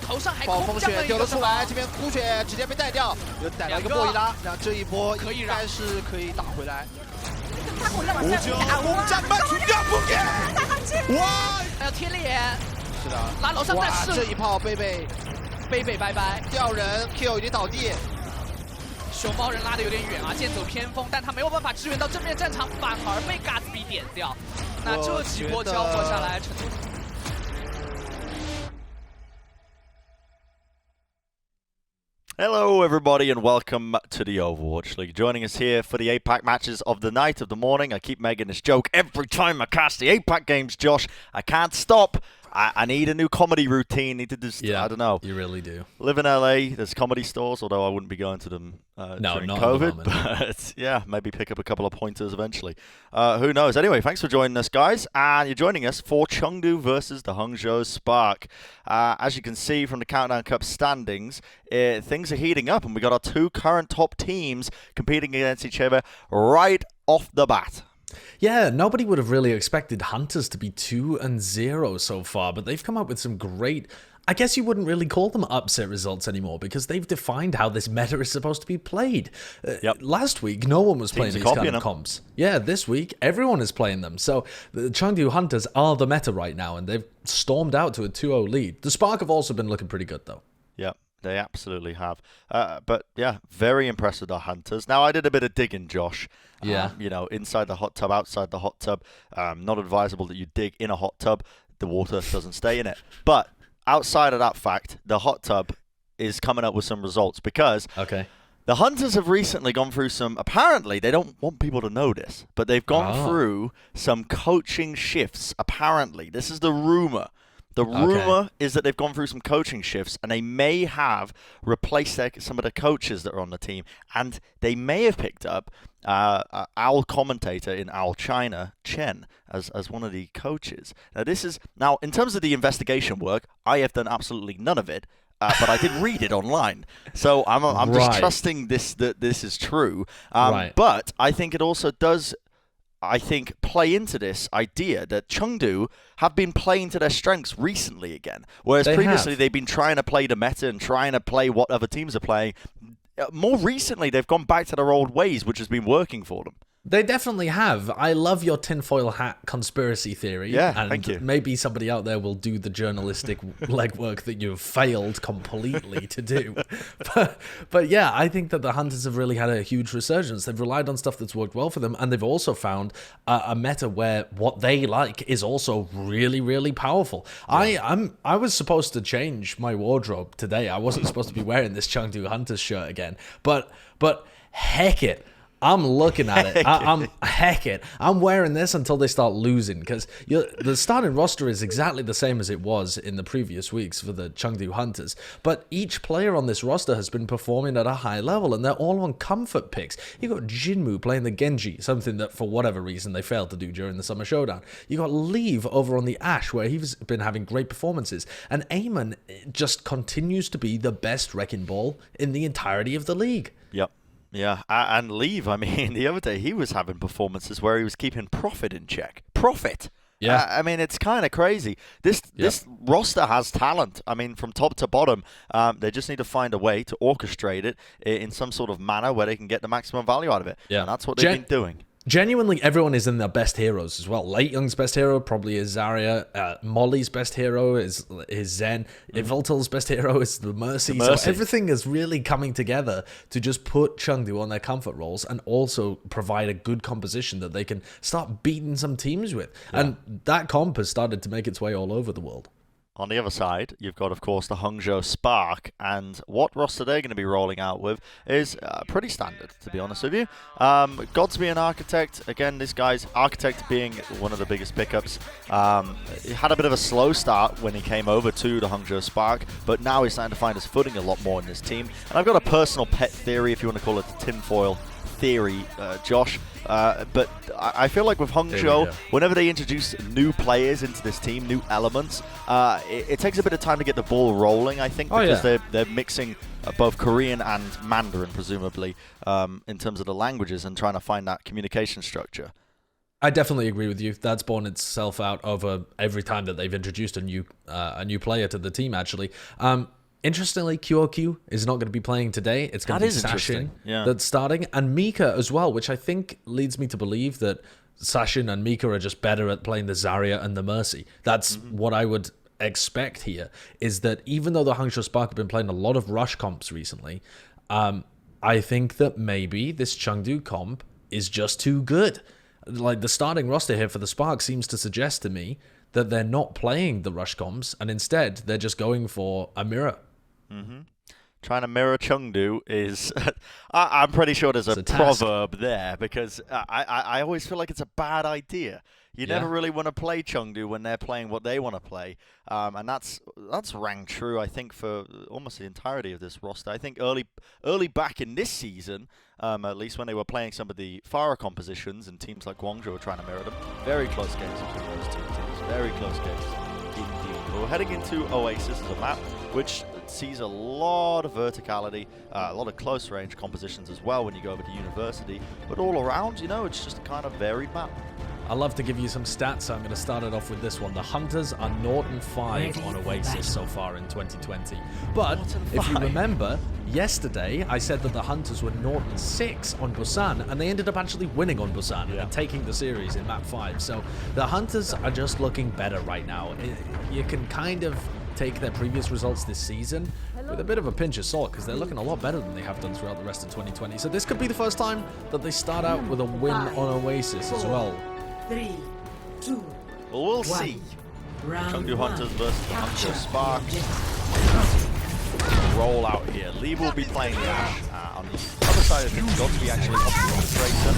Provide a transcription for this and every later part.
头上还暴风雪丢了出来，这边哭雪直接被带掉，又带了一个莫伊拉，那这一波应该是可以打回来。无球攻占半区2不给，哇！还有天脸，是的，拉楼上但是这一炮贝拜拜，掉人 ，Q 已经倒地。熊猫人拉的有点远啊，剑走偏锋，但他没有办法支援到正面战场，反而被 Gatsby 点掉。那这几波交火下来，成都。Hello everybody and welcome to the Overwatch League. Joining us here for the APAC matches of the night, of the morning. I keep making this joke every time I cast the APAC games, Josh. I can't stop. I need a new comedy routine. Need to just, I don't know. You really do. Live in LA, there's comedy stores, although I wouldn't be going to them during COVID. But yeah, maybe pick up a couple of pointers eventually. Who knows? Anyway, thanks for joining us, guys. And you're joining us for Chengdu versus the Hangzhou Spark. As you can see from the Countdown Cup standings, things are heating up, and we got our two current top teams competing against each other right off the bat. Yeah, nobody would have really expected Hunters to be 2-0 so far, but they've come up with some great... I guess you wouldn't really call them upset results anymore because they've defined how this meta is supposed to be played. Last week, no one was playing these kind of comps. Yeah, this week, everyone is playing them. So the Chengdu Hunters are the meta right now, and they've stormed out to a 2-0 lead. The Spark have also been looking pretty good, though. Yeah. They absolutely have. But yeah, very impressed with our Hunters. Now, I did a bit of digging, Josh. Yeah. You know, inside the hot tub, outside the hot tub. Not advisable that you dig in a hot tub. The water doesn't stay in it. But outside of that fact, the hot tub is coming up with some results because the Hunters have recently gone through some... Apparently, they don't want people to know this, but they've gone through some coaching shifts. Apparently. This is the rumor. The rumor is that they've gone through some coaching shifts and they may have replaced some of the coaches that are on the team. And they may have picked up Owl commentator in Owl China, Chen, as one of the coaches. Now, in terms of the investigation work, I have done absolutely none of it. But I did read it online. So I'm just trusting that this is true. But I think it also does... play into this idea that Chengdu have been playing to their strengths recently again. Whereas previously they've been trying to play the meta and trying to play what other teams are playing. More recently, they've gone back to their old ways, which has been working for them. They definitely have. I love your tinfoil hat conspiracy theory. Yeah, and thank you. Maybe somebody out there will do the journalistic legwork that you've failed completely to do. But yeah, I think that the Hunters have really had a huge resurgence. They've relied on stuff that's worked well for them, and they've also found a meta where what they like is also really, really powerful. Yeah. I was supposed to change my wardrobe today. I wasn't supposed to be wearing this Chengdu Hunters shirt again. But heck it. I'm looking at it. I'm wearing this until they start losing because the starting roster is exactly the same as it was in the previous weeks for the Chengdu Hunters. But each player on this roster has been performing at a high level, and they're all on comfort picks. You got Jinmu playing the Genji, something that for whatever reason they failed to do during the Summer Showdown. You got Leave over on the Ashe, where he's been having great performances, and Eamon just continues to be the best wrecking ball in the entirety of the league. Yep. Yeah, and Leave, I mean, the other day he was having performances where he was keeping Profit in check. Profit! Yeah. I mean, it's kind of crazy. This roster has talent. I mean, from top to bottom, they just need to find a way to orchestrate it in some sort of manner where they can get the maximum value out of it. Yeah. And that's what they've been doing. Genuinely, everyone is in their best heroes as well. Late Young's best hero probably is Zarya. Molly's best hero is Zen. Yveltal's best hero is the Mercy. So everything is really coming together to just put Chengdu on their comfort roles and also provide a good composition that they can start beating some teams with. Yeah. And that comp has started to make its way all over the world. On the other side, you've got, of course, the Hangzhou Spark, and what roster they're going to be rolling out with is pretty standard, to be honest with you. Godsby and Architect, again, this guy's Architect being one of the biggest pickups. He had a bit of a slow start when he came over to the Hangzhou Spark, but now he's starting to find his footing a lot more in this team. And I've got a personal pet theory, if you want to call it the tinfoil theory, Josh. But I feel like with Hangzhou, whenever they introduce new players into this team, new elements, it takes a bit of time to get the ball rolling, I think, because they're mixing both Korean and Mandarin, presumably, in terms of the languages and trying to find that communication structure. I definitely agree with you. That's borne itself out over every time that they've introduced a new player to the team, actually. Interestingly, QOQ is not going to be playing today. It's going to be Sashin that's starting, and Mika as well, which I think leads me to believe that Sashin and Mika are just better at playing the Zarya and the Mercy. That's what I would expect here, is that even though the Hangzhou Spark have been playing a lot of rush comps recently, I think that maybe this Chengdu comp is just too good. Like, the starting roster here for the Spark seems to suggest to me that they're not playing the rush comps, and instead they're just going for a mirror. Trying to mirror Chengdu is... I'm pretty sure there's a proverb there, because I always feel like it's a bad idea. You never really want to play Chengdu when they're playing what they want to play. And that's rang true, I think, for almost the entirety of this roster. I think early back in this season, at least when they were playing some of the Fire compositions, and teams like Guangzhou were trying to mirror them, very close games between those two teams. Very close games indeed. But we're heading into Oasis as a map, which sees a lot of verticality, a lot of close range compositions as well when you go over to University. But all around, you know, it's just a kind of varied map. I love to give you some stats, so I'm going to start it off with this one. The Hunters are 0-5 on Oasis so far in 2020. But if you remember, yesterday I said that the Hunters were 0-6 on Busan, and they ended up actually winning on Busan and taking the series in map 5. So the Hunters are just looking better right now. You can kind of take their previous results this season with a bit of a pinch of salt, because they're looking a lot better than they have done throughout the rest of 2020. So this could be the first time that they start out with a win on Oasis as well. 3, 2, well, we'll see. Chengdu Hunters versus the Hangzhou Spark. Roll out here. Lee will be playing the Ash. On the other side of things, got to be actually up to the Tracer.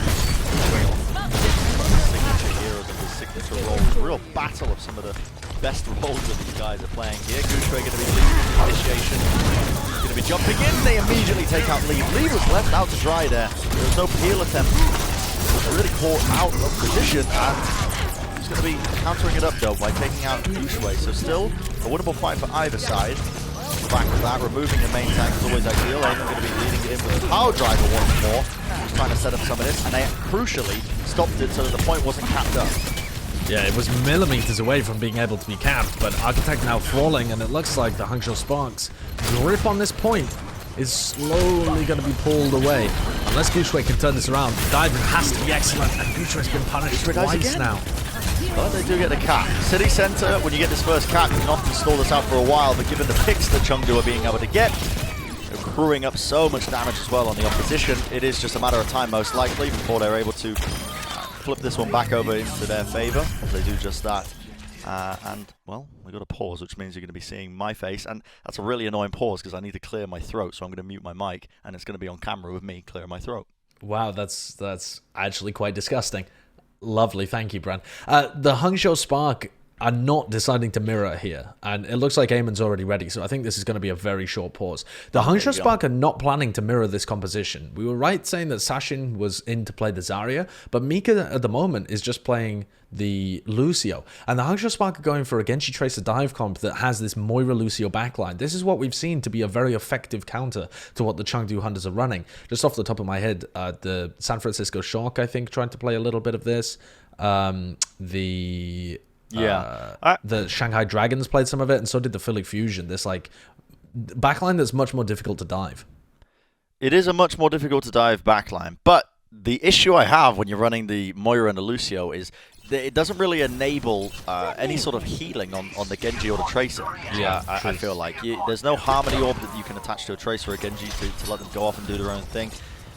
Signature heroes and his signature roles. A real battle of some of the best roles that these guys are playing here. Gushue going to be leading initiation. He's going to be jumping in. They immediately take out Lee. Lee was left out to dry there. There was no peel attempt. Really caught out of position, and he's going to be countering it up though by taking out Gushue. So still a winnable fight for either side. Back to that, removing the main tank is always ideal. Mayhem going to be leading it in with a power driver once more. Just trying to set up some of this, and they crucially stopped it so that the point wasn't capped up. Yeah, it was millimeters away from being able to be capped, but Architect now falling, and it looks like the Hangzhou Sparks' grip on this point is slowly going to be pulled away. Unless Gushue can turn this around, the diving has to be excellent, and Gushue's been punished twice now. But they do get the cap. City Center, when you get this first cap, you can often stall this out for a while, but given the picks that Chengdu are being able to get, they're crewing up so much damage as well on the opposition, it is just a matter of time most likely before they're able to flip this one back over into their favor, as they do just that. And, well, we got a pause, which means you're going to be seeing my face, and that's a really annoying pause because I need to clear my throat, so I'm going to mute my mic, and it's going to be on camera with me clearing my throat. Wow, that's actually quite disgusting. Lovely, thank you, Bran. The Hangzhou Spark are not deciding to mirror here, and it looks like Eamon's already ready, so I think this is going to be a very short pause. The Hangzhou Spark are not planning to mirror this composition. We were right saying that Sashin was in to play the Zarya, but Mika at the moment is just playing the Lucio, and the Hangzhou Spark are going for a Genji Tracer dive comp that has this Moira Lucio backline. This is what we've seen to be a very effective counter to what the Chengdu Hunters are running. Just off the top of my head, the San Francisco Shock, I think, tried to play a little bit of this. The Shanghai Dragons played some of it, and so did the Philly Fusion. This like backline that's much more difficult to dive. It is a much more difficult to dive backline, but the issue I have when you're running the Moira and the Lucio is that it doesn't really enable any sort of healing on the Genji or the Tracer. Yeah, I feel like there's no Harmony Orb that you can attach to a Tracer or a Genji to let them go off and do their own thing.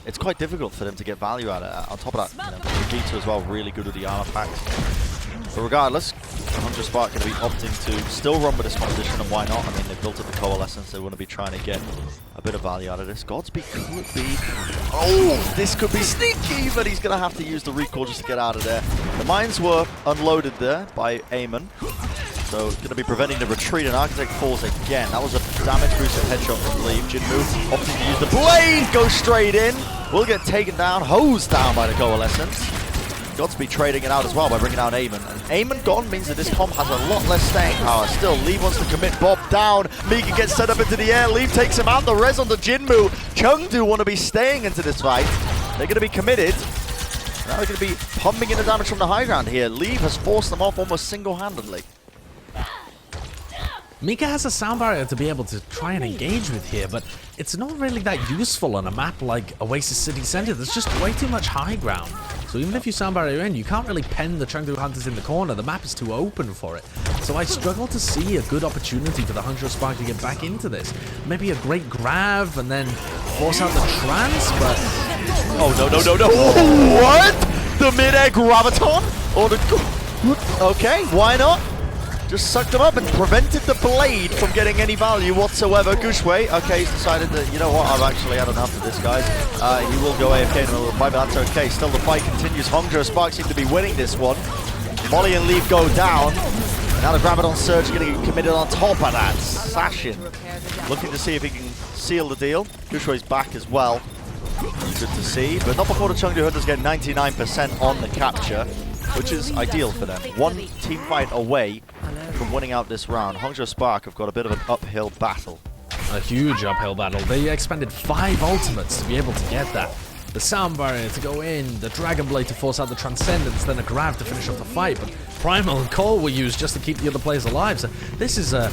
It's quite difficult for them to get value out of it. On top of that, Vegeta as well, really good with the armor packs. But regardless, Hangzhou Spark going to be opting to still run with this composition, and why not? I mean, they've built up the Coalescence, they want to be trying to get a bit of value out of this. Godspeed could be... Oh, this could be sneaky, but he's going to have to use the recall just to get out of there. The mines were unloaded there by Eamon, so it's going to be preventing the retreat, and Architect falls again. That was a damage boosted headshot from Lee. Jinmu opting to use the blade, goes straight in, will get taken down, hosed down by the Coalescence. Godspeed trading it out as well by bringing down Eamon. And Eamon gone means that this comp has a lot less staying power. Still, Lee wants to commit Bob down. Mika gets set up into the air. Lee takes him out. The res on the Jinmu. Chengdu want to be staying into this fight. They're going to be committed. Now they're going to be pumping in the damage from the high ground here. Lee has forced them off almost single-handedly. Mika has a sound barrier to be able to try and engage with here, but it's not really that useful on a map like Oasis City Center. There's just way too much high ground. So even if you sound barrier in, you can't really pen the Chengdu Hunters in the corner. The map is too open for it. So I struggle to see a good opportunity for the Hangzhou Spark to get back into this. Maybe a great grab and then force out the trance, but... Oh, no. What? The mid-air graviton? Or the... Okay, why not? Just sucked him up and prevented the blade from getting any value whatsoever. Gushwei, okay, he's decided that, you know what, I've actually had enough of this, guys. He will go AFK in the middle of the fight, but that's okay. Still, the fight continues. Hangzhou Spark seem to be winning this one. Molly and Leaf go down. Now the Graviton Surge is going to get committed on top of that. Sashin looking to see if he can seal the deal. Gushwei's back as well. Good to see, but not before the Chengdu Hunters get 99% on the capture, which is ideal for them. One team fight away from winning out this round. Hangzhou Spark have got a bit of an uphill battle. A huge uphill battle. They expended 5 ultimates to be able to get that. The sound barrier to go in, the Dragon Blade to force out the Transcendence, then a grab to finish off the fight. But Primal and Cole were used just to keep the other players alive. So this is a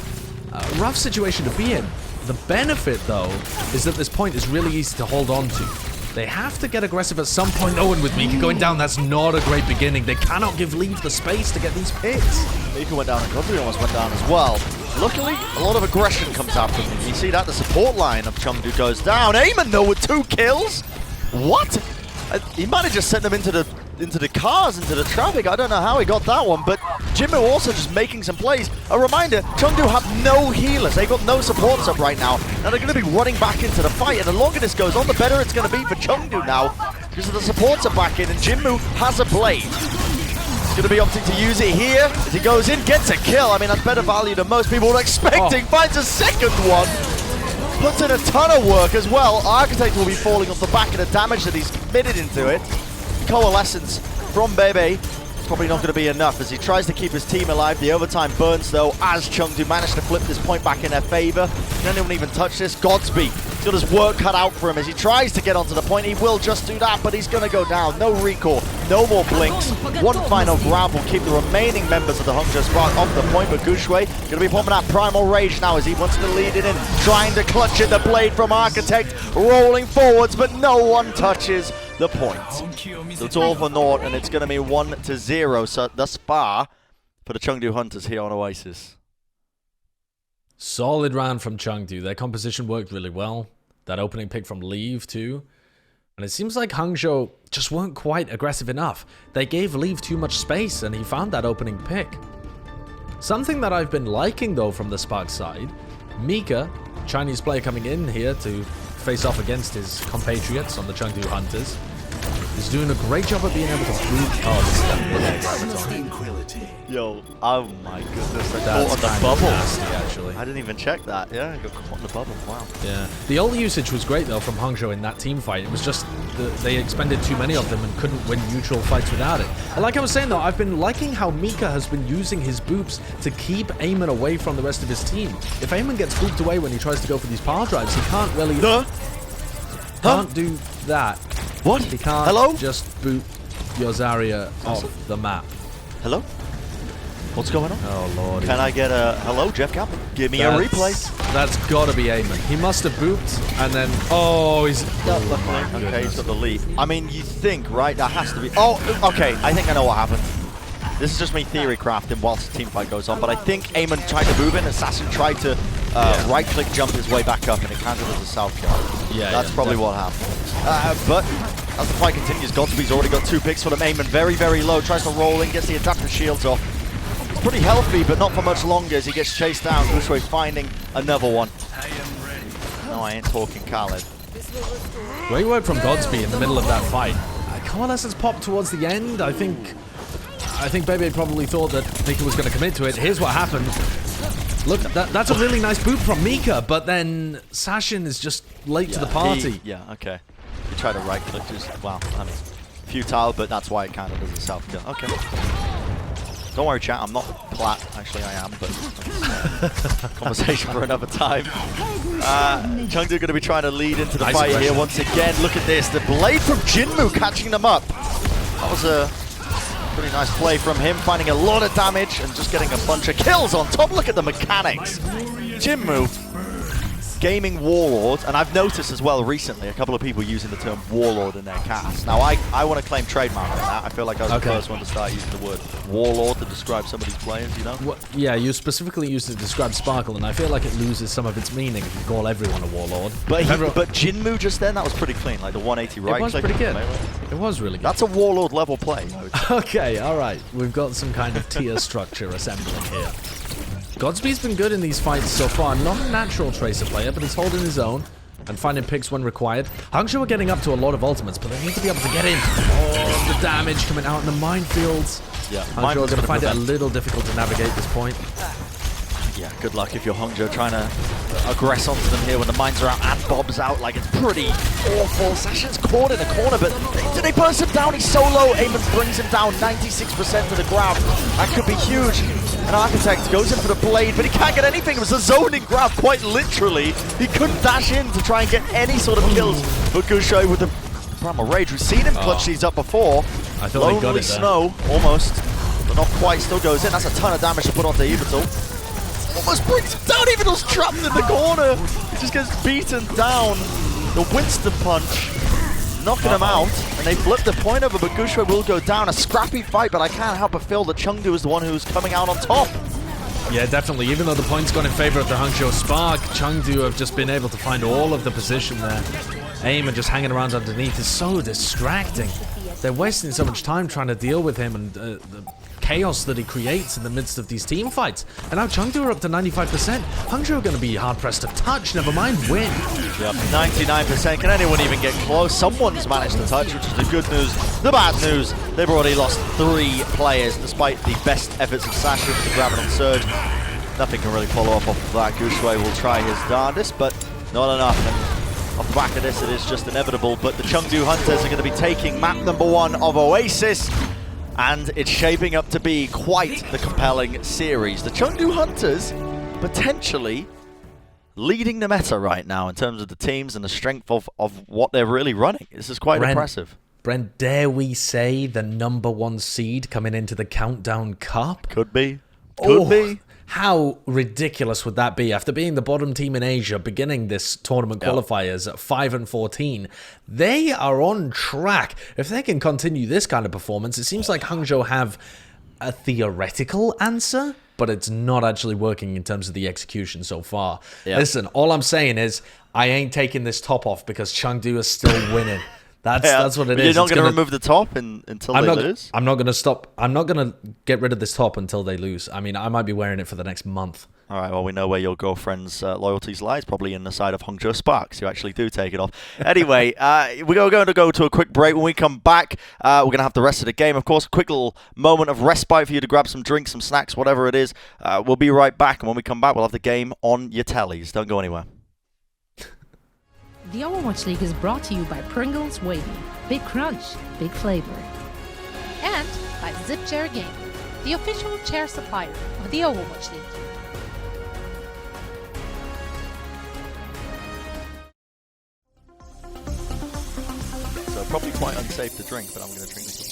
rough situation to be in. The benefit, though, is that this point is really easy to hold on to. They have to get aggressive at some point. Owen with Mika going down, that's not a great beginning. They cannot give Leaf the space to get these picks. Mika went down and Godfrey almost went down as well. Luckily, a lot of aggression comes out from him. You see that the support line of Chengdu goes down. Eamon though with 2 kills. What? He might have just sent them into the cars, into the traffic. I don't know how he got that one, but Jinmu also just making some plays. A reminder, Chengdu have no healers. They've got no supports up right now. Now they're going to be running back into the fight, and the longer this goes on, the better it's going to be for Chengdu now, because the supports are back in, and Jinmu has a blade. He's going to be opting to use it here. As he goes in, gets a kill. I mean, that's better value than most people were expecting. Finds a second one. Puts in a ton of work as well. Architect will be falling off the back of the damage that he's committed into it. Coalescence from Bebe. Probably not going to be enough as he tries to keep his team alive. The overtime burns though as Chengdu managed to flip this point back in their favor. Anyone even touch this? Godsby. He's got his work cut out for him as he tries to get onto the point. He will just do that, but he's going to go down. No recall, no more blinks. One final grab will keep the remaining members of the Hangzhou Spark off the point, but Gushwei going to be pumping out Primal Rage now as he wants to lead it in. Trying to clutch it, the blade from Architect rolling forwards, but no one touches the point. So it's all for naught, and it's going to be 1-0. So thus far for the Chengdu Hunters here on Oasis. Solid round from Chengdu. Their composition worked really well. That opening pick from Leave too. And it seems like Hangzhou just weren't quite aggressive enough. They gave Leave too much space and he found that opening pick. Something that I've been liking though from the Spark side, Mika, Chinese player coming in here to face off against his compatriots on the Chengdu Hunters, is doing a great job of being able to boot. Oh, this is that Tranquility. Yo, oh my goodness, I caught on the bubble. Nasty, actually. I didn't even check that. Yeah, I got caught on the bubble. Wow. Yeah. The ult usage was great though from Hangzhou in that team fight. It was just they expended too many of them and couldn't win neutral fights without it. And like I was saying though, I've been liking how Mika has been using his boops to keep Eamon away from the rest of his team. If Eamon gets booped away when he tries to go for these power drives, he can't really can't do that. What? He can't just boot your Zarya off the map. Hello? What's going on? Oh, Lord. Can I get a hello, Jeff Kaplan? Give me a replay. That's gotta be Eamon. He must have booped and then... Oh, he's... Okay, he's got the lead. I mean, you think, right? That has to be... Oh, okay. I think I know what happened. This is just me theory crafting whilst the team fight goes on, but I think Eamon tried to move in, Assassin tried to right-click jump his way back up, and it counted as a south kill. Yeah, that's probably what happened. But as the fight continues, Godsby's already got 2 picks for them. Eamon very, very low, tries to roll in, gets the adaptive shields off. He's pretty healthy, but not for much longer as he gets chased down. Gushwei finding another one. No, I ain't talking Khaled. Great work from Godsby in the middle of that fight. Coalescence popped towards the end. I think Bebe probably thought that Mika was going to commit to it. Here's what happened. Look, that's a really nice boot from Mika, but then Sashin is just late to the party. Okay. He tried to right click, just, wow, I mean, futile, but that's why it counted as a self kill. Okay. Don't worry, chat, I'm not plat. Actually, I am, but conversation for another time. Chengdu going to be trying to lead into the fight here once again. Look at this, the blade from Jinmu catching them up. That was a Pretty nice play from him, finding a lot of damage and just getting a bunch of kills on top. Look at the mechanics. Jinmu, gaming Warlord, and I've noticed as well recently a couple of people using the term Warlord in their cast. Now I want to claim trademark on that. I feel like I was the first one to start using the word Warlord to describe some of these players, you know? Well, yeah, you specifically used it to describe Sparkle, and I feel like it loses some of its meaning if you call everyone a Warlord. But Jinmu just then, that was pretty clean, like the 180 right. It was pretty good. It was really good. That's a Warlord level play. Okay, alright. We've got some kind of tier structure assembling here. Godspeed's been good in these fights so far. Not a natural Tracer player, but he's holding his own and finding picks when required. Hangzhou are getting up to a lot of ultimates, but they need to be able to get in. Oh, the damage coming out in the minefields. Yeah, Hangzhou are going to find it a little difficult to navigate this point. Yeah, good luck if you're Hangzhou trying to aggress onto them here when the mines are out and Bob's out. Like, it's pretty awful. Sashin's caught in a corner, but do they burst him down? He's so low. Eamon brings him down 96% to the grab. That could be huge. And Architect goes in for the blade, but he can't get anything. It was a zoning grab, quite literally. He couldn't dash in to try and get any sort of kills. But Gushai with the Primal Rage. We've seen him clutch these up before. I thought he got it there. Snow, almost, but not quite. Still goes in. That's a ton of damage to put onto Evital. Almost brings him down. Evital's trapped in the corner. He just gets beaten down. The Winston punch, knocking him out, and they flip the point over, but Gushai will go down. A scrappy fight, but I can't help but feel that Chengdu is the one who's coming out on top. Yeah, definitely. Even though the point's gone in favor of the Hangzhou Spark, Chengdu have just been able to find all of the position there. Eamon just hanging around underneath is so distracting. They're wasting so much time trying to deal with him and the chaos that he creates in the midst of these team fights. And now Chengdu are up to 95%. Hangzhou are going to be hard-pressed to touch, never mind win. Yep, 99%. Can anyone even get close? Someone's managed to touch, which is the good news. The bad news, they've already lost 3 players, despite the best efforts of Sasha to grab it on Surge. Nothing can really follow up off of that. Gushai will try his darndest, but not enough. And off the back of this, it is just inevitable. But the Chengdu Hunters are going to be taking map number 1 of Oasis. And it's shaping up to be quite the compelling series. The Chengdu Hunters potentially leading the meta right now in terms of the teams and the strength of what they're really running. This is quite impressive. Brent, dare we say the number 1 seed coming into the Countdown Cup? Could be. Could be. How ridiculous would that be? After being the bottom team in Asia, beginning this tournament qualifiers at 5-14, they are on track. If they can continue this kind of performance, it seems like Hangzhou have a theoretical answer, but it's not actually working in terms of the execution so far. Listen, all I'm saying is I ain't taking this top off because Chengdu is still winning. That's what it is. You're not going to remove the top until they lose? I'm not going to stop. I'm not going to get rid of this top until they lose. I mean, I might be wearing it for the next month. All right, well, we know where your girlfriend's loyalties lies, probably in the side of Hangzhou Spark, so you actually do take it off. Anyway, we're going to go to a quick break. When we come back, we're going to have the rest of the game. Of course, a quick little moment of respite for you to grab some drinks, some snacks, whatever it is. We'll be right back, and when we come back, we'll have the game on your tellies. Don't go anywhere. The Overwatch League is brought to you by Pringles Wavy. Big crunch, big flavor. And by Zip Chair Game, the official chair supplier of the Overwatch League. So probably quite unsafe to drink, but I'm going to drink this.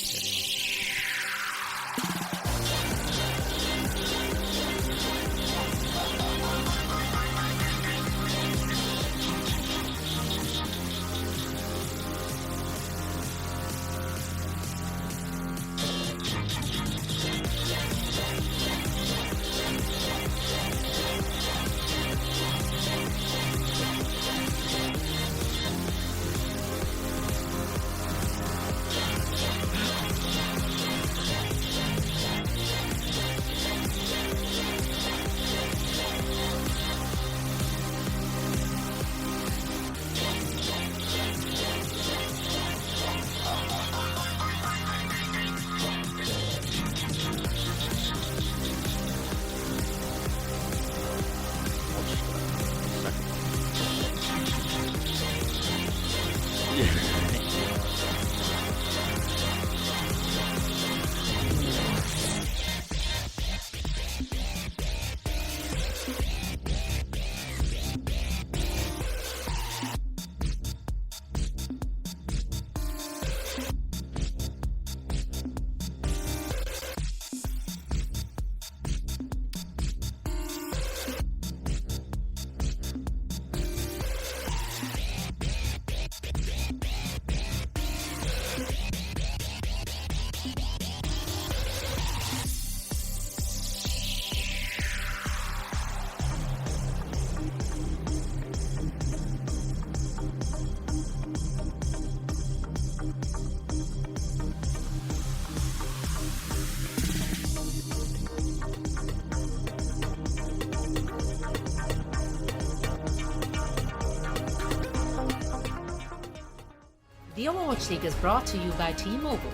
The Overwatch League is brought to you by T-Mobile.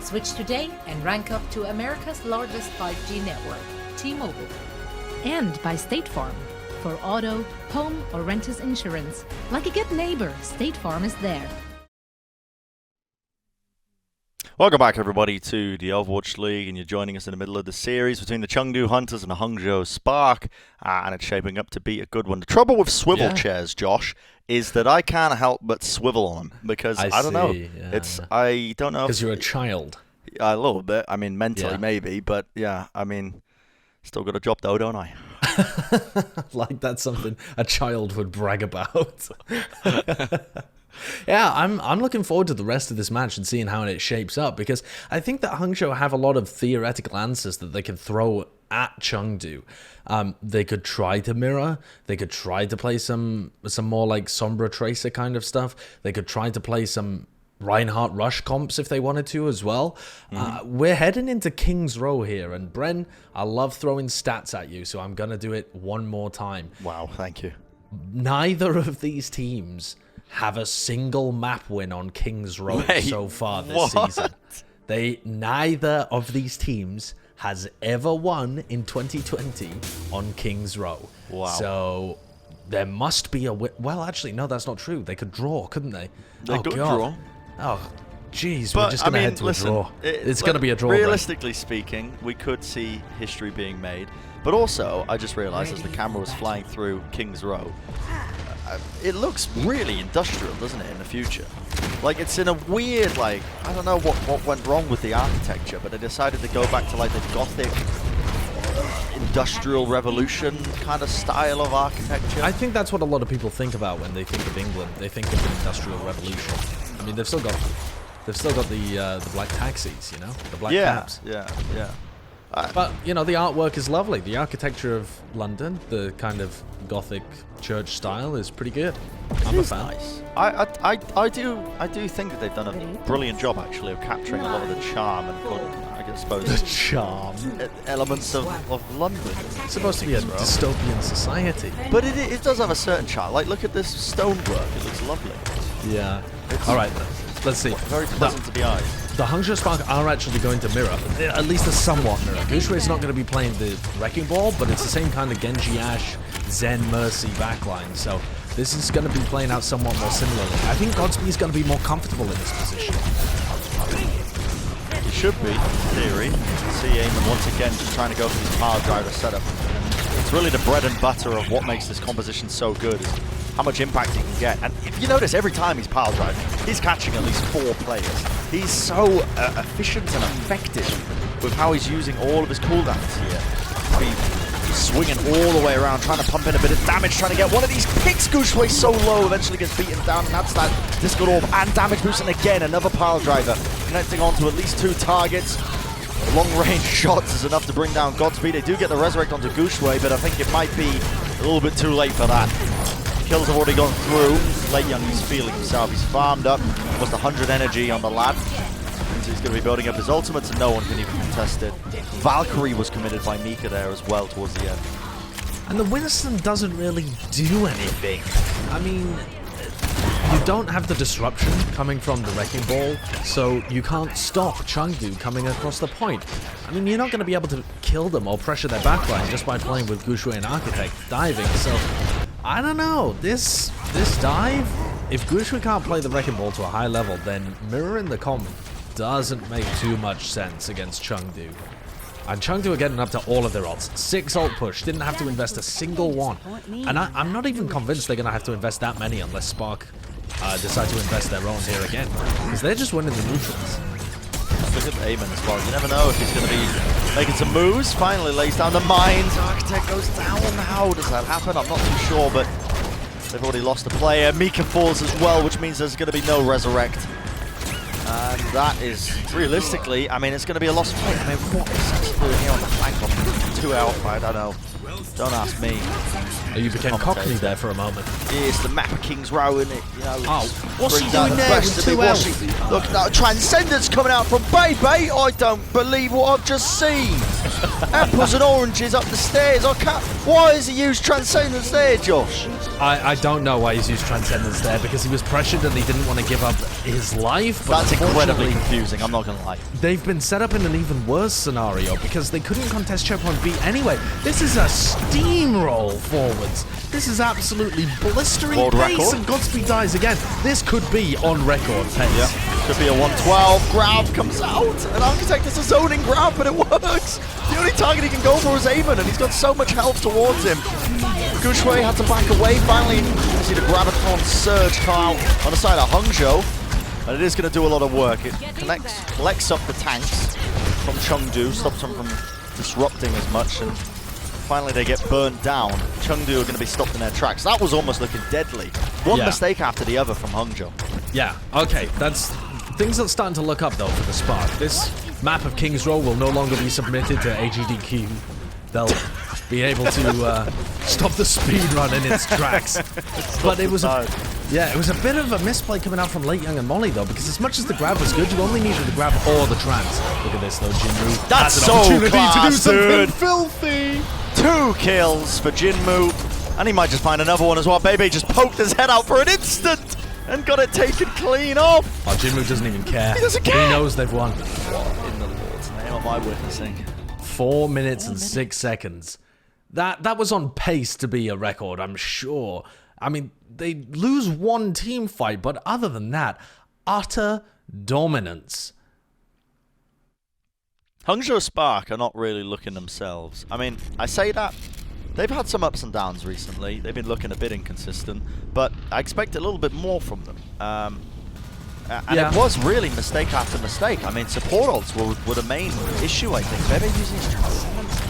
Switch today and rank up to America's largest 5G network, T-Mobile. And by State Farm. For auto, home, or renters insurance, like a good neighbor, State Farm is there. Welcome back, everybody, to the Overwatch League, and you're joining us in the middle of the series between the Chengdu Hunters and the Hangzhou Spark, and it's shaping up to be a good one. The trouble with swivel chairs, Josh, is that I can't help but swivel on them because I don't know. Yeah. I don't know. Because you're a child. A little bit. I mean, mentally maybe, but yeah. I mean, still got a job though, don't I? Like that's something a child would brag about. Yeah, I'm looking forward to the rest of this match and seeing how it shapes up, because I think that Hangzhou have a lot of theoretical answers that they can throw at Chengdu. They could try to mirror. They could try to play some more like Sombra Tracer kind of stuff. They could try to play some Reinhardt Rush comps if they wanted to as well. We're heading into King's Row here, and Bren, I love throwing stats at you, so I'm going to do it one more time. Wow, thank you. Neither of these teams have a single map win on King's Row so far this season. Neither of these teams has ever won in 2020 on King's Row. Wow. So there must be a win. Well, actually, no, that's not true. They could draw, couldn't they? They could draw. Oh, jeez, we're just going to head to a draw. It's going to be a draw. Realistically speaking, we could see history being made. But also, I just realized as the camera was flying through King's Row, it looks really industrial, doesn't it, in the future? Like, it's in a weird, like, I don't know what went wrong with the architecture, but they decided to go back to, like, the Gothic Industrial Revolution kind of style of architecture. I think that's what a lot of people think about when they think of England. They think of the Industrial Revolution. I mean, they've still got the black taxis, you know, the black cabs. Yeah. But, you know, the artwork is lovely. The architecture of London, the kind of Gothic church style, is pretty good. I'm a fan. Nice. I do think that they've done a brilliant job, actually, of capturing a lot of the charm and, I suppose, the charm elements of London. It's supposed to be a dystopian society. But it does have a certain charm. Like, look at this stonework. It looks lovely. Yeah. All right, let's see. Very pleasant to the eye. The Hangzhou Spark are actually going to mirror, at least a somewhat mirror. Gushue is not going to be playing the Wrecking Ball, but it's the same kind of Genji Ash, Zen Mercy backline, so this is going to be playing out somewhat more similarly. I think Godspeed is going to be more comfortable in this position. He should be, in theory. See Eamon once again just trying to go for his power driver setup. It's really the bread and butter of what makes this composition so good, is how much impact he can get. And if you notice, every time he's power driving, he's catching at least 4 players. He's so efficient and effective with how he's using all of his cooldowns here. He's swinging all the way around, trying to pump in a bit of damage, trying to get one of these picks. Gushue so low, eventually gets beaten down, and that's that Discord Orb and damage boost. And again, another power driver connecting onto at least 2 targets. Long-range shots is enough to bring down Godspeed. They do get the resurrect onto Gushue, but I think it might be a little bit too late for that. Kills have already gone through. Late Young is feeling himself. He's farmed up almost 100 energy on the lad. So he's going to be building up his ultimates, and no one can even contest it. Valkyrie was committed by Mika there as well towards the end. And the Winston doesn't really do anything. I mean, you don't have the disruption coming from the Wrecking Ball, so you can't stop Chengdu coming across the point. I mean, you're not going to be able to kill them or pressure their backline just by playing with Gushue and Architect diving, so I don't know. This dive, if Gushue can't play the Wrecking Ball to a high level, then mirroring the comp doesn't make too much sense against Chengdu. And Chengdu are getting up to all of their ults. 6 ult push, didn't have to invest a single one. And I'm not even convinced they're going to have to invest that many unless Spark decide to invest their own here again. Because they're just winning the neutrals. Look at Eamon as well. You never know if he's going to be making some moves. Finally lays down the mines. Architect goes down. How does that happen? I'm not too sure, but they've already lost a player. Mika falls as well, which means there's going to be no resurrect. And that is, realistically, I mean, it's going to be a lost play. I mean, what is Sexy doing here on the flank on 2 outfight? I don't know. Don't ask me. Oh, you became Cockney there for a moment. Yes, the map of King's Row, isn't it? You know, what's he doing there with 2 outs? Look, now Transcendence coming out from Bay. I don't believe what I've just seen. Apples and oranges up the stairs. I can't. Why has he used Transcendence there, Josh? I don't know why he's used Transcendence there, because he was pressured and he didn't want to give up his life. But that's incredibly confusing, I'm not going to lie. They've been set up in an even worse scenario because they couldn't contest checkpoint B anyway. This is a steamroll forwards. This is absolutely blistering World pace, record. and Godspeed dies again. This could be on record pace. Yeah. Could be a 112. Grab comes out. An Architect is a zoning grab, but it works. The only target he can go for is Eamon, and he's got so much health towards him. Guangzhou had to back away. Finally, you see the Graviton Surge come out on the side of Hangzhou. And it is going to do a lot of work. It collects up the tanks from Chengdu, stops them from disrupting as much, and finally they get burned down. Chengdu are going to be stopped in their tracks. That was almost looking deadly. One mistake after the other from Hangzhou. Yeah, okay, things are starting to look up though for the Spark. This map of King's Row will no longer be submitted to AGDQ. They'll be able to stop the speed run in its tracks. But it was it was a bit of a misplay coming out from Late Young and Molly though, because as much as the grab was good, you only needed the grab or the trans. Look at this though, Jinmu. That's an so opportunity class, to do something dude. filthy. 2 kills for Jinmu, and he might just find another one as well. Baby just poked his head out for an instant and got it taken clean off. Oh, Jinmu doesn't even care. He doesn't care. He knows they've won. What in the Lord's name am I witnessing? 4 minutes and 6 seconds. That was on pace to be a record, I'm sure. I mean, they lose one team fight, but other than that, utter dominance. Hangzhou Spark are not really looking themselves. I mean, I say that. They've had some ups and downs recently. They've been looking a bit inconsistent, but I expect a little bit more from them. And it was really mistake after mistake. I mean, support ults were the main issue, I think. They're using his Transcendence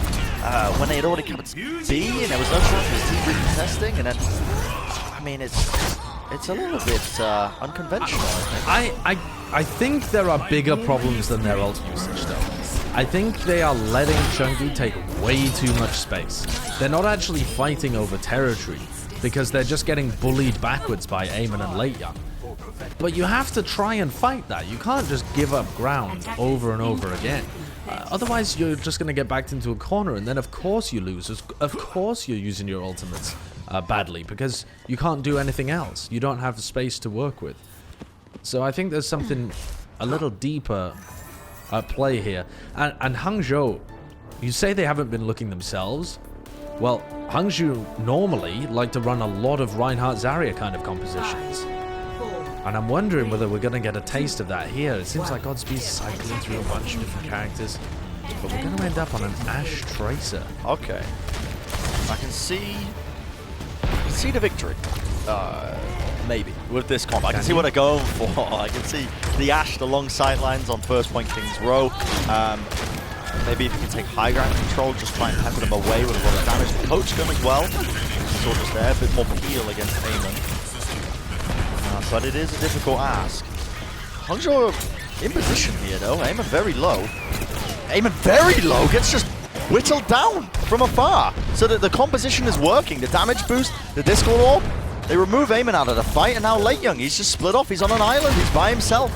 when they had already come to B, and there was no chance of his team recontesting, and then, I mean, it's a little bit unconventional, I think. I think there are bigger problems than their ult usage, though. I think they are letting Chengdu take way too much space. They're not actually fighting over territory, because they're just getting bullied backwards by Eamon and Late Young. But you have to try and fight that. You can't just give up ground over and over again. Otherwise, you're just going to get backed into a corner, and then of course you lose. Of course you're using your ultimates badly, because you can't do anything else. You don't have the space to work with. So I think there's something a little deeper at play here. And Hangzhou, you say they haven't been looking themselves. Well, Hangzhou normally like to run a lot of Reinhardt Zarya kind of compositions. And I'm wondering whether we're going to get a taste of that here. It seems like Godspeed's cycling through a bunch of different characters. But we're going to end up on an Ashe Tracer. Okay. I can see the victory. Maybe. With this comp. I can see what they're going for. I can see the Ashe, the long sidelines on first point King's Row. Maybe if you can take high ground control, just try and pepper them away with a lot of damage. The coach gun as well. Sort of there. A bit more peel against Eamon. But it is a difficult ask. Hangzhou in position here though. Eamon very low. Eamon very low gets just whittled down from afar. So that the composition is working. The damage boost, the Discord Orb. They remove Eamon out of the fight, and now Late Young, he's just split off. He's on an island. He's by himself.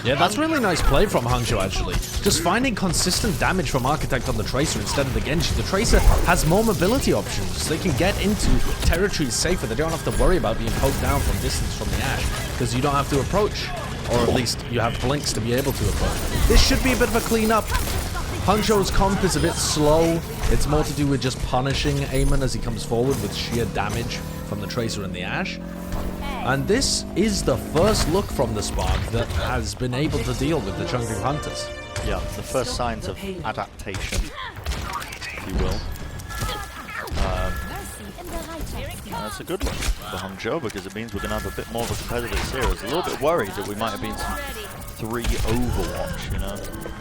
Yeah, that's really nice play from Hangzhou, actually. Just finding consistent damage from Architect on the Tracer instead of the Genji. The Tracer has more mobility options. They can get into territories safer. They don't have to worry about being poked down from distance from the Ashe, because you don't have to approach. Or at least you have blinks to be able to approach. This should be a bit of a cleanup. Hangzhou's comp is a bit slow. It's more to do with just punishing Eamon as he comes forward with sheer damage from the Tracer and the Ashe. And this is the first look from the Spark that has been able to deal with the Chengdu Hunters. Yeah, the first signs of adaptation, if you will. That's a good one for Hangzhou, because it means we're going to have a bit more of a competitive series. A little bit worried that we might have been some 3 Overwatch, you know.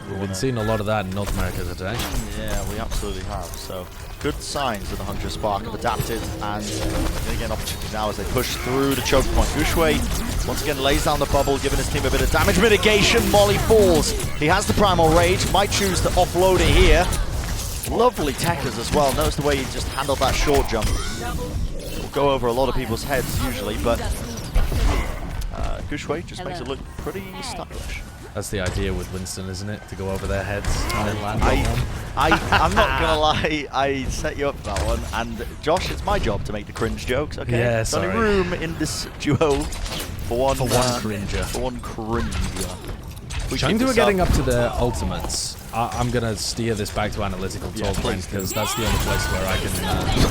We've been seeing a lot of that in North America today. Yeah, we absolutely have. So good signs that the Hangzhou Spark have adapted, and they get an opportunity now as they push through the choke point. Guangzhou once again lays down the bubble, giving his team a bit of damage mitigation. Molly falls. He has the Primal Rage, might choose to offload it here. Lovely techers as well. Notice the way he just handled that short jump. It will go over a lot of people's heads usually, but Guangzhou just makes it look pretty stylish. That's the idea with Winston, isn't it? To go over their heads and then land on them. I'm not gonna lie, I set you up for that one, and Josh, it's my job to make the cringe jokes, okay? Yeah, There's only room in this duo for one cringer. For one cringer. Chengdu are getting up to their ultimates. I'm going to steer this back to analytical talk because that's the only place where I can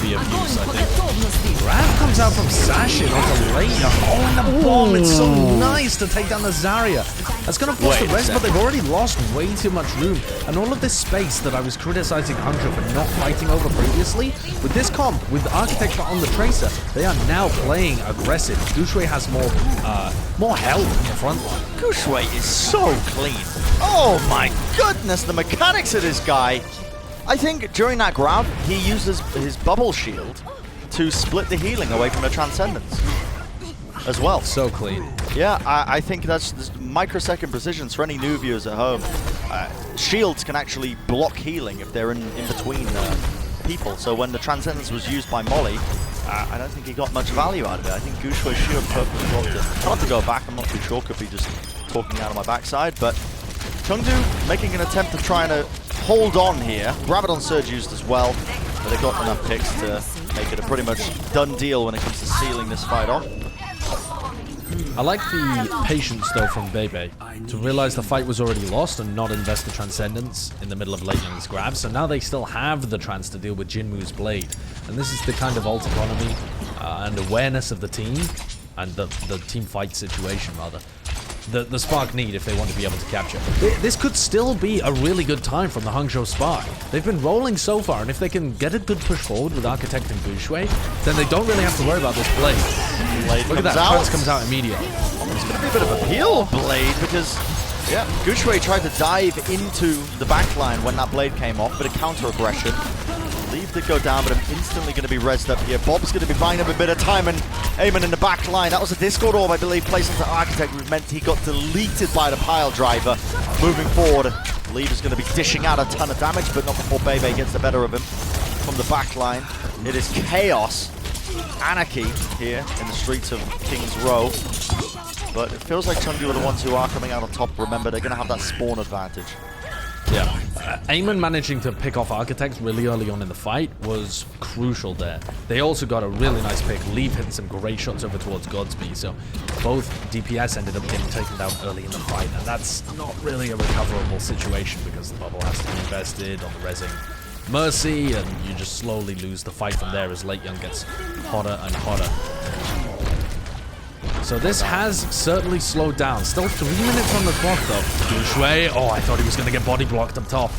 be of use, I think. Rav comes out from Sashin onto late. Oh, and the bomb. It's so nice to take down the Zarya. That's going to force the rest, but they've already lost way too much room. And all of this space that I was criticizing Hangzhou for not fighting over previously, with this comp, with the architecture on the Tracer, they are now playing aggressive. Guangzhou has more health in the front line. Guangzhou is so clean. Oh my goodness, the mechanics of this guy. I think during that grab, he uses his bubble shield to split the healing away from the Transcendence as well. So clean. Yeah, I think that's microsecond precision for any new viewers at home. Shields can actually block healing if they're in between people. So when the Transcendence was used by Molly, I don't think he got much value out of it. I think Guangzhou shield perfectly blocked it. I'll have to go back, I'm not too sure, could be just talking out of my backside, but Chengdu making an attempt to try and hold on here. Rabadon Surge used as well, but they got enough picks to make it a pretty much done deal when it comes to sealing this fight off. I like the patience though from Bebe to realize the fight was already lost and not invest the Transcendence in the middle of Late Young's grab. So now they still have the Trans to deal with Jinmu's Blade. And this is the kind of ult economy and awareness of the team and the team fight situation rather. The Spark need if they want to be able to capture. This could still be a really good time from the Hangzhou Spark. They've been rolling so far, and if they can get a good push forward with Architect and Guangzhou, then they don't really have to worry about this Blade. Look at that, Trans comes out immediately. It's going to be a bit of a heal Blade because, yeah, Guangzhou tried to dive into the backline when that Blade came off, but a counter-aggression. Leave did go down, but I'm instantly going to be rezzed up here. Bob's going to be buying up a bit of time, and Eamon in the back line. That was a Discord orb, I believe, placed into Architect, which meant he got deleted by the pile driver. Moving forward, Leave is going to be dishing out a ton of damage, but not before Bebe gets the better of him from the back line. It is chaos, anarchy here in the streets of King's Row. But it feels like Chengdu are the ones who are coming out on top. Remember, they're going to have that spawn advantage. Yeah, Eamon managing to pick off Architects really early on in the fight was crucial there. They also got a really nice pick. Leave hitting some great shots over towards Godsby, so both DPS ended up getting taken down early in the fight, and that's not really a recoverable situation because the bubble has to be invested on the rezzing Mercy, and you just slowly lose the fight from there as Late Young gets hotter and hotter. So this has certainly slowed down. Still 3 minutes on the clock though. Guangzhou, oh, I thought he was going to get body blocked up top.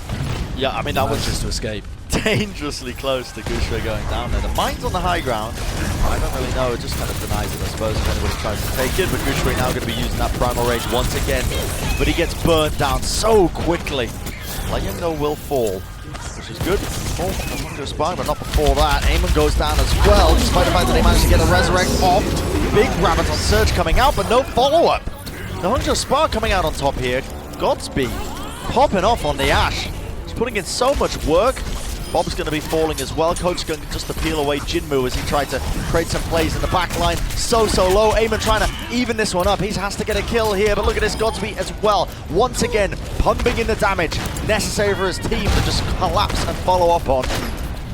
Yeah, I mean, that was just to escape. Dangerously close to Guangzhou going down there. The mine's on the high ground. I don't really know, it just kind of denies it, I suppose, if anybody tries to take it. But Guangzhou now going to be using that primal rage once again. But he gets burnt down so quickly. Late Young though will fall, which is good. Oh, Hangzhou Spark, but not before that. Eamon goes down as well, despite the fact that he managed to get a resurrect off. Big Rabbit on Surge coming out, but no follow-up. The Hangzhou Spark coming out on top here. Godspeed popping off on the Ashe. He's putting in so much work. Bob's going to be falling as well. Coach going to just to peel away Jinmu as he tried to create some plays in the back line. So low. Eamon trying to even this one up. He has to get a kill here, but look at this Godspeed as well. Once again, pumping in the damage necessary for his team to just collapse and follow up on.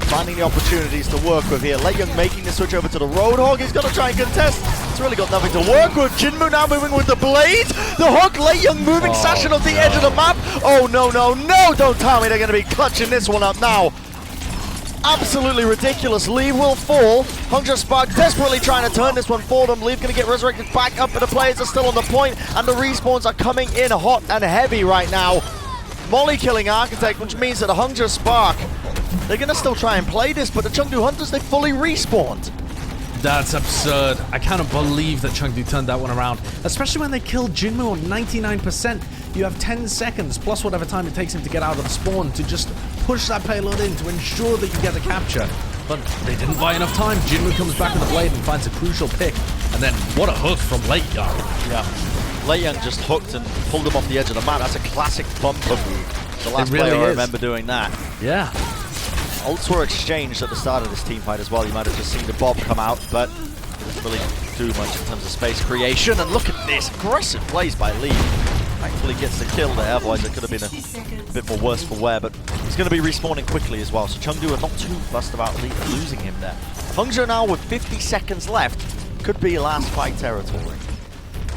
Finding the opportunities to work with here. Late Young making the switch over to the Roadhog. He's going to try and contest. It's really got nothing to work with. Jinmu now moving with the Blade. The hook. Late Young moving, Sashin off the edge of the map. Oh, no. Don't tell me they're going to be clutching this one up now. Absolutely ridiculous. Leave will fall. Hangzhou Spark desperately trying to turn this one for them. Leave going to get resurrected back up, but the players are still on the point, and the respawns are coming in hot and heavy right now. Molly killing Architect, which means that the Hangzhou Spark, they're going to still try and play this, but the Chengdu Hunters, they fully respawned. That's absurd. I cannot believe that Chengdu turned that one around, especially when they killed Jinmu on 99%. You have 10 seconds, plus whatever time it takes him to get out of the spawn, to just push that payload in to ensure that you get the capture. But they didn't buy enough time. Jinmu comes back with the blade and finds a crucial pick. And then, what a hook from Late Young. Yeah. Late Young just hooked and pulled him off the edge of the map. That's a classic bumper move. The last player I remember doing that. Yeah. Ults were exchanged at the start of this team fight as well. You might have just seen the Bob come out, but it doesn't really do much in terms of space creation. And look at this, aggressive plays by Lee. Thankfully gets the kill there, otherwise it could have been a bit more worse for wear, but he's going to be respawning quickly as well, so Chengdu are not too fussed about losing him there. Hangzhou now with 50 seconds left, could be last fight territory.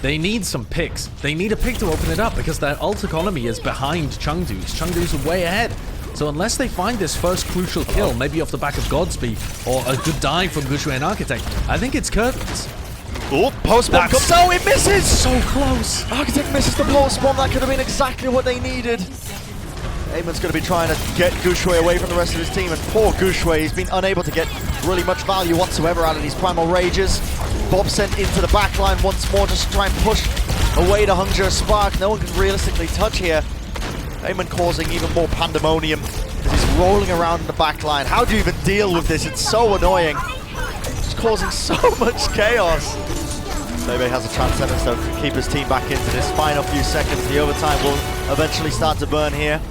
They need some picks. They need a pick to open it up because their ult economy is behind Chengdu's. Chengdu's are way ahead. So unless they find this first crucial kill, maybe off the back of Godspeed, or a good dive from Gushue and Architect, I think it's curtains. Oh, post-spawn comes out, it misses! So close! Architect misses the post-spawn, that could have been exactly what they needed. Eamon's going to be trying to get Gushue away from the rest of his team, and poor Gushue, he's been unable to get really much value whatsoever out of these Primal Rages. Bob sent into the backline once more just to try and push away to Hangzhou Spark. No one can realistically touch here. Eamon causing even more pandemonium as he's rolling around in the backline. How do you even deal with this? It's so annoying. It's causing so much chaos. Bebe has a chance then to keep his team back into this final few seconds. The overtime will eventually start to burn here.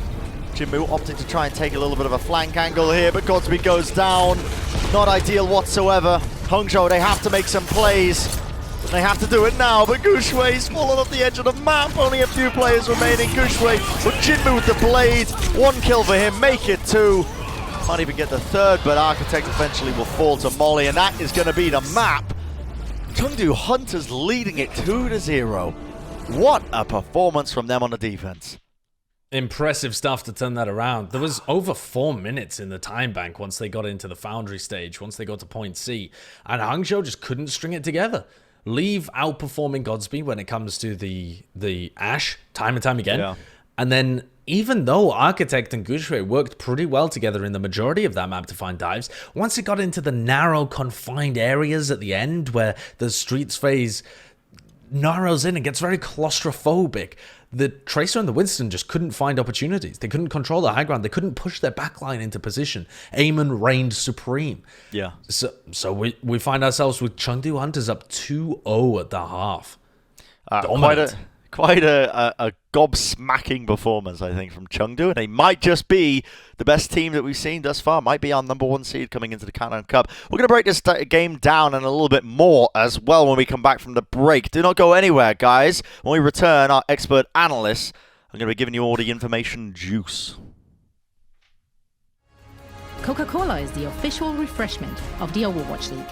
Jinmu opting to try and take a little bit of a flank angle here, but Godspeed goes down. Not ideal whatsoever. Hangzhou, they have to make some plays. They have to do it now, but Gushue's fallen off the edge of the map. Only a few players remaining. Gushue, but Jinmu with the blade. 1 kill for him, make it 2. Might even get the 3rd, but Architect eventually will fall to Molly, and that is going to be the map. Chengdu Hunters leading it 2-0. What a performance from them on the defense. Impressive stuff to turn that around. There was over 4 minutes in the time bank once they got into the Foundry stage, once they got to point C, and Hangzhou just couldn't string it together. Leave outperforming Godspeed when it comes to the Ash time and time again. Yeah. And then even though Architect and Gushue worked pretty well together in the majority of that map to find dives, once it got into the narrow confined areas at the end where the streets phase narrows in and gets very claustrophobic, the Tracer and the Winston just couldn't find opportunities. They couldn't control the high ground. They couldn't push their backline into position. Eamon reigned supreme. Yeah. So we find ourselves with Chengdu Hunters up 2-0 at the half. Quite a gobsmacking performance, I think, from Chengdu, and they might just be the best team that we've seen thus far. Might be our #1 seed coming into the Countdown Cup. We're going to break this game down and a little bit more as well when we come back from the break. Do not go anywhere, guys. When we return, our expert analysts are going to be giving you all the information juice. Coca-Cola is the official refreshment of the Overwatch League.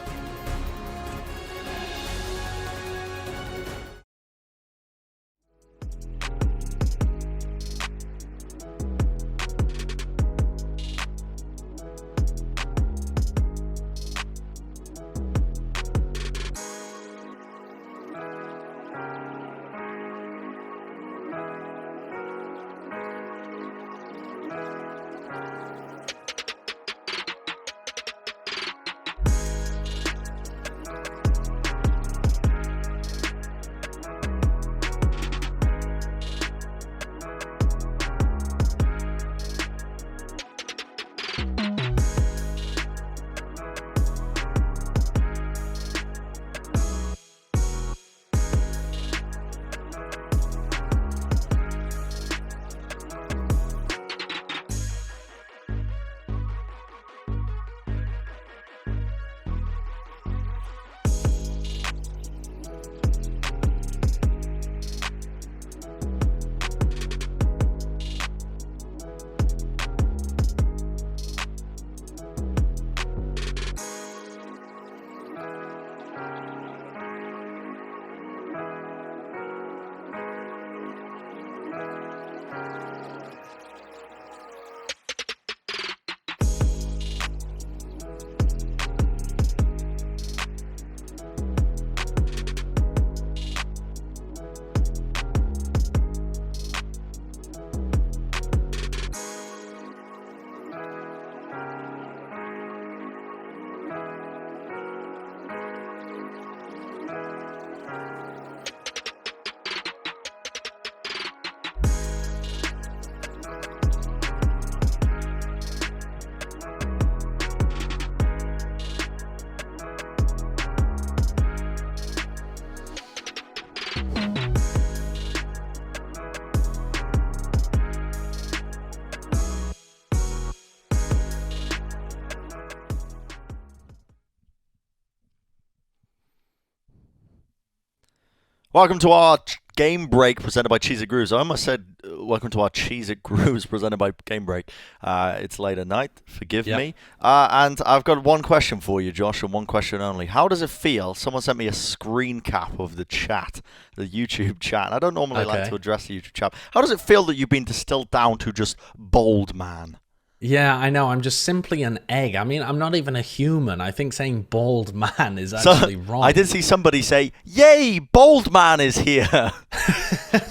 Welcome to our Game Break presented by Cheez It Grooves. I almost said welcome to our Cheez It Grooves presented by Game Break. It's late at night, forgive me. And I've got one question for you, Josh, and one question only. How does it feel? Someone sent me a screen cap of the chat, the YouTube chat. And I don't normally like to address the YouTube chat. How does it feel that you've been distilled down to just bold man? Yeah, I know. I'm just simply an egg. I mean, I'm not even a human. I think saying bald man is actually wrong. I did see somebody say, "Yay, bold man is here,"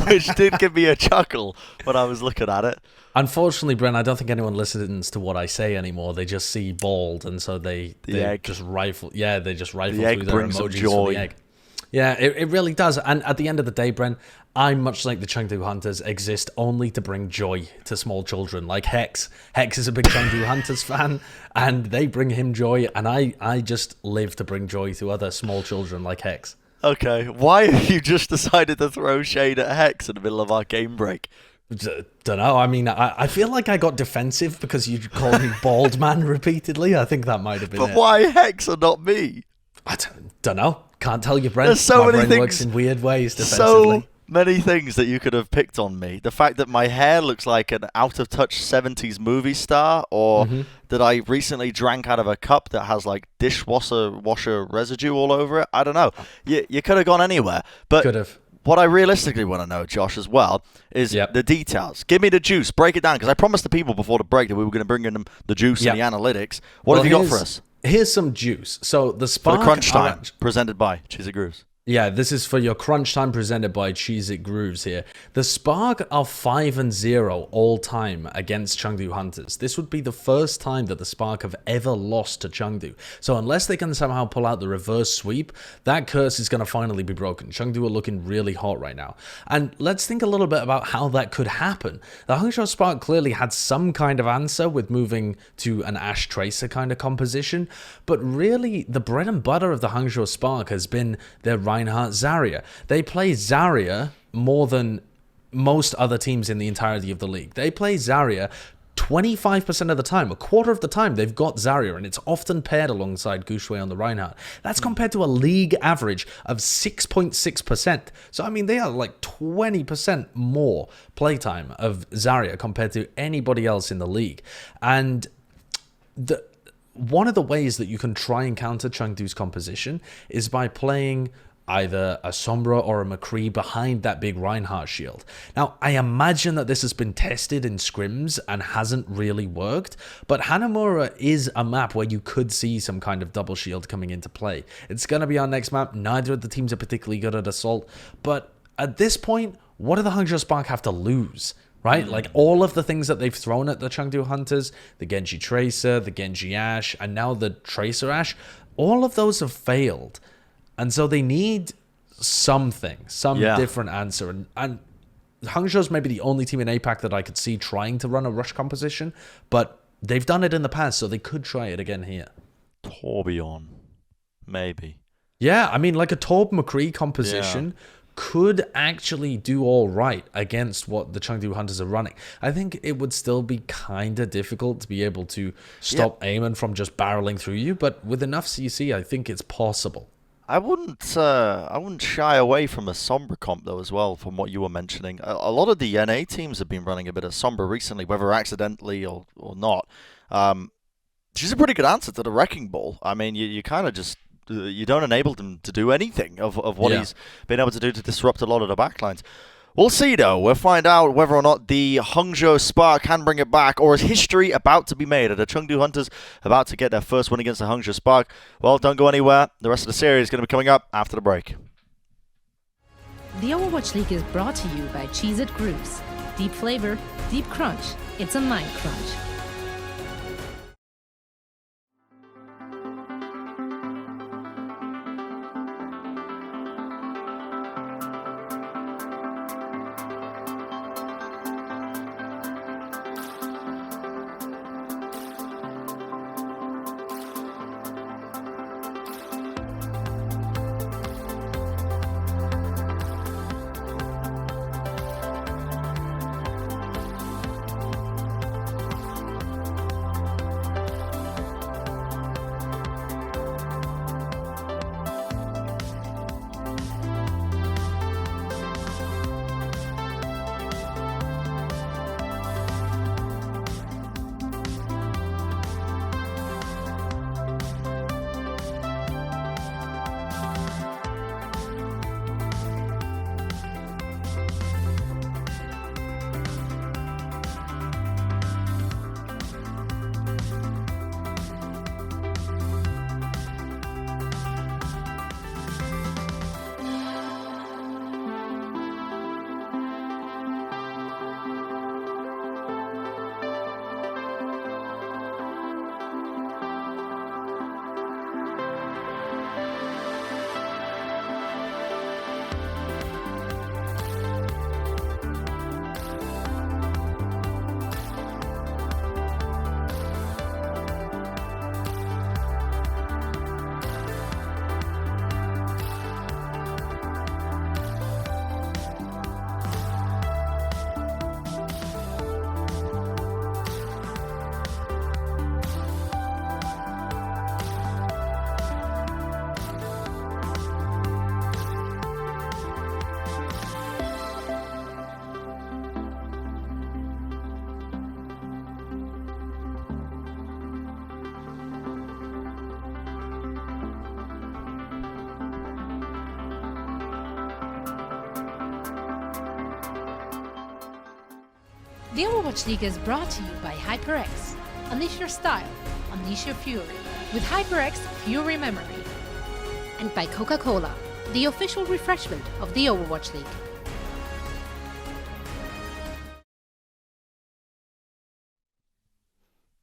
which did give me a chuckle when I was looking at it. Unfortunately, Brent, I don't think anyone listens to what I say anymore. They just see bald, and so they just rifle. Yeah, they just rifle the egg through their brings emojis them joy. for the egg. Yeah, it really does. And at the end of the day, Brent, I, much like the Chengdu Hunters, exist only to bring joy to small children, like Hex. Hex is a big Chengdu Hunters fan, and they bring him joy, and I just live to bring joy to other small children like Hex. Okay, why have you just decided to throw shade at Hex in the middle of our game break? Don't know. I mean, I feel like I got defensive because you called me bald man repeatedly. I think that might have been it. But why Hex and not me? I don't know. Can't tell you, Brent. There's so my many brain things, works in weird ways defensively. So many things that you could have picked on me. The fact that my hair looks like an out-of-touch 70s movie star, or that I recently drank out of a cup that has like dishwasher residue all over it. I don't know. You could have gone anywhere. But could have. What I realistically want to know, Josh, as well, is the details. Give me the juice. Break it down, because I promised the people before the break that we were going to bring in them the juice and the analytics. What have you got for us? Here's some juice. So the Spark... For the crunch time, presented by Cheez It Grooves. Yeah, this is for your crunch time presented by Cheez It Grooves here. The Spark are 5-0 all time against Chengdu Hunters. This would be the first time that the Spark have ever lost to Chengdu. So unless they can somehow pull out the reverse sweep, that curse is going to finally be broken. Chengdu are looking really hot right now. And let's think a little bit about how that could happen. The Hangzhou Spark clearly had some kind of answer with moving to an Ash Tracer kind of composition, but really the bread and butter of the Hangzhou Spark has been their Reinhardt Zarya. They play Zarya more than most other teams in the entirety of the league. They play Zarya 25% of the time, a quarter of the time they've got Zarya, and it's often paired alongside Gushui on the Reinhardt. That's compared to a league average of 6.6%. So I mean, they are like 20% more playtime of Zarya compared to anybody else in the league. And one of the ways that you can try and counter Chengdu's composition is by playing either a Sombra or a McCree behind that big Reinhardt shield. Now, I imagine that this has been tested in scrims and hasn't really worked, but Hanamura is a map where you could see some kind of double shield coming into play. It's going to be our next map. Neither of the teams are particularly good at Assault, but at this point, what do the Hangzhou Spark have to lose? Right? Like all of the things that they've thrown at the Chengdu Hunters, the Genji Tracer, the Genji Ash, and now the Tracer Ash, all of those have failed. And so they need something, some different answer. And Hangzhou's maybe the only team in APAC that I could see trying to run a rush composition, but they've done it in the past, so they could try it again here. Torbjorn, maybe. Yeah, I mean, like a Torb McCree composition could actually do all right against what the Chengdu Hunters are running. I think it would still be kind of difficult to be able to stop Eamon from just barreling through you, but with enough CC, I think it's possible. I wouldn't shy away from a Sombra comp, though, as well, from what you were mentioning. A lot of the NA teams have been running a bit of Sombra recently, whether accidentally or not. She's a pretty good answer to the Wrecking Ball. I mean, you kind of just... you don't enable them to do anything of what he's been able to do to disrupt a lot of the backlines. We'll see, though. We'll find out whether or not the Hangzhou Spark can bring it back, or is history about to be made? Are the Chengdu Hunters about to get their first win against the Hangzhou Spark? Well, don't go anywhere. The rest of the series is going to be coming up after the break. The Overwatch League is brought to you by Cheez It Grooves. Deep flavor, deep crunch. It's a mind crunch. The Overwatch League is brought to you by HyperX. Unleash your style, unleash your fury with HyperX Fury Memory. And by Coca-Cola, the official refreshment of the Overwatch League.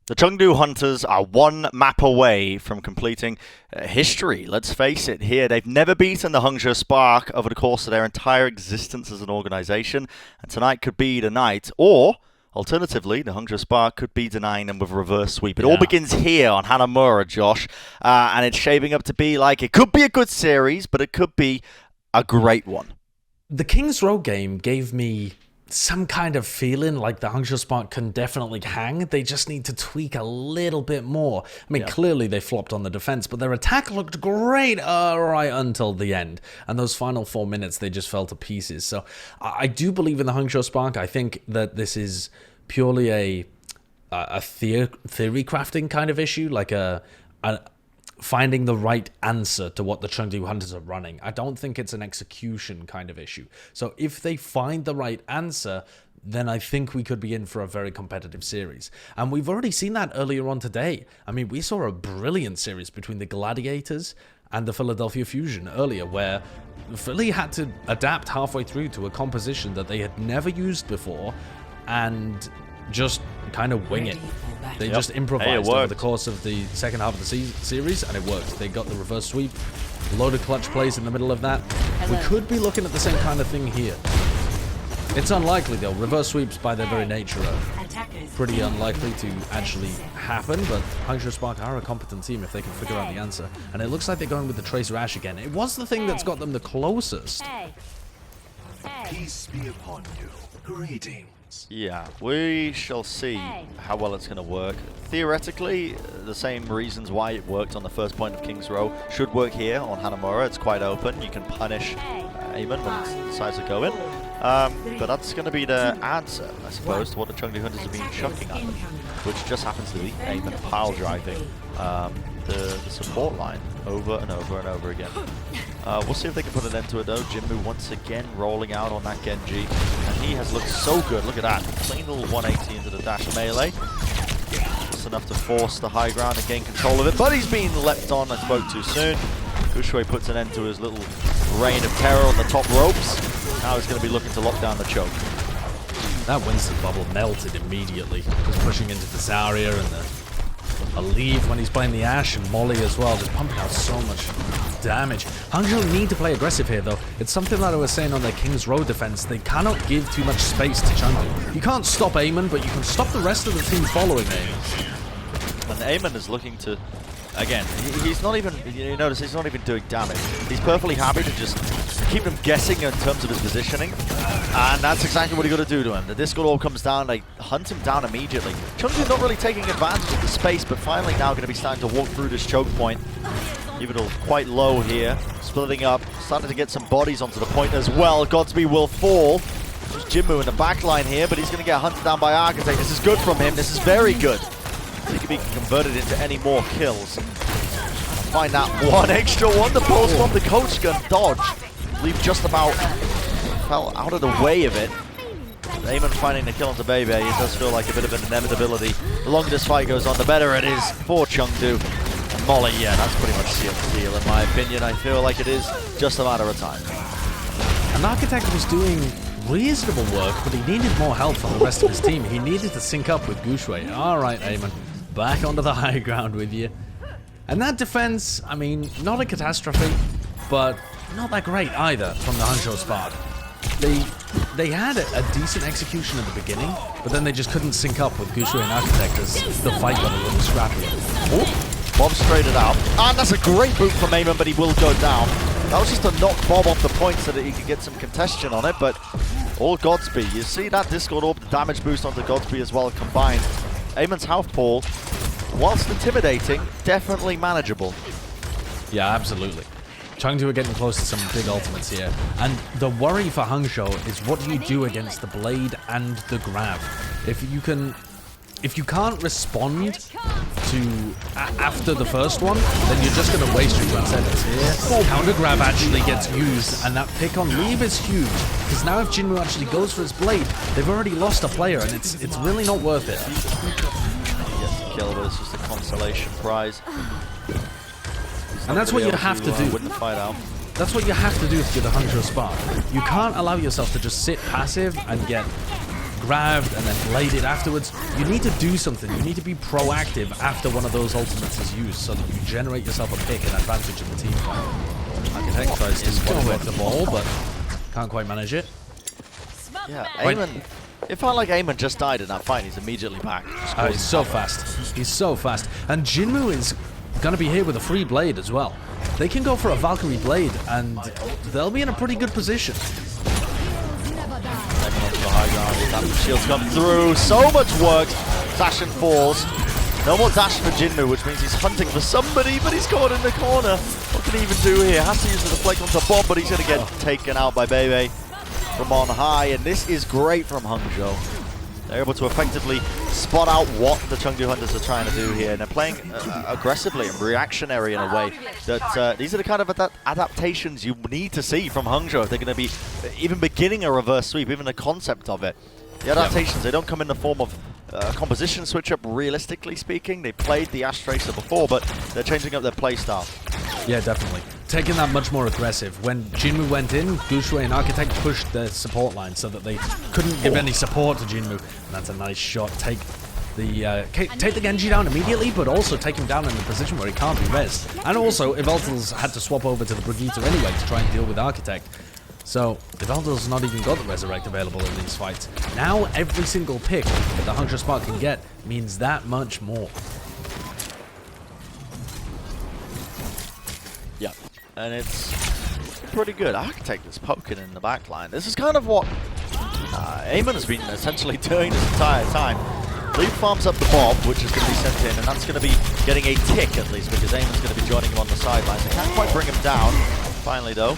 The Chengdu Hunters are one map away from completing history. Let's face it here. They've never beaten the Hangzhou Spark over the course of their entire existence as an organization. And tonight could be the night. Or, alternatively, the Hangzhou Spark could be denying them with a reverse sweep. It all begins here on Hanamura, Josh. And it's shaping up to be like, it could be a good series, but it could be a great one. The Kings Row game gave me some kind of feeling like the Hangzhou Spark can definitely hang. They just need to tweak a little bit more. I mean, clearly they flopped on the defense, but their attack looked great right until the end. And those final 4 minutes, they just fell to pieces. So I do believe in the Hangzhou Spark. I think that this is purely a theory crafting kind of issue, like a finding the right answer to what the Chengdu Hunters are running. I don't think it's an execution kind of issue. So if they find the right answer, then I think we could be in for a very competitive series. And we've already seen that earlier on today. I mean, we saw a brilliant series between the Gladiators and the Philadelphia Fusion earlier, where Philly had to adapt halfway through to a composition that they had never used before and just kind of wing it. They just improvised over the course of the second half of the series, and it worked. They got the reverse sweep, load of clutch plays in the middle of that. We could be looking at the same kind of thing here. It's unlikely, though. Reverse sweeps, by their very nature, are pretty unlikely to actually happen, but Hangzhou Spark are a competent team if they can figure out the answer. And it looks like they're going with the Tracer Ash again. It was the thing that's got them the closest. Peace be upon you. Greetings. Yeah, we shall see how well it's going to work. Theoretically, the same reasons why it worked on the first point of Kings Row should work here on Hanamura. It's quite open. You can punish Eamon when it decides to go in. But that's going to be the answer, I suppose, to what the Chengdu Hunters have been chucking at them, which just happens to be Eamon pile driving the support line over and over and over again. We'll see if they can put an end to it, though. Jinmu once again rolling out on that Genji, and he has looked so good. Look at that. Clean little 180 into the dash melee. Just enough to force the high ground and gain control of it, but he's been leapt on, I spoke too soon. Guangzhou puts an end to his little reign of terror on the top ropes. Now he's going to be looking to lock down the choke. That Winston bubble melted immediately. Just pushing into the Zarya and a leave when he's playing the Ashe and Molly as well, just pumping out so much damage. Hangzhou need to play aggressive here, though. It's something that I was saying on their Kings Row defense. They cannot give too much space to Chengdu. You can't stop Eamon, but you can stop the rest of the team following Eamon. And Eamon is looking to, again, he's not even, you notice he's not even doing damage. He's perfectly happy to just keep them guessing in terms of his positioning. And that's exactly what you got to do to him. The Discord Orb comes down, they hunt him down immediately. Chengdu not really taking advantage of the space, but finally now going to be starting to walk through this choke point. Even though quite low here, splitting up, starting to get some bodies onto the point as well. Godsby will fall. There's Jinmu in the back line here, but he's going to get hunted down by Architect. This is good from him. This is very good. He can be converted into any more kills. Find that one extra one. The pulse from the coach gun dodge. Leave just about fell out of the way of it. Eamon finding the kill onto Bebe. It does feel like a bit of an inevitability. The longer this fight goes on, the better it is for Chengdu. And Molly, yeah, that's pretty much sealed the deal in my opinion. I feel like it is just a matter of time. And Architect was doing reasonable work, but he needed more help from the rest of his team. He needed to sync up with Guangzhou. Alright, Eamon, back onto the high ground with you. And that defense, I mean, not a catastrophe, but not that great either from the Hangzhou Spark. They had a decent execution at the beginning, but then they just couldn't sync up with Guangzhou and Architect as the fight got a little scrappy. Oh, Bob straight it out. And that's a great boot from Eamon, but he will go down. That was just to knock Bob off the point so that he could get some contention on it, but all Godsby. You see that Discord Orb, the damage boost onto Godsby as well combined. Eamon's health pool, whilst intimidating, definitely manageable. Yeah, absolutely. Chengdu are getting close to some big ultimates here. And the worry for Hangzhou is what do you do against the Blade and the Grab? If you can if you can't respond to after the first one, then you're just going to waste your transcendence here. Counter grab actually gets used, and that pick on leave is huge, because now if Jinmu actually goes for his blade, they've already lost a player, and it's really not worth it. He gets the kill, but it's just a consolation prize. And that's what you have to do. Win the fight out. That's what you have to do with the Hangzhou Spark. You can't allow yourself to just sit passive and get grabbed and then bladed afterwards. You need to do something. You need to be proactive after one of those ultimates is used so that you generate yourself a pick and advantage in the team fight. Architect tries to spot away the ball, but can't quite manage it. Yeah, Eamon. It felt like Eamon just died in that fight. He's immediately back. He's so fast. He's so fast. And Jinmu is going to be here with a free blade as well. They can go for a Valkyrie blade, and they'll be in a pretty good position. Shields come through. So much work. Dash and falls. No more dash for Jinmu, which means he's hunting for somebody, but he's caught in the corner. What can he even do here? Has to use the deflect onto Bob, but he's going to get taken out by Bebe from on high. And this is great from Hangzhou. They're able to effectively spot out what the Chengdu Hunters are trying to do here. And they're playing aggressively and reactionary in a way that these are the kind of adaptations you need to see from Hangzhou if they're going to be even beginning a reverse sweep, even the concept of it. The adaptations, they don't come in the form of composition switch up, realistically speaking. They played the Ash Tracer before, but they're changing up their playstyle. Yeah, definitely. Taking that much more aggressive. When Jinmu went in, Gushui and Architect pushed their support line so that they couldn't give any support to Jinmu. And that's a nice shot. Take the Genji down immediately, but also take him down in a position where he can't be rezzed. And also, Eveltal's had to swap over to the Brigitte anyway to try and deal with Architect. So, Eveltal's not even got the Resurrect available in these fights. Now, every single pick that the Hangzhou Spark can get means that much more. Yeah, and it's pretty good. Architect is poking in the back line. This is kind of what Eamon has been essentially doing this entire time. Leaf farms up the Bob, which is going to be sent in, and that's going to be getting a tick at least, because Eamon's going to be joining him on the sidelines. They can't quite bring him down. Finally, though,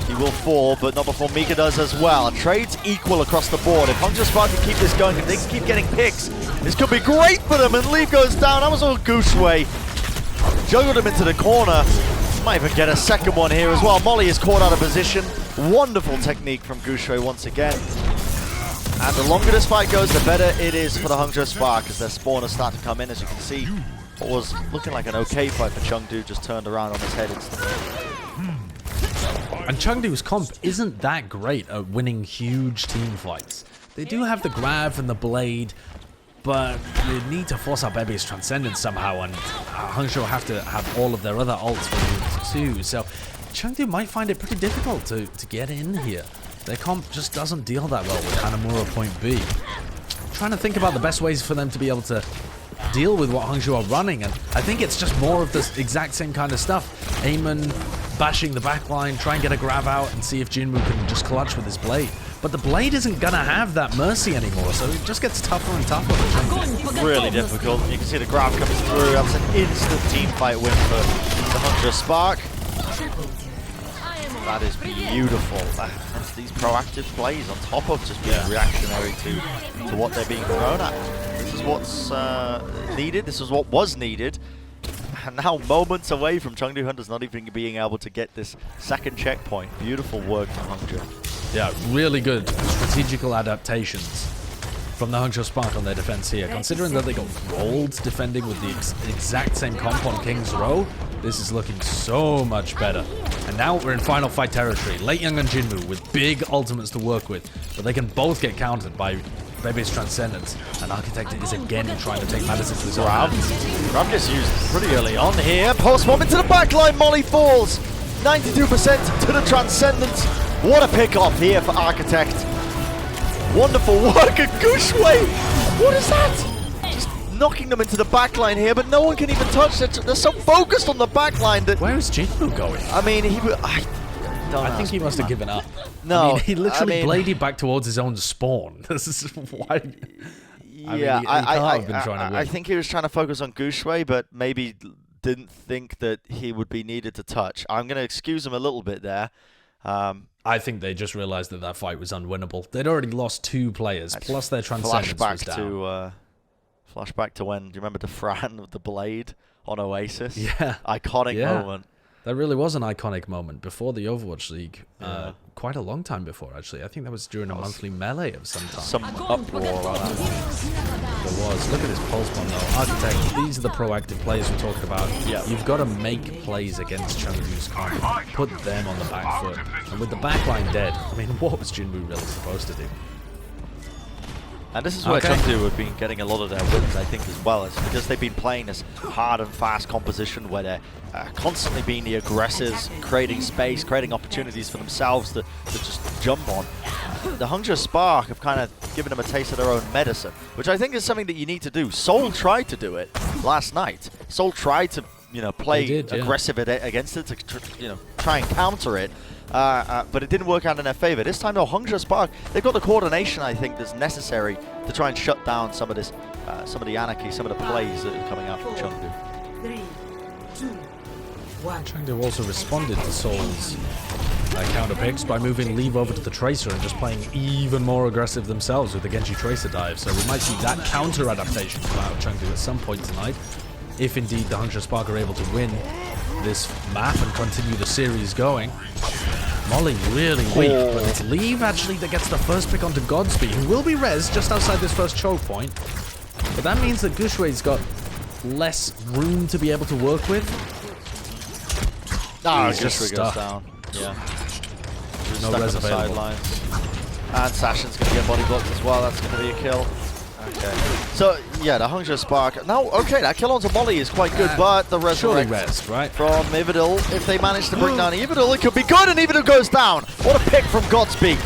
he will fall, but not before Mika does as well. Trades equal across the board. If Hangzhou Spark can keep this going, if they can keep getting picks, this could be great for them. And Leaf goes down. That was all Gushui. Juggled him into the corner. Might even get a second one here as well. Molly is caught out of position. Wonderful technique from Gushui once again. And the longer this fight goes, the better it is for the Hangzhou Spark as their spawners start to come in. As you can see, what was looking like an okay fight for Chengdu just turned around on his head instantly. And Chengdu's comp isn't that great at winning huge team fights. They do have the grab and the blade, but they need to force out Bebe's Transcendence somehow, and Hangzhou have to have all of their other ults for too. So Chengdu might find it pretty difficult to get in here. Their comp just doesn't deal that well with Hanamura point B. I'm trying to think about the best ways for them to be able to deal with what Hangzhou are running, and I think it's just more of this exact same kind of stuff. Eamon bashing the backline, try and get a grab out and see if Jinmu can just clutch with his blade. But the blade isn't gonna have that mercy anymore, so it just gets tougher and tougher. Really difficult. You can see the grab coming through. That's an instant team fight win for the Hangzhou Spark. That is beautiful. That's these proactive plays on top of just being reactionary to what they're being thrown at. This is what's needed. This is what was needed. And now moments away from Chengdu Hunters not even being able to get this second checkpoint. Beautiful work from Hangzhou. Yeah, really good strategical adaptations from the Hangzhou Spark on their defense here. Considering that they got rolled defending with the exact same comp on King's Row, this is looking so much better. And now we're in final fight territory. Late Young and Jinmu with big ultimates to work with, but they can both get countered by Bebe's Transcendence. And Architect is again trying to take matters into his own hands. Grab gets used pretty early on here. Post bomb into the backline. Molly falls. 92% to the Transcendence. What a pick off here for Architect. Wonderful work at Gushui. What is that? Just knocking them into the backline here, but no one can even touch it. They're so focused on the backline that... Where is Jinmu going? I mean, I think he must have given up. No, I mean, he literally bladed back towards his own spawn. This is why... Yeah, I think he was trying to focus on Gushui, but maybe didn't think that he would be needed to touch. I'm going to excuse him a little bit there. I think they just realized that fight was unwinnable. They'd already lost 2 players, plus their Transcendence was down. Flashback to when, do you remember Defran with the blade on Oasis? Yeah. Iconic moment. That really was an iconic moment before the Overwatch League. Yeah. Quite a long time before, actually. I think that was during a monthly melee of some time. Some uproar like that. There was. Look at this pulse bomb, though. Architect, these are the proactive players we're talking about. Yeah. You've got to make plays against Chengdu's comp. Put them on the back foot. And with the backline dead, I mean, what was Jinwoo really supposed to do? And this is where Chengdu have been getting a lot of their wins, I think, as well. It's because they've been playing this hard and fast composition where they're constantly being the aggressors, creating space, creating opportunities for themselves to just jump on. The Hangzhou Spark have kind of given them a taste of their own medicine, which I think is something that you need to do. Seoul tried to do it last night. Seoul tried to, play aggressive against it, to try and counter it. But it didn't work out in their favor. This time, though, Hangzhou Spark, they've got the coordination, I think, that's necessary to try and shut down some of this, some of the anarchy, some of the plays that are coming out from Chengdu. 3, 2, 1. Chengdu also responded to Seoul's counter picks by moving Leave over to the Tracer and just playing even more aggressive themselves with the Genji Tracer dive. So we might see that counter adaptation come out of Chengdu at some point tonight, if indeed the Hangzhou Spark are able to win this map and continue the series going. Molly really weak, but it's Leave actually that gets the first pick onto Godspeed, who will be res just outside this first choke point. But that means that Guxui's got less room to be able to work with. He's just goes down. Yeah. No res available. Sidelines. And Sashin's going to get body blocked as well. That's going to be a kill. Okay. So, yeah, the Hangzhou Spark. Now, okay, that kill onto Molly is quite good, but the resurrect right? from Ivadil, if they manage to bring down Ivadil, it could be good, and Ivadil goes down. What a pick from Godspeed.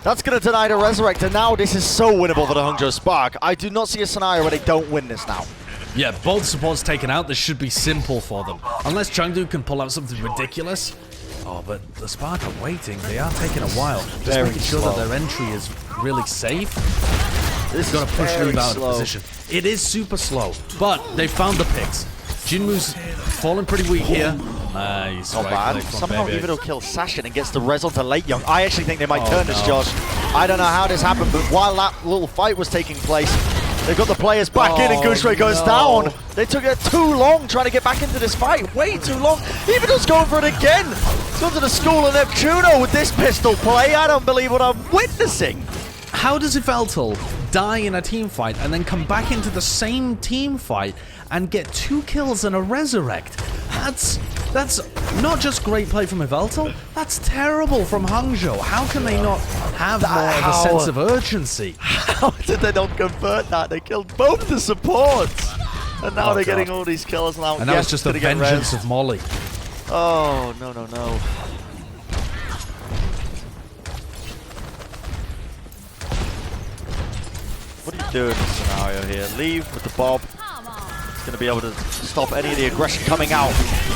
That's going to deny the resurrect, and now this is so winnable for the Hangzhou Spark. I do not see a scenario where they don't win this now. Yeah, both supports taken out. This should be simple for them. Unless Chengdu can pull out something ridiculous. Oh, but the Spark are waiting. They are taking a while. Just making sure that their entry is really safe. This is going to push Leave out of position. It is super slow, but they found the picks. Jinwoo's falling pretty weak here. Nice. Not bad. Somehow Ivadil kills Sashin and gets the res onto Late Young. I actually think they might turn this, Josh. I don't know how this happened, but while that little fight was taking place, they've got the players back in and Guxui goes down. They took it too long trying to get back into this fight. Way too long. Ivadil's going for it again. He's gone to the school of Neptuno with this pistol play. I don't believe what I'm witnessing. How does Yveltal die in a team fight and then come back into the same team fight and get 2 kills and a resurrect? That's not just great play from Yveltal, that's terrible from Hangzhou. How can they not have more of a sense of urgency? How did they not convert that? They killed both the supports. And now they're getting all these kills now. And now it's just the vengeance of Molly. Oh, no, no, no. What do you do in this scenario here? Leave with the Bob. It's going to be able to stop any of the aggression coming out.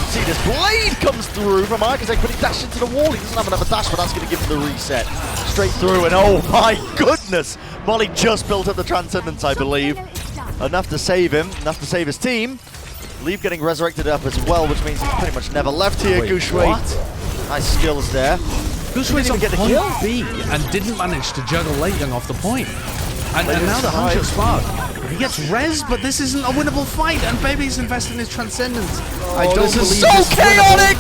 See, this blade comes through from Architect, but he dashed into the wall. He doesn't have another dash, but that's going to give him the reset. Straight through, and oh my goodness! Molly just built up the Transcendence, I believe. Enough to save him, enough to save his team. Leave getting resurrected up as well, which means he's pretty much never left here. Guxui. Nice skills there. Guxui's on point B and didn't manage to juggle Late Young off the point. And now the Hangzhou Spark. He gets res, but this isn't a winnable fight, and Baby's investing in his Transcendence. I don't this is believe so chaotic!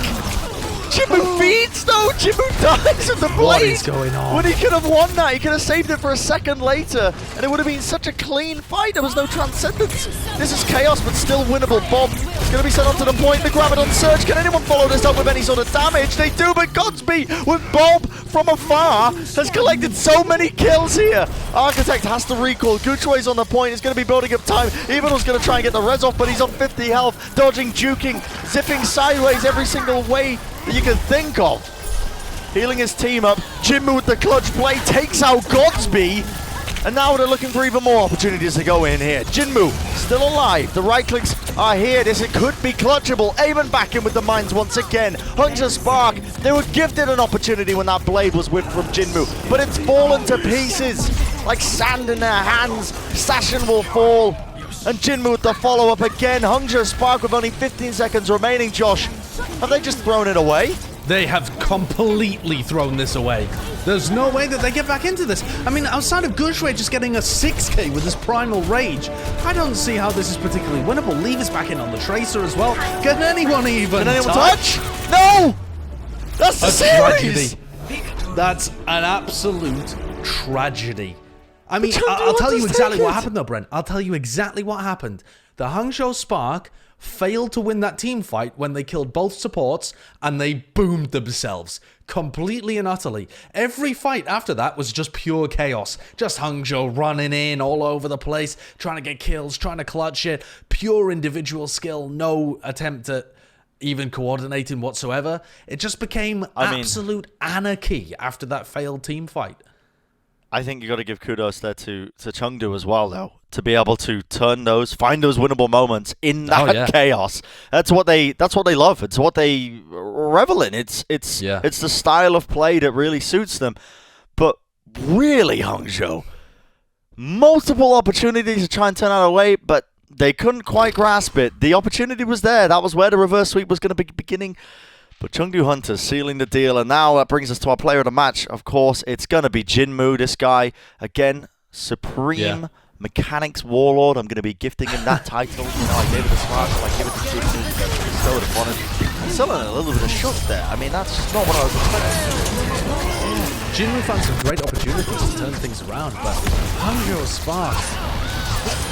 Jinwoo feeds though! Jinwoo dies with the blade! What is going on? When he could have won that, he could have saved it for a second later, and it would have been such a clean fight. There was no Transcendence. This is chaos, but still winnable. Bob is going to be sent onto the point. The Graviton Surge. Can anyone follow this up with any sort of damage? They do, but Godspeed with Bob from afar has collected so many kills here. Architect has to recall. Guchui's on the point. He's going to be building up time. Evil's going to try and get the res off, but he's on 50 health. Dodging, juking, zipping sideways every single way that you can think of. Healing his team up. Jinwoo with the clutch play takes out Godspeed. And now they're looking for even more opportunities to go in here. Jinwoo still alive. The right clicks are here. It could be clutchable. Avon back in with the mines once again. Hangzhou Spark, they were gifted an opportunity when that blade was whipped from Jinwoo, but it's fallen to pieces like sand in their hands. Sashin will fall. And Jinwoo with the follow-up again. Hangzhou Spark with only 15 seconds remaining, Josh. Have they just thrown it away? They have completely thrown this away. There's no way that they get back into this. I mean, outside of Gushue just getting a 6k with his Primal Rage, I don't see how this is particularly winnable. Leave is back in on the Tracer as well. Can anyone even touch? No! That's the series! Tragedy. That's an absolute tragedy. I mean, Chengdu I'll tell you Hunters exactly take what it. happened though, Brent. I'll tell you exactly what happened. The Hangzhou Spark failed to win that team fight when they killed both supports, and they boomed themselves completely and utterly. Every fight after that was just pure chaos. Just Hangzhou running in all over the place, trying to get kills, trying to clutch it. Pure individual skill, no attempt at even coordinating whatsoever. It just became absolute anarchy after that failed team fight. I think you got to give kudos there to Chengdu as well, though, to be able to find those winnable moments in that chaos. That's what they love. It's what they revel in. It's the style of play that really suits them. But really, Hangzhou, multiple opportunities to try and turn that away, but they couldn't quite grasp it. The opportunity was there. That was where the reverse sweep was going to be beginning. But Chengdu Hunters sealing the deal, and now that brings us to our player of the match. Of course, it's going to be Jinmu, this guy. Again, Supreme Mechanics Warlord. I'm going to be gifting him that title. You know, I gave it to Sparkle, I gave it to Jinmu. Bestowed upon him. I'm still in a little bit of shock there. I mean, that's just not what I was expecting. Jinmu found some great opportunities to turn things around, but Hangzhou Spark,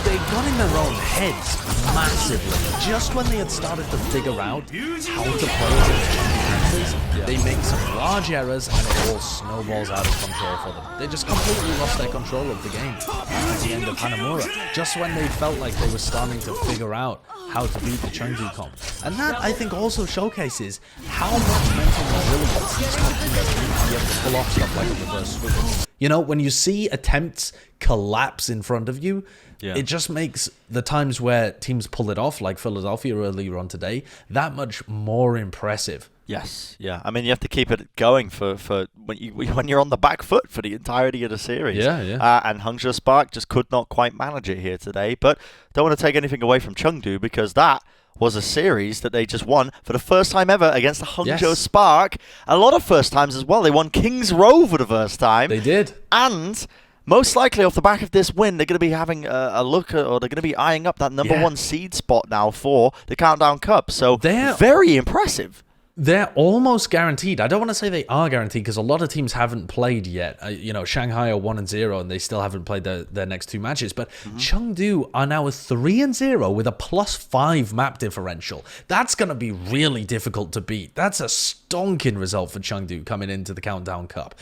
they got in their own heads massively. Just when they had started to figure out how to play against Chengdu Hunters, they make some large errors and it all snowballs out of control for them. They just completely lost their control of the game at the end of Hanamura, just when they felt like they were starting to figure out how to beat the Chengdu comp. And that, I think, also showcases how much mental resilience these top teams need to be able to pull off stuff like a reverse sweep. You know, when you see attempts collapse in front of you, it just makes the times where teams pull it off, like Philadelphia earlier on today, that much more impressive. Yes, yeah. I mean, you have to keep it going for when you're on the back foot for the entirety of the series. And Hangzhou Spark just could not quite manage it here today. But don't want to take anything away from Chengdu, because that was a series that they just won for the first time ever against the Hangzhou Spark. A lot of first times as well. They won King's Row for the first time. They did. And most likely off the back of this win, they're going to be having a look at, or they're going to be eyeing up that number one seed spot now for the Countdown Cup. So they're very impressive. They're almost guaranteed. I don't want to say they are guaranteed because a lot of teams haven't played yet. You know, Shanghai are 1-0 and they still haven't played their next two matches. But Chengdu are now 3-0 with a +5 map differential. That's going to be really difficult to beat. That's a stonking result for Chengdu coming into the Countdown Cup.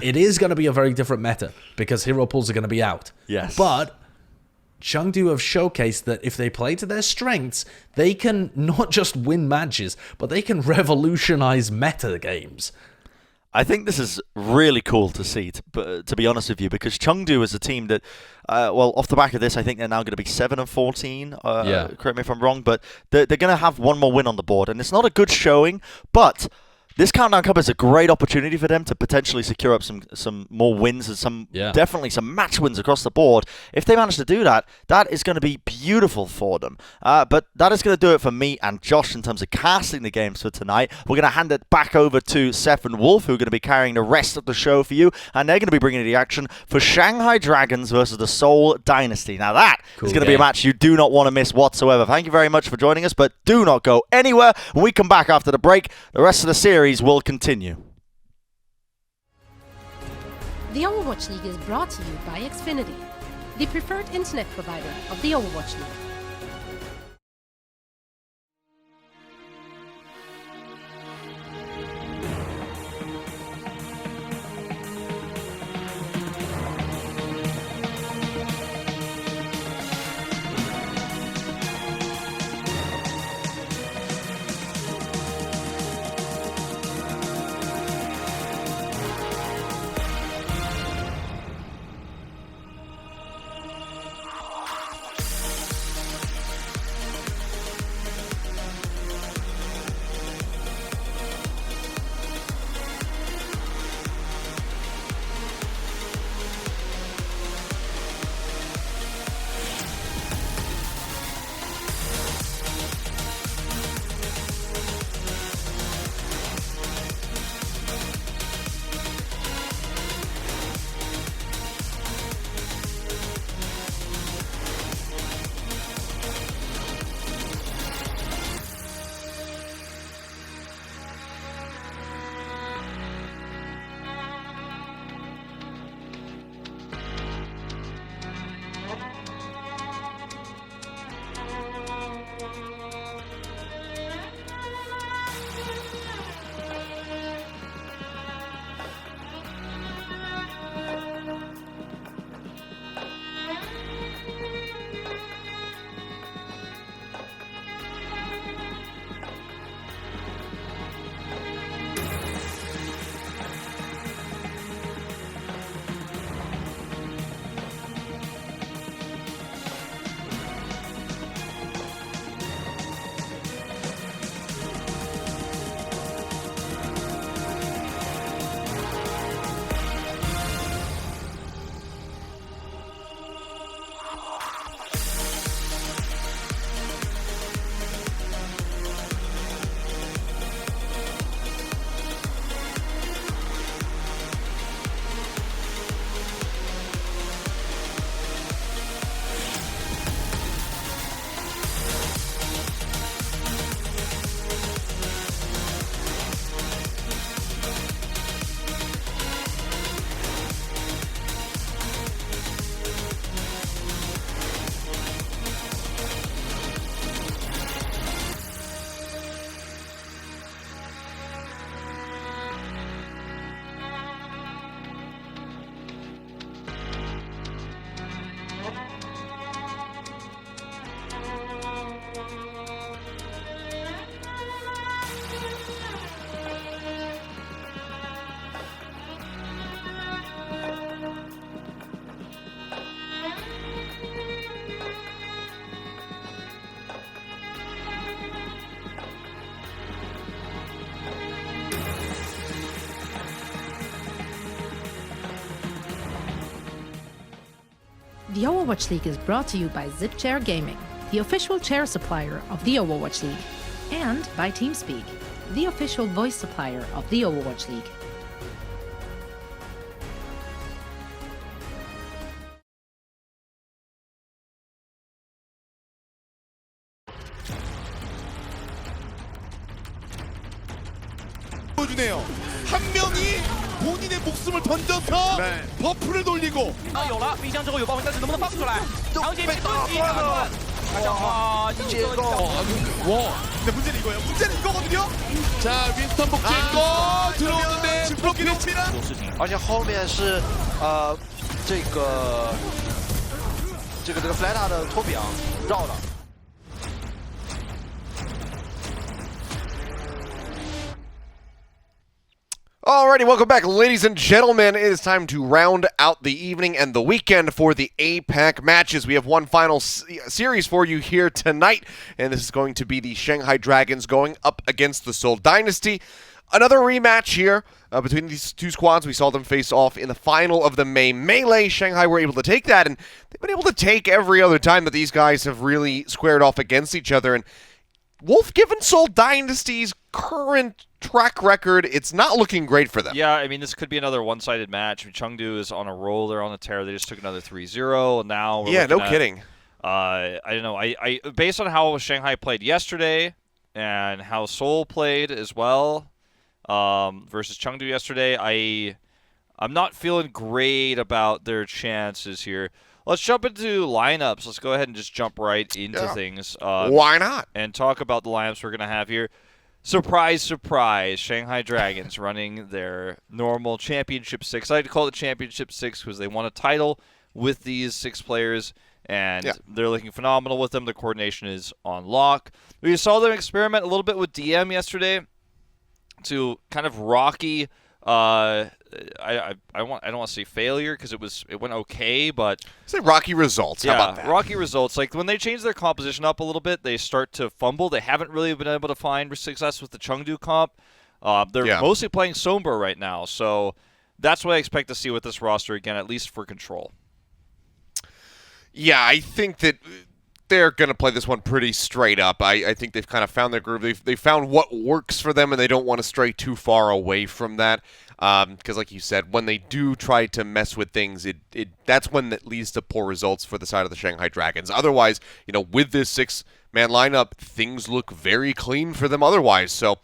It is going to be a very different meta because hero pools are going to be out. Yes. But Chengdu have showcased that if they play to their strengths, they can not just win matches, but they can revolutionize meta games. I think this is really cool to see, to be honest with you, because Chengdu is a team that, well, off the back of this, I think they're now going to be 7-14. Correct me if I'm wrong, but they're going to have one more win on the board, and it's not a good showing, but this Countdown Cup is a great opportunity for them to potentially secure up some more wins and definitely some match wins across the board. If they manage to do that, that is going to be beautiful for them. But that is going to do it for me and Josh in terms of casting the games for tonight. We're going to hand it back over to Seth and Wolf, who are going to be carrying the rest of the show for you, and they're going to be bringing the action for Shanghai Dragons versus the Seoul Dynasty. Now that is going to be a match you do not want to miss whatsoever. Thank you very much for joining us, but do not go anywhere. When we come back after the break, the rest of the series will continue. The Overwatch League is brought to you by Xfinity, the preferred internet provider of the Overwatch League. The Overwatch League is brought to you by ZipChair Gaming, the official chair supplier of the Overwatch League, and by TeamSpeak, the official voice supplier of the Overwatch League. 보여주네요. 한 명이 본인의 목숨을 던져서 버프를 돌리고 有了冰箱之后有爆魂，但是能不能放出来？强姐没问题，结构와 근데 문제는 이거예요. 문제는 이거거든요. 자 윈스턴 복제고 들어오는데 블록이 놓칩니다. 而且后面是这个 Fleta 的托比昂绕了。 Alrighty, welcome back, ladies and gentlemen. It is time to round out the evening and the weekend for the APAC matches. We have one final series for you here tonight, and this is going to be the Shanghai Dragons going up against the Seoul Dynasty. Another rematch here between these two squads. We saw them face off in the final of the May Melee. Shanghai were able to take that, and they've been able to take every other time that these guys have really squared off against each other. And Wolf, given Seoul Dynasty's current track record, it's not looking great for them. Yeah, I mean, this could be another one-sided match. I mean, Chengdu is on a roll. They're on a tear. They just took another 3-0. Now we're no kidding. I don't know. I based on how Shanghai played yesterday and how Seoul played as well versus Chengdu yesterday, I'm not feeling great about their chances here. Let's jump into lineups. Let's go ahead and just jump right into things. Why not? And talk about the lineups we're going to have here. Surprise, surprise, Shanghai Dragons running their normal Championship 6. I like to call it Championship 6 because they won a title with these 6 players, and they're looking phenomenal with them. The coordination is on lock. We saw them experiment a little bit with DM yesterday to kind of rocky. I don't want to say failure because it went okay, but say rocky results. How about that? Rocky results. Like when they change their composition up a little bit, they start to fumble. They haven't really been able to find success with the Chengdu comp. They're mostly playing Sombra right now, so that's what I expect to see with this roster again, at least for control. Yeah, I think that they're going to play this one pretty straight up. I think they've kind of found their groove. They've found what works for them, and they don't want to stray too far away from that. Because like you said, when they do try to mess with things, that's when that leads to poor results for the side of the Shanghai Dragons. Otherwise, with this 6-man lineup, things look very clean for them otherwise. So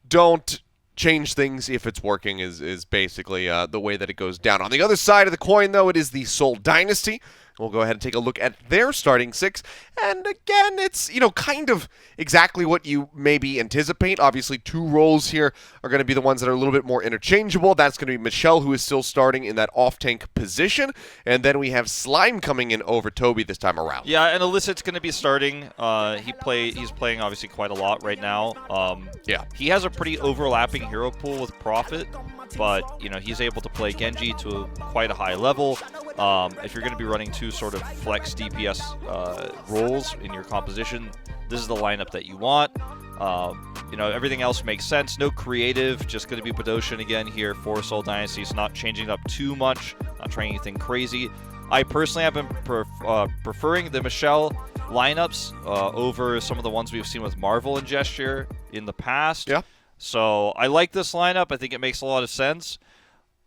don't change things if it's working is basically the way that it goes down. On the other side of the coin, though, it is the Seoul Dynasty. We'll go ahead and take a look at their starting 6. And again, it's, kind of exactly what you maybe anticipate. Obviously, 2 roles here are going to be the ones that are a little bit more interchangeable. That's going to be Michelle, who is still starting in that off-tank position. And then we have Slime coming in over Toby this time around. Yeah, and Illicit's going to be starting. He's playing obviously quite a lot right now. He has a pretty overlapping hero pool with Prophet, but he's able to play Genji to quite a high level. If you're going to be running 2 sort of flex DPS roles in your composition, this is the lineup that you want. Everything else makes sense. No creative, just going to be Badoshin again here for Seoul Dynasty. It's not changing up too much, not trying anything crazy. I personally have been preferring the Michelle lineups over some of the ones we've seen with Marvel and Gesture in the past. Yeah. So I like this lineup. I think it makes a lot of sense.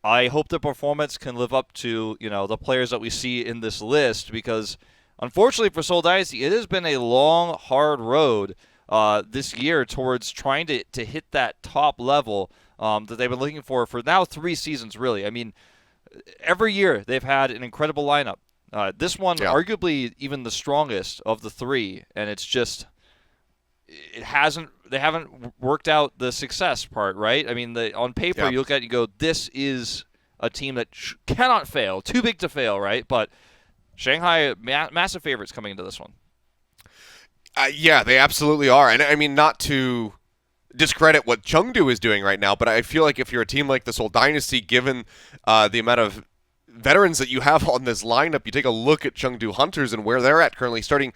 I hope the performance can live up to, the players that we see in this list, because unfortunately for Seoul Dynasty, it has been a long, hard road this year towards trying to hit that top level that they've been looking for now 3 seasons, really. I mean, every year they've had an incredible lineup. This one, arguably even the strongest of the 3, and it's just, they haven't worked out the success part, right? I mean, on paper, you look at it, you go, this is a team that cannot fail, too big to fail, right? But Shanghai, massive favorites coming into this one. Yeah, they absolutely are. And I mean, not to discredit what Chengdu is doing right now, but I feel like if you're a team like the Seoul Dynasty, given the amount of veterans that you have on this lineup, you take a look at Chengdu Hunters and where they're at currently, starting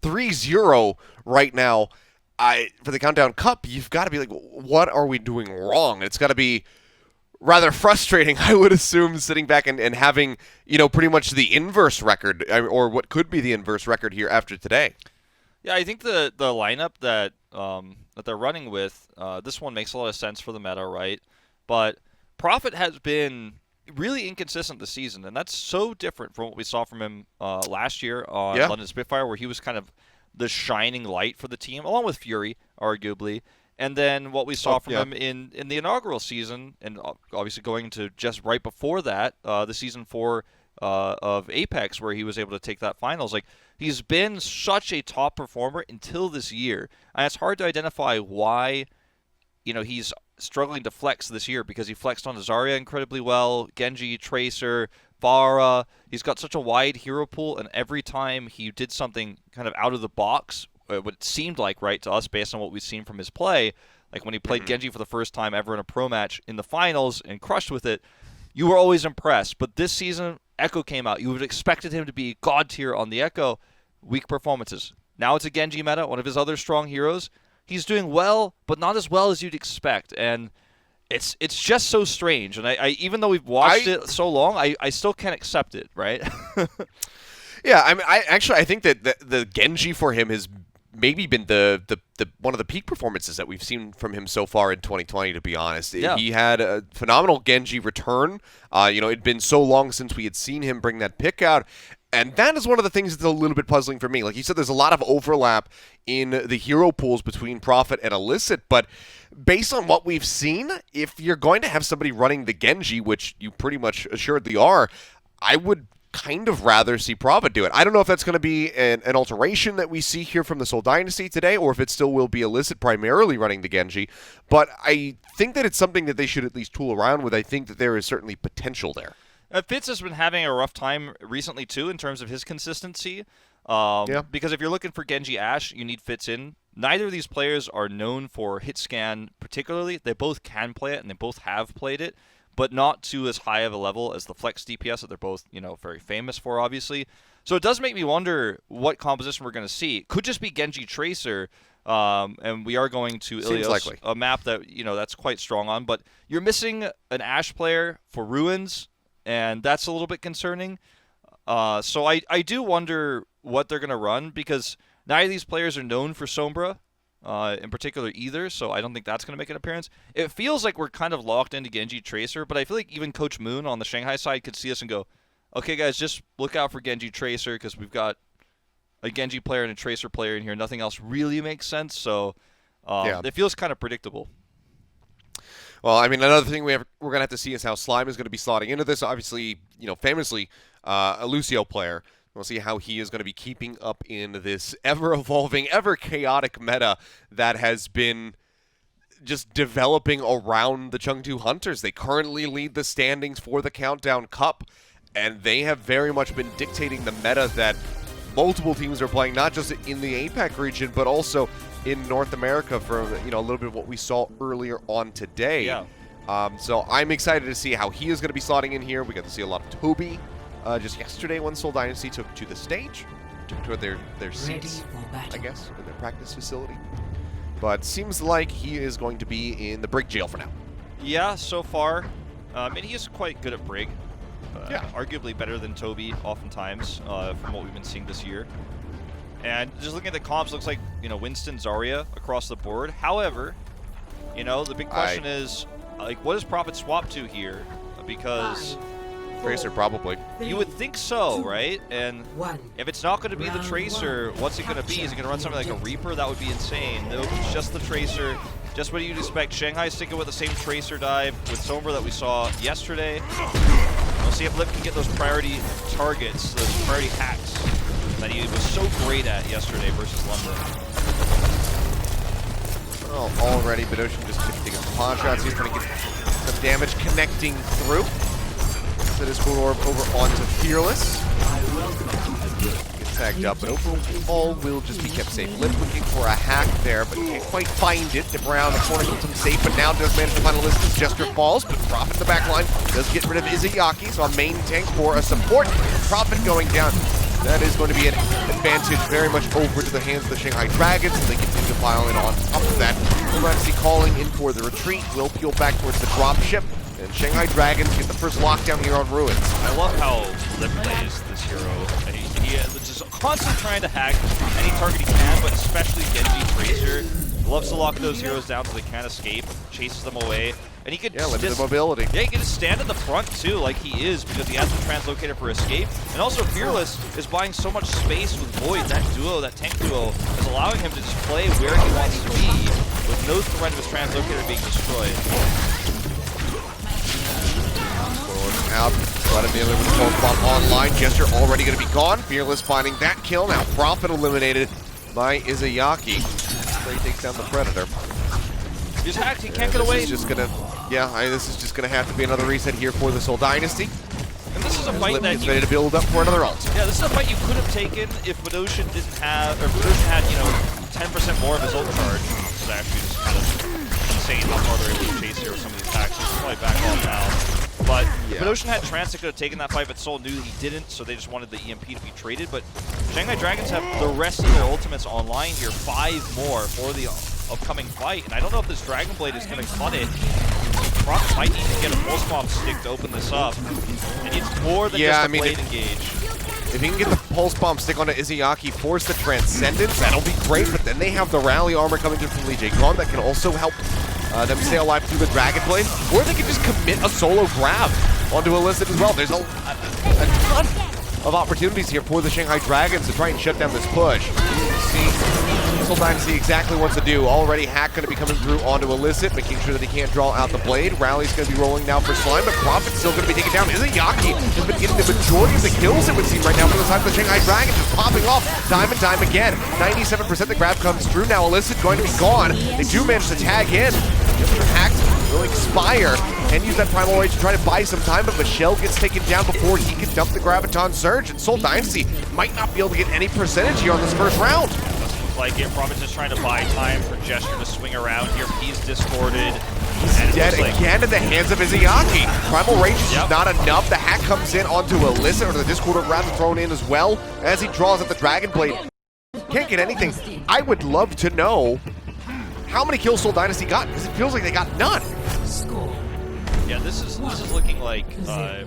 3-0 right now. For the Countdown Cup, you've got to be like, what are we doing wrong? It's got to be rather frustrating, I would assume, sitting back and having, you know, pretty much the inverse record, or what could be the inverse record here after today. Yeah, I think the lineup that they're running with, this one makes a lot of sense for the meta, right? But Prophet has been really inconsistent this season, and that's so different from what we saw from him last year on London Spitfire, where he was kind of the shining light for the team, along with Fury, arguably. And then what we saw from him in the inaugural season, and obviously going to just right before that, the season 4 of Apex, where he was able to take that finals. Like, he's been such a top performer until this year, and it's hard to identify why, you know, he's struggling to flex this year, because he flexed on Zarya incredibly well, Genji, Tracer, Pharah. He's got such a wide hero pool, and every time he did something kind of out of the box, what it seemed like, right, to us based on what we've seen from his play, like when he played Genji for the first time ever in a pro match in the finals and crushed with it, you were always impressed. But this season, Echo came out. You would have expected him to be god tier on the Echo. Weak performances. Now it's a Genji meta, one of his other strong heroes. He's doing well, but not as well as you'd expect, and it's just so strange. And I even though we've watched it so long, I still can't accept it, right? Yeah, I mean, I think that the Genji for him has maybe been the one of the peak performances that we've seen from him so far in 2020, to be honest. Yeah. He had a phenomenal Genji return. You know, it'd been so long since we had seen him bring that pick out. And that is one of the things that's a little bit puzzling for me. Like you said, there's a lot of overlap in the hero pools between Prophet and Illicit, but based on what we've seen, if you're going to have somebody running the Genji, which you pretty much assuredly are, I would kind of rather see Prophet do it. I don't know if that's going to be an alteration that we see here from the Seoul Dynasty today, or if it still will be Illicit primarily running the Genji, but I think that it's something that they should at least tool around with. I think that there is certainly potential there. Fitz has been having a rough time recently, too, in terms of his consistency. Because if you're looking for Genji Ashe, you need Fitz in. Neither of these players are known for hit scan particularly. They both can play it, and they both have played it, but not to as high of a level as the flex DPS that they're both, you know, very famous for, obviously. So it does make me wonder what composition we're going to see. It could just be Genji Tracer, and we are going to Ilios, a map that, you know, that's quite strong on. But you're missing an Ashe player for Ruins, and that's a little bit concerning. So I do wonder what they're going to run, because neither of these players are known for Sombra in particular either, so I don't think that's going to make an appearance. It feels like we're kind of locked into Genji Tracer, but I feel like even Coach Moon on the Shanghai side could see us and go, okay, guys, just look out for Genji Tracer, because we've got a Genji player and a Tracer player in here. Nothing else really makes sense, so it feels kind of predictable. Well, I mean, another thing we're going to have to see is how Slime is going to be slotting into this. Obviously, you know, famously, a Lucio player. We'll see how he is going to be keeping up in this ever-evolving, ever-chaotic meta that has been just developing around the Chengdu Hunters. They currently lead the standings for the Countdown Cup, and they have very much been dictating the meta that multiple teams are playing, not just in the APAC region, but also in North America, for, you know, a little bit of what we saw earlier on today. Yeah. So I'm excited to see how he is going to be slotting in here. We got to see a lot of Toby just yesterday when Seoul Dynasty took to the stage, took to their seats, I guess, in their practice facility. But seems like he is going to be in the Brig jail for now. Yeah, so far. And he is quite good at Brig. Arguably better than Toby oftentimes from what we've been seeing this year. And just looking at the comps, looks like, you know, Winston, Zarya across the board. However, you know, the big question is, like, what does Prophet swap to here? Because Tracer, probably. You would think so, right? And if it's not going to be the Tracer, what's it going to be? Is it going to run something like a Reaper? That would be insane. Nope, it's just the Tracer. Just what you'd expect. Shanghai sticking with the same Tracer dive with Sombra that we saw yesterday. We'll see if Lip can get those priority targets, those priority hacks that he was so great at yesterday versus London. Well, already Bedosian just taking some pawn shots. He's trying to get some damage connecting through. Set his Cool Orb over onto Fearless. Gets tagged up, but overall will just be kept safe. Lip looking for a hack there, but can't quite find it. DeBrown, the corner keeps him safe, but now does manage to find a list as Jester falls, but Prophet in the back line does get rid of Izayaki, so a main tank for a support. Prophet going down. That is going to be an advantage very much over to the hands of the Shanghai Dragons, and they continue to pile in on top of that. We're going to see calling in for the retreat. Will peel back towards the dropship, and And Shanghai Dragons get the first lockdown here on Ruins. I love how Lip plays this hero. He is just constantly trying to hack any target he can, but especially Genji Tracer. Loves to lock those heroes down so they can't escape, chases them away. And he could limited mobility. Yeah, he can just stand in the front too, like he is, because he has the translocator for escape. And also Fearless is buying so much space with Void. That duo, that tank duo, is allowing him to just play where he wants to be with no threat of his translocator being destroyed. Out, let him in with the pulse bomb online. Gesture already going to be gone. Fearless finding that kill. Now Prophet eliminated by Izayaki. He takes down the Predator. He's hacked, he can't get away. This is just gonna, this is just gonna have to be another reset here for the Seoul Dynasty. And this is a fight that ready to build up for another ult. Yeah, this is a fight you could have taken if Badoshin didn't have, or Badoshin had, 10% more of his ult charge. This is actually just kind of insane how far they're able to chase here with some of these attacks. He's probably back off now. But Badoshin had Trance that could have taken that fight, but Seoul knew he didn't, so they just wanted the EMP to be traded. But Shanghai Dragons have the rest of their ultimates online here, 5 more for the upcoming fight, and I don't know if this Dragon Blade is going to cut it. Prophet might need to get a pulse bomb stick to open this up. It needs more than just a blade engage. If he can get the pulse bomb stick onto Izayaki, force the Transcendence, that'll be great, but then they have the rally armor coming in from Lee Jae-gon that can also help them stay alive through the Dragon Blade, or they can just commit a solo grab onto Illicit as well. There's a ton of opportunities here for the Shanghai Dragons to try and shut down this push. Seoul Dynasty exactly what to do. Already Hack going to be coming through onto Illicit, making sure that he can't draw out the blade. Rally's going to be rolling now for Slime, but Prophet's still going to be taken down. Izayaki has been getting the majority of the kills, it would seem, right now from the side of the Shanghai Dragons, just popping off time and time again. 97% the grab comes through. Now Illicit going to be gone. They do manage to tag in. Hack will expire and use that Primal Rage to try to buy some time, but Michelle gets taken down before he can dump the Graviton Surge, and Seoul Dynasty might not be able to get any percentage here on this first round. Like it, Prophet's just trying to buy time for Gesture to swing around here. He's discorded. He's dead again in the hands of Izayaki. Primal Rage is just not enough. The hack comes in onto Illicit, or the Discorder rather thrown in as well, as he draws at the Dragon Blade. Can't get anything. I would love to know how many kills Seoul Dynasty got, because it feels like they got none. Yeah, this is looking like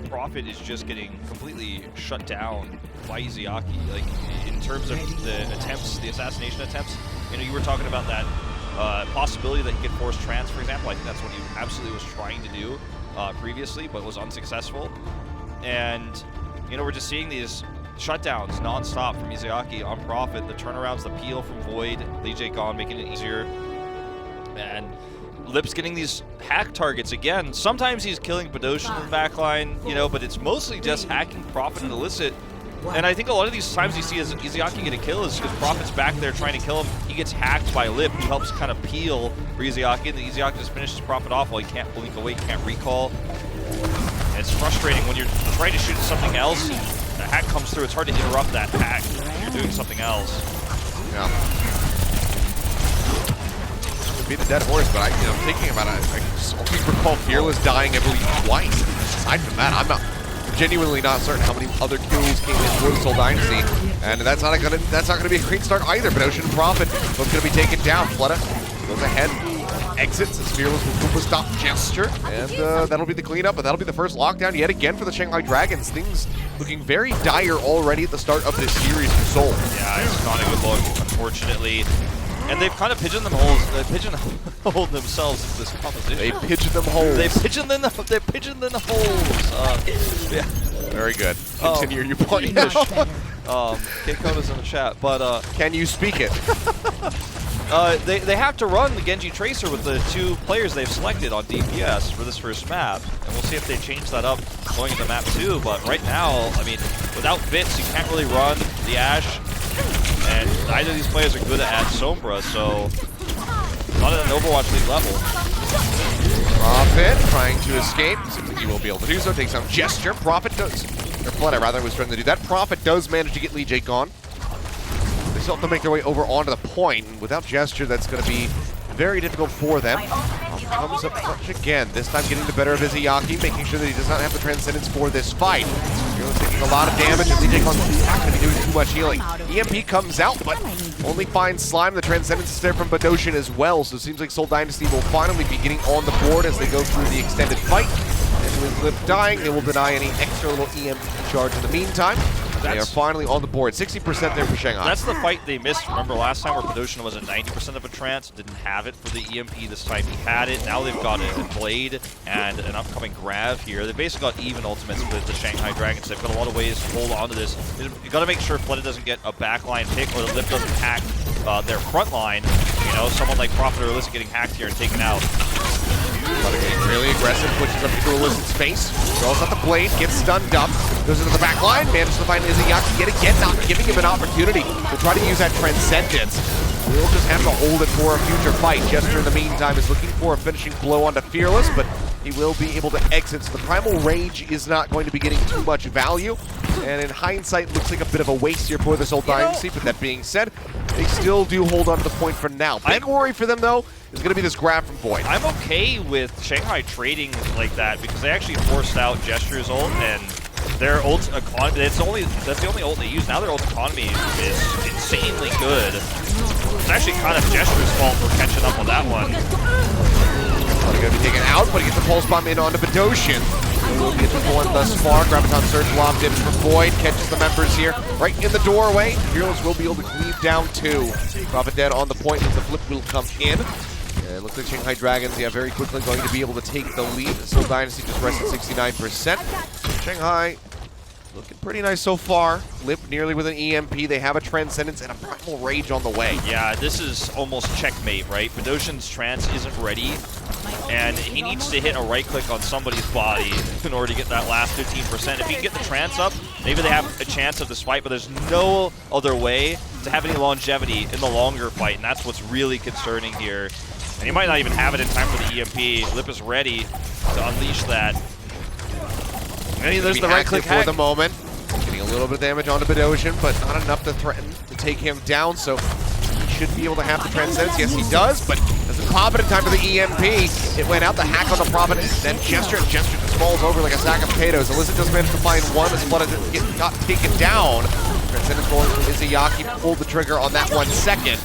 Prophet is just getting completely shut down by Izayaki. Like in terms of the attempts, the assassination attempts. You were talking about that possibility that he could force Trance, for example. I think that's what he absolutely was trying to do previously, but was unsuccessful. And we're just seeing these shutdowns non-stop from Izayaki on Prophet. The turnarounds, the peel from Void, Lee Jae-gon making it easier, and Lip's getting these hack targets again. Sometimes he's killing Badoshin in the backline, but it's mostly just hacking Prophet and Illicit. And I think a lot of these times you see as Izayaki get a kill is because Prophet's back there trying to kill him. He gets hacked by Lip, who helps kind of peel for Izayaki, and the Izayaki just finishes Prophet off while he can't blink away, can't recall. And it's frustrating when you're trying to shoot something else, the hack comes through, it's hard to interrupt that hack when you're doing something else. Yeah. Be the dead horse, but I'm thinking about it. I always recall Fearless dying, I believe, twice. Aside from that, I'm genuinely not certain how many other kills came in for the Seoul Dynasty, and that's not gonna be a great start either. But Ocean and Prophet both gonna be taken down. Fleta goes ahead, exits as Fearless will Koopa stop Gesture, and that'll be the cleanup. But that'll be the first lockdown yet again for the Shanghai Dragons. Things looking very dire already at the start of this series for Seoul. Yeah, it's not a good look, unfortunately. And they've kind of pigeonholed themselves into this composition. They pigeon them holes. They pigeon them holes. Yeah. Very good. Continue your point. English. Keikona's in the chat, but can you speak it? They have to run the Genji Tracer with the 2 players they've selected on DPS for this first map, and we'll see if they change that up going into map 2. But right now, I mean, without bits, you can't really run the Ashe. And neither of these players are good at Sombra, so not at an Overwatch League level. Prophet trying to escape. Seems like he will be able to do so. Takes out Gesture. Prophet does, or Fleta rather, was trying to do that. Prophet does manage to get Lee Jae-gon. They still have to make their way over onto the point, and without Gesture, that's going to be very difficult for them. Comes up clutch again, this time getting the better of Izayaki, making sure that he does not have the Transcendence for this fight. Hero's taking a lot of damage, and Lee Jae-gon's not going to be doing too much healing. EMP comes out, but only finds Slime. The Transcendence is there from Badoshin as well, so it seems like Seoul Dynasty will finally be getting on the board as they go through the extended fight. with Lip dying, they will deny any extra little EMP charge in the meantime. They are finally on the board. 60% there for Shanghai. That's the fight they missed. Remember last time where Badoshan was at 90% of a trance, didn't have it for the EMP. This time he had it. Now they've got a Blade and an upcoming Grav here. They've basically got even ultimates with the Shanghai Dragons. They've got a lot of ways to hold on to this. You got to make sure Flooded doesn't get a backline pick or the Lip doesn't hack their front line. You know, someone like Prophet or Illicit getting hacked here and taken out. Getting really aggressive, pushes up into Illicit's face, throws out the Blade, gets stunned up, goes into the back line, manages to find Izayaki yet again, not giving him an opportunity to try to use that Transcendence. We'll just have to hold it for a future fight. Jester, in the meantime, is looking for a finishing blow onto Fearless, but he will be able to exit, so the Primal Rage is not going to be getting too much value. And in hindsight, looks like a bit of a waste here for this Seoul Dynasty, but that being said, they still do hold on to the point for now. Big worry for them, though, is going to be this grab from Void. I'm okay with Shanghai trading like that because they actually forced out Gesture's ult, and their ult economy, that's the only ult they use. Now their ult economy is insanely good. It's actually kind of Gesture's fault for catching up on that one. They're going to be taken out, but he gets the pulse bomb in onto Badoshan. Will be one thus far. Graviton Surge lobbed in for Void. Catches the members here right in the doorway. Fearless will be able to cleave down two. Prophet dead on the point as the flip will come in. It looks like Shanghai Dragons, very quickly going to be able to take the lead. Seoul Dynasty just rests at 69%. Shanghai looking pretty nice so far. Lip nearly with an EMP. They have a Transcendence and a Primal Rage on the way. Yeah, this is almost checkmate, right? Badoshan's Trance isn't ready, and he needs to hit a right click on somebody's body in order to get that last 15%. If he can get the Trance up, maybe they have a chance of this fight, but there's no other way to have any longevity in the longer fight, and that's what's really concerning here. And he might not even have it in time for the EMP. Lip is ready to unleash that. And there's the right click for the moment. Getting a little bit of damage onto Badoshan, but not enough to threaten to take him down, so he should be able to have the Transcendence. Yes, he does, but doesn't pop it in time for the EMP. It went out, the hack on the Providence, then Gesture just falls over like a sack of potatoes. Illicit just managed to find one as Flooded got taken down. Transcendence rolling from Izayaki, pulled the trigger on that 1 second.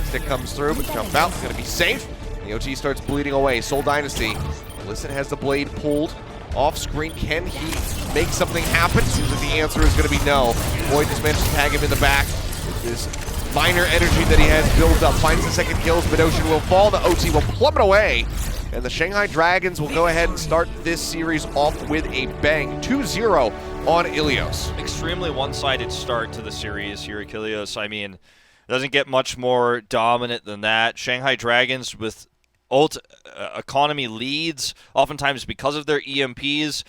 Stick comes through, but jump out, it's gonna be safe. The OT starts bleeding away. Seoul Dynasty. Illicit has the Blade pulled off screen. Can he make something happen? Seems like the answer is going to be no. Void just managed to tag him in the back. With this minor energy that he has built up. Finds the second kills, but Ocean will fall. The OT will plummet away. And the Shanghai Dragons will go ahead and start this series off with a bang. 2-0 on Ilios. Extremely one-sided start to the series here at Ilios. I mean, doesn't get much more dominant than that. Shanghai Dragons with ult economy leads, oftentimes because of their EMPs.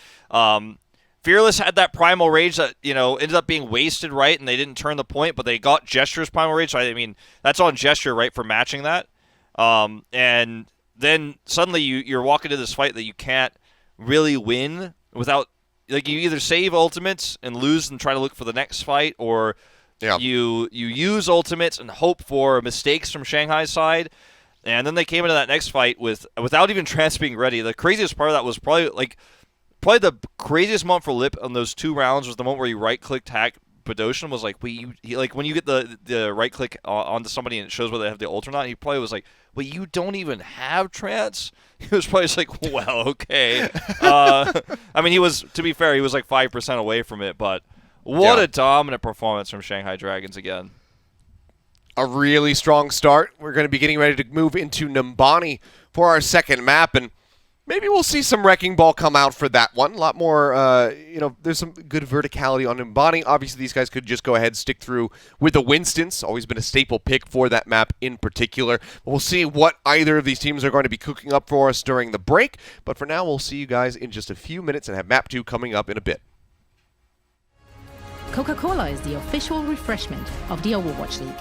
Fearless had that Primal Rage that, ended up being wasted, right? And they didn't turn the point, but they got Gesture's Primal Rage. So, I mean, that's on Gesture, right, for matching that. And then suddenly you're walking to this fight that you can't really win without, like, you either save ultimates and lose and try to look for the next fight, or you use ultimates and hope for mistakes from Shanghai's side. And then they came into that next fight without even Trance being ready. The craziest part of that was probably the craziest moment for Lip on those 2 rounds was the moment where he right-clicked hack Badoshan. Was like, when you get the right-click onto somebody and it shows whether they have the ult or not, he probably was like, wait, you don't even have Trance? He was probably just like, well, okay. I mean, to be fair, he was like 5% away from it, but what a dominant performance from Shanghai Dragons again. A really strong start. We're going to be getting ready to move into Numbani for our second map, and maybe we'll see some Wrecking Ball come out for that one. A lot more, there's some good verticality on Numbani. Obviously, these guys could just go ahead and stick through with the Winstons. Always been a staple pick for that map in particular. We'll see what either of these teams are going to be cooking up for us during the break, but for now, we'll see you guys in just a few minutes and have map 2 coming up in a bit. Coca-Cola is the official refreshment of the Overwatch League.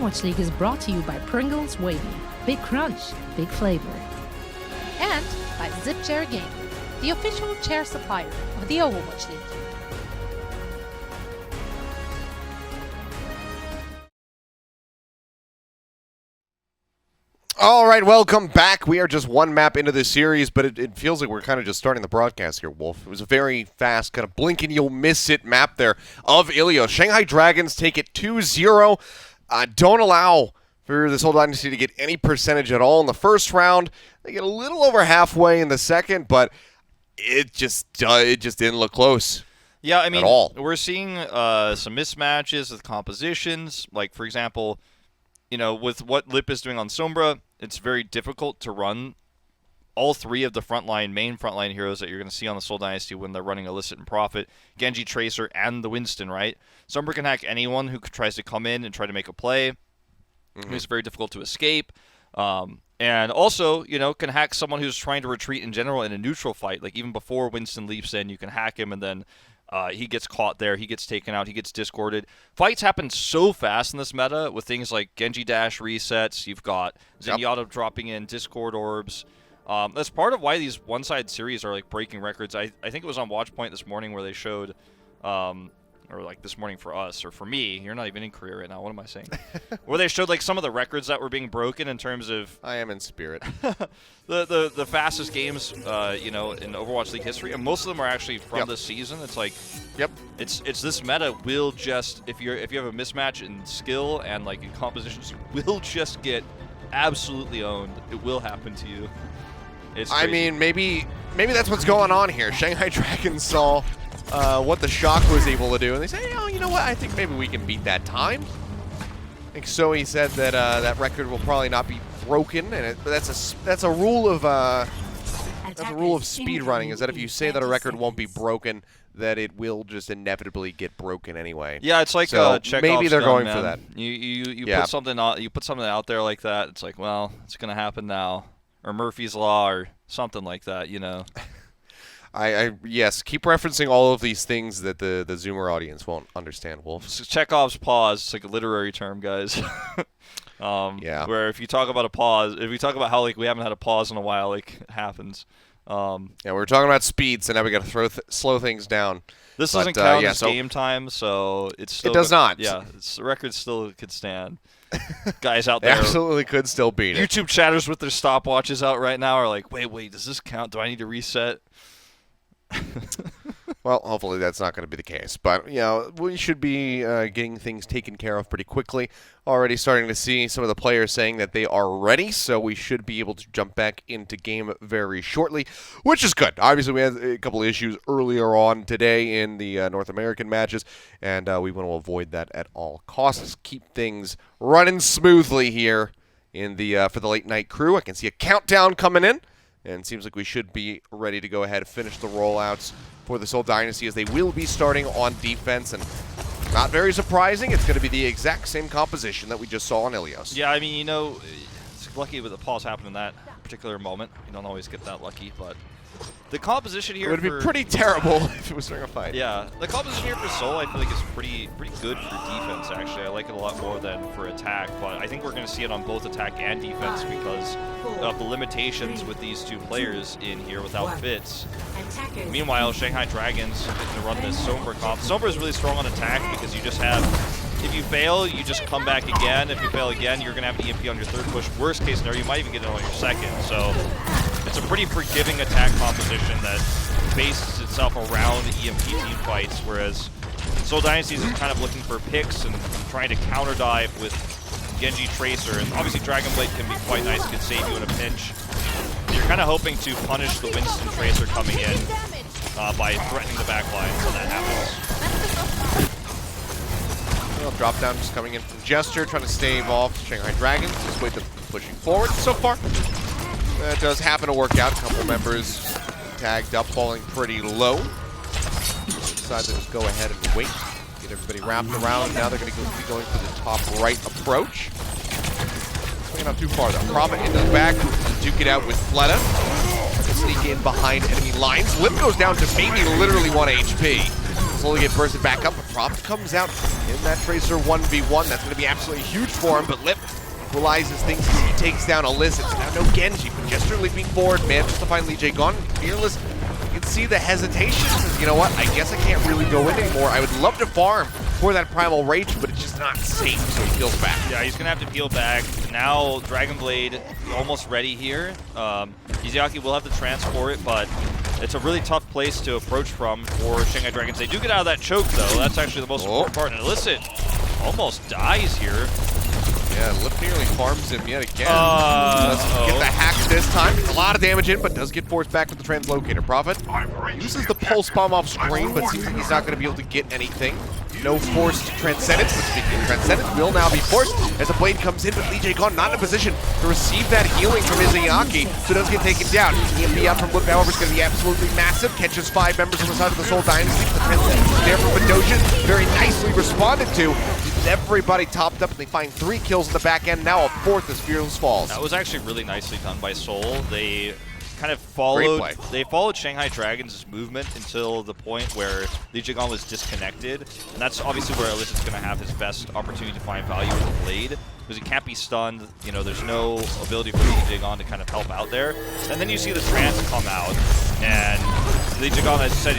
Overwatch League is brought to you by Pringles Wavy. Big crunch, big flavor. And by Zip Chair Game, the official chair supplier of the Overwatch League. All right, welcome back. We are just one map into this series, but it feels like we're kind of just starting the broadcast here, Wolf. It was a very fast, kind of blink and you'll miss it map there of Ilios. Shanghai Dragons take it 2-0. Don't allow for the Seoul Dynasty to get any percentage at all in the first round. They get a little over halfway in the second, but it just didn't look close. Yeah, I mean, at all. We're seeing some mismatches with compositions. Like, for example, you know, with what Lip is doing on Sombra, it's very difficult to run all three of the main frontline heroes that you're going to see on the Seoul Dynasty when they're running Illicit and Prophet, Genji, Tracer, and the Winston, right? Sombra can hack anyone who tries to come in and try to make a play. It's very difficult to escape. And also, you know, can hack someone who's trying to retreat in general in a neutral fight. Like, even before Winston leaps in, you can hack him, and then he gets caught there, he gets taken out, he gets discorded. Fights happen so fast in this meta with things like Genji dash resets. You've got Zenyatta dropping in Discord orbs. That's part of why these one-side series are like breaking records. I think it was on Watchpoint this morning where they showed, or like this morning for us, or for me, you're not even in Korea right now, what am I saying? Where they showed like some of the records that were being broken in terms of... I am in spirit. the fastest games, you know, in Overwatch League history, and most of them are actually from this season. It's like, it's this meta will just, if you have a mismatch in skill and like in compositions, you will just get absolutely owned. It will happen to you. It's crazy. I mean, maybe that's what's going on here. Shanghai Dragons saw what the Shock was able to do, and they say, oh, you know what? I think maybe we can beat that time. I think Zoe said that that record will probably not be broken, and that's a rule of speed running. Is that if you say that a record won't be broken, that it will just inevitably get broken anyway. Yeah, it's like so maybe they're going man. for that. You put something out there like that. It's like, well, it's gonna happen now, or Murphy's Law, or something like that. You know. Yes, keep referencing all of these things that the Zoomer audience won't understand, Wolf. It's Chekhov's pause. It's like a literary term, guys. Yeah. Where if you talk about a pause, if we talk about how like we haven't had a pause in a while, like it happens. Yeah, we were talking about speed, so now we got to slow things down. This doesn't count as game time, so it's still... It does not. Yeah, the record still could stand. Guys out there... absolutely could still beat it. YouTube chatters with their stopwatches out right now are like, wait, does this count? Do I need to reset? Well, hopefully that's not going to be the case. But, you know, we should be getting things taken care of pretty quickly. Already starting to see some of the players saying that they are ready, so we should be able to jump back into game very shortly, which is good. Obviously, we had a couple of issues earlier on today in the North American matches, and we want to avoid that at all costs. Keep things running smoothly here in the for the late night crew. I can see a countdown coming in. And it seems like we should be ready to go ahead and finish the rollouts for the Seoul Dynasty, as they will be starting on defense. And not very surprising, it's going to be the exact same composition that we just saw on Ilios. Yeah, I mean, you know, it's lucky with the pause happened in that particular moment. You don't always get that lucky, but the composition here... It would be pretty terrible if it was during a fight. Yeah, the composition here for Seoul, I feel like is pretty good for defense, actually. I like it a lot more than for attack, but I think we're going to see it on both attack and defense because of the limitations with these two players in here without fits. Meanwhile, Shanghai Dragons can run this Sombra comp. Sombra is really strong on attack because you just have... If you fail, you just come back again. If you fail again, you're going to have the EMP on your third push. Worst case scenario, you might even get it on your second. So it's a pretty forgiving attack composition that bases itself around EMP team fights, whereas Seoul Dynasty is kind of looking for picks and trying to counter dive with Genji Tracer. And obviously Dragon Blade can be quite nice, can save you in a pinch. You're kind of hoping to punish the Winston Tracer coming in by threatening the backline when that happens. Drop down just coming in from Gesture, trying to stave off Shanghai Dragons. Just wait them pushing forward so far. That does happen to work out. A couple members tagged up, falling pretty low. Decide to just go ahead and wait. Get everybody wrapped around. Now they're going to be going for the top right approach. Swinging not too far though. Prophet into the back. Duke it out with Fleta. Sneak in behind enemy lines. Lip goes down to maybe literally 1 HP. Slowly get bursted back up, but Prophet comes out in that Tracer 1v1. That's going to be absolutely huge for him, but Lip equalizes things as he takes down Illicit. Now no Genji, but Jester leaping forward, manages to find Lee Jae Gon. Fearless, you can see the hesitation. Says, you know what, I guess I can't really go in anymore. I would love to farm for that Primal Rage, but it's just not safe, so he peels back. Yeah, he's going to have to peel back. Now, Dragon Blade almost ready here. Izayaki will have to transport it, but it's a really tough place to approach from for Shanghai Dragons. They do get out of that choke, though. That's actually the most important part. And Illicit almost dies here. Yeah, Lip nearly farms him yet again. Doesn't get the hack this time. Gets a lot of damage in, but does get forced back with the translocator. Prophet uses the pulse bomb off screen, but seems like he's not going to be able to get anything. No forced Transcendence, but speaking of Transcendence, will now be forced as the blade comes in, but Lee Jae Gon not in a position to receive that healing from Izayaki, so does get taken down. EMP out from Lip, however, is going to be absolutely massive. Catches 5 members on the side of the Seoul Dynasty. The Transcendence there from Badosian, very nicely responded to. Everybody topped up, and they find 3 kills in the back end. Now a 4th as Fearless falls. That was actually really nicely done by Seoul. They kind of followed Shanghai Dragons' movement until the point where Lee Jae Gon was disconnected, and that's obviously where Illicit's going to have his best opportunity to find value with the blade, because he can't be stunned. You know, there's no ability for Lee Jae Gon to kind of help out there. And then you see the trance come out, and Lee Jae Gon, as I said,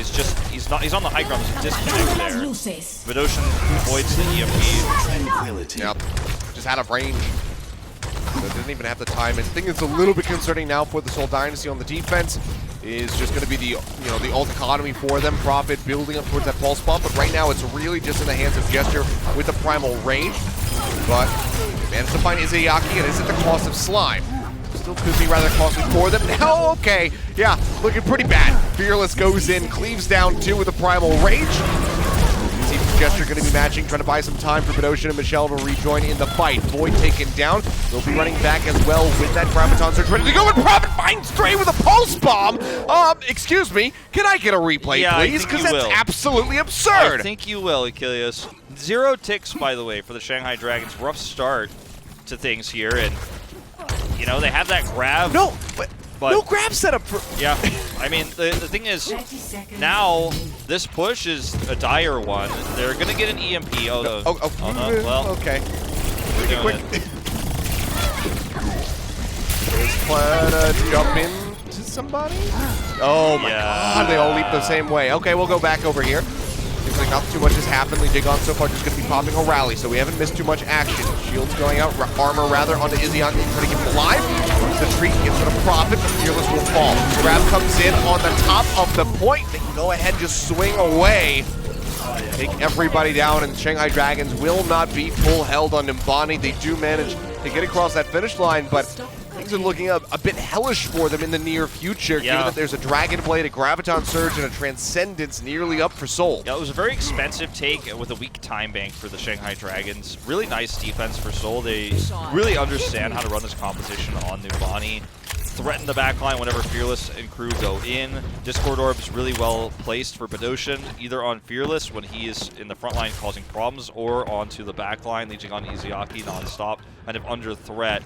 he's on the high ground. There's a disconnect there. Badosian avoids the EMP. Yep, just out of range. So didn't even have the time. And the thing that's a little bit concerning now for the Seoul Dynasty on the defense is just going to be the ult economy for them. Prophet building up towards that pulse bomb, but right now it's really just in the hands of Gesture with the Primal Range. But managed to find Izayaki, and it's at the cost of Slime. Still could be rather costly for them. Now, okay, yeah, looking pretty bad. Fearless goes in, cleaves down 2 with the Primal Rage. Gesture going to be matching, trying to buy some time for Badosian and Michelle to rejoin in the fight. Void taken down. They'll be running back as well with that Graviton Surge ready to go, and Prophet finds Stray with a pulse bomb. Excuse me, can I get a replay, please? Because that's absolutely absurd. I think you will, Ilios. 0 ticks, by the way, for the Shanghai Dragons. Rough start to things here, and you know they have that grab. But no grab setup for... Yeah, I mean, the thing is, now this push is a dire one. They're going to get an EMP. Oh, no. Well, okay. We're doing quick. Is plan to jump in to somebody? Oh my god, they all leap the same way. Okay, we'll go back over here. Seems like not too much has happened. Lee Jae Gon so far just going to be popping a rally, so we haven't missed too much action. Shields going out, armor rather, onto Izayaki, trying to keep him alive. The treat gets to the Prophet, but Fearless will fall. Grab comes in on the top of the point. They can go ahead and just swing away. Take everybody down, and Shanghai Dragons will not be full held on Nimbani. They do manage to get across that finish line, but things are looking a bit hellish for them in the near future, given that there's a Dragon Blade, a Graviton Surge, and a Transcendence nearly up for Seoul. Yeah, it was a very expensive take with a weak time bank for the Shanghai Dragons. Really nice defense for Seoul. They really understand how to run this composition on Nimbani. Threaten the backline whenever Fearless and crew go in. Discord Orbs really well placed for Badosian, either on Fearless when he is in the front line causing problems, or onto the backline, leeching on Izayaki non-stop, kind of under threat.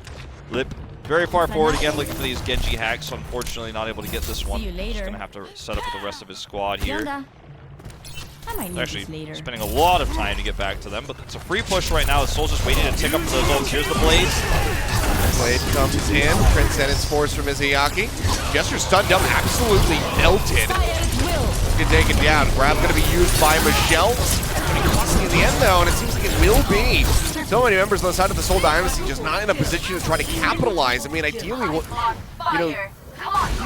Lip very far forward again, looking for these Genji hacks. Unfortunately, not able to get this one. He's going to have to set up with the rest of his squad here. Actually spending a lot of time to get back to them, but it's a free push right now. Soul's just waiting to tick up for those ults. Here's the Blade. Blade comes in. Transcendence Force from Izayaki. Gesture stunned up, absolutely melted. Get taken down. Grab going to be used by Michelle. Pretty costly in the end, though, and it seems like it will be. So many members on the side of the Seoul Dynasty just not in a position to try to capitalize. I mean, ideally, you know,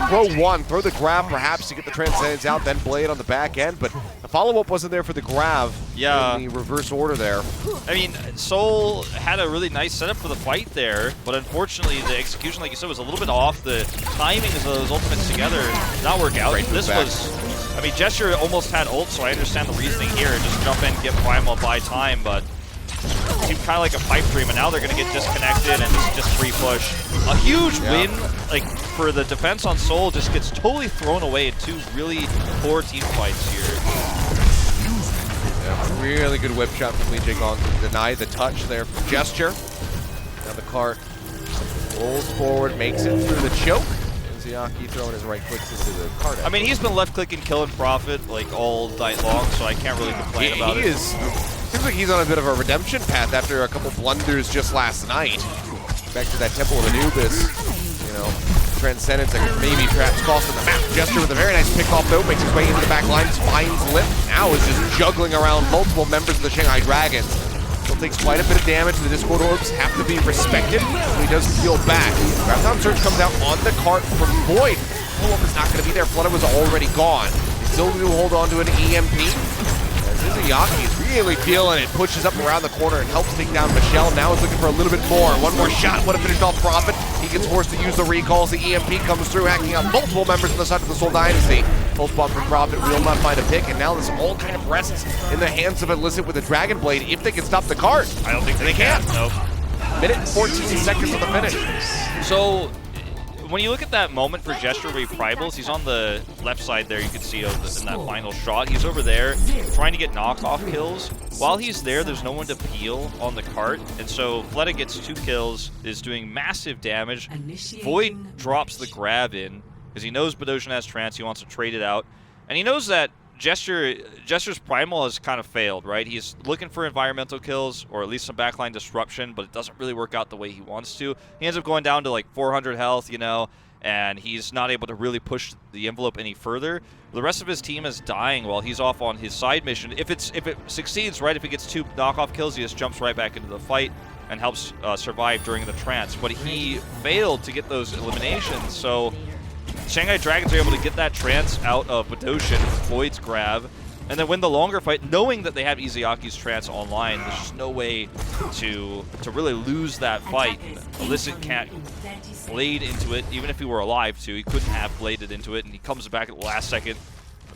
throw one, throw the grab perhaps to get the Transcendence out, then Blade on the back end, but the follow-up wasn't there for the grab in the reverse order there. I mean, Seoul had a really nice setup for the fight there, but unfortunately the execution, like you said, was a little bit off. The timings of those ultimates together did not work out. This was, I mean, Gesture almost had ult, so I understand the reasoning here. Just jump in, get Primal, buy time, but it seemed kind of like a pipe dream, and now they're going to get disconnected, and this is just free push. A huge win, like, for the defense on Seoul just gets totally thrown away in 2 really poor team fights here. Yeah, really good whip shot from Lee Jae Gon to deny the touch there from Gesture. Now the cart rolls forward, makes it through the choke. Izayaki throwing his right clicks into the cart. I mean, he's been left clicking, killing Prophet like all night long, so I can't really complain about it. He is Seems like he's on a bit of a redemption path after a couple blunders just last night. Back to that Temple of Anubis, you know, Transcendence that could maybe perhaps cost him the map. Jester with a very nice pick off though, makes his way into the back line, finds Lip. Now is just juggling around multiple members of the Shanghai Dragons. Still takes quite a bit of damage. The Discord Orbs have to be respected, so he does heal back. Graviton Surge comes out on the cart from Void. Follow-up is not going to be there. Flutter was already gone. He still do hold on to an EMP. Izayaki is really feeling it, pushes up around the corner and helps take down Michelle. Now is looking for a little bit more. One more shot would have finished off Prophet. He gets forced to use the recalls. The EMP comes through, hacking out multiple members on the side of the Seoul Dynasty. Full spot from Prophet will not find a pick, and now this all kind of rests in the hands of Illicit with a Dragon Blade if they can stop the cart. I don't think they can. Nope. Minute and 14 seconds on the finish. So, when you look at that moment for Gesture where he Primals, he's on the left side there, you can see in that final shot. He's over there trying to get knockoff kills. While he's there, there's no one to peel on the cart, and so Fleta gets 2 kills, is doing massive damage. Void drops the grab in, because he knows Badosian has trance, he wants to trade it out. And he knows that Gesture's Primal has kind of failed, right? He's looking for environmental kills, or at least some backline disruption, but it doesn't really work out the way he wants to. He ends up going down to like 400 health, you know, and he's not able to really push the envelope any further. The rest of his team is dying while he's off on his side mission. If it succeeds, right, if he gets 2 knockoff kills, he just jumps right back into the fight and helps survive during the trance. But he failed to get those eliminations, so Shanghai Dragons are able to get that trance out of Badosian, Void's grab, and then win the longer fight, knowing that they have Izayaki's trance online. There's just no way to really lose that fight. Illicit can't blade into it, even if he were alive to. He couldn't have bladed into it, and he comes back at the last second.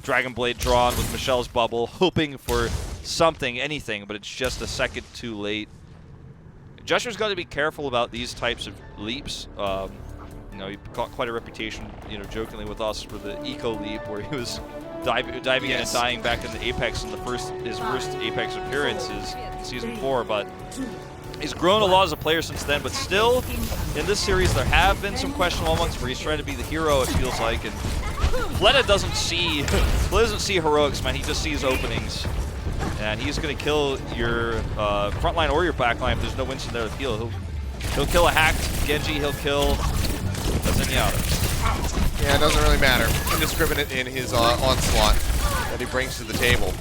Dragon Blade drawn with Michelle's bubble, hoping for something, anything, but it's just a second too late. Gesture's got to be careful about these types of leaps. You know, he got quite a reputation, you know, jokingly with us for the eco leap, where he was diving in and dying back in the Apex in his first Apex appearance is Season 4, but he's grown a lot as a player since then. But still, in this series, there have been some questionable moments where he's trying to be the hero, it feels like, and Fleta doesn't see heroics, man. He just sees openings, and he's going to kill your front line or your back line if there's no Winston there to heal. He'll kill a hacked Genji, he'll kill yeah, it doesn't really matter. Indiscriminate in his onslaught that he brings to the table.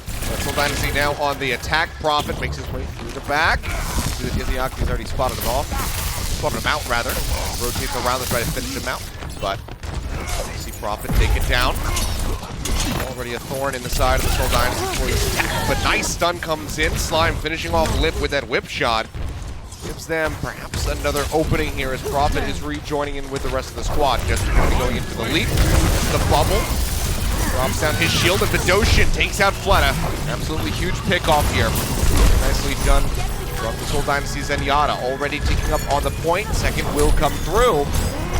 Seoul Dynasty now on the attack. Prophet makes his way through the back. See that Izayaki's already spotted him off. Spotted him out, rather. Rotates around to try to finish him out. But see Prophet take it down. Already a thorn in the side of the Seoul Dynasty for his attack. But nice stun comes in. Slime finishing off Lip with that whip shot. Gives them perhaps another opening here as Prophet is rejoining in with the rest of the squad. Just going to be going into the leap. The bubble. Drops down his shield, and Badosian takes out Fleta. Absolutely huge pickoff here. Nicely done from the Seoul Dynasty Zenyatta. Already ticking up on the point. Second will come through.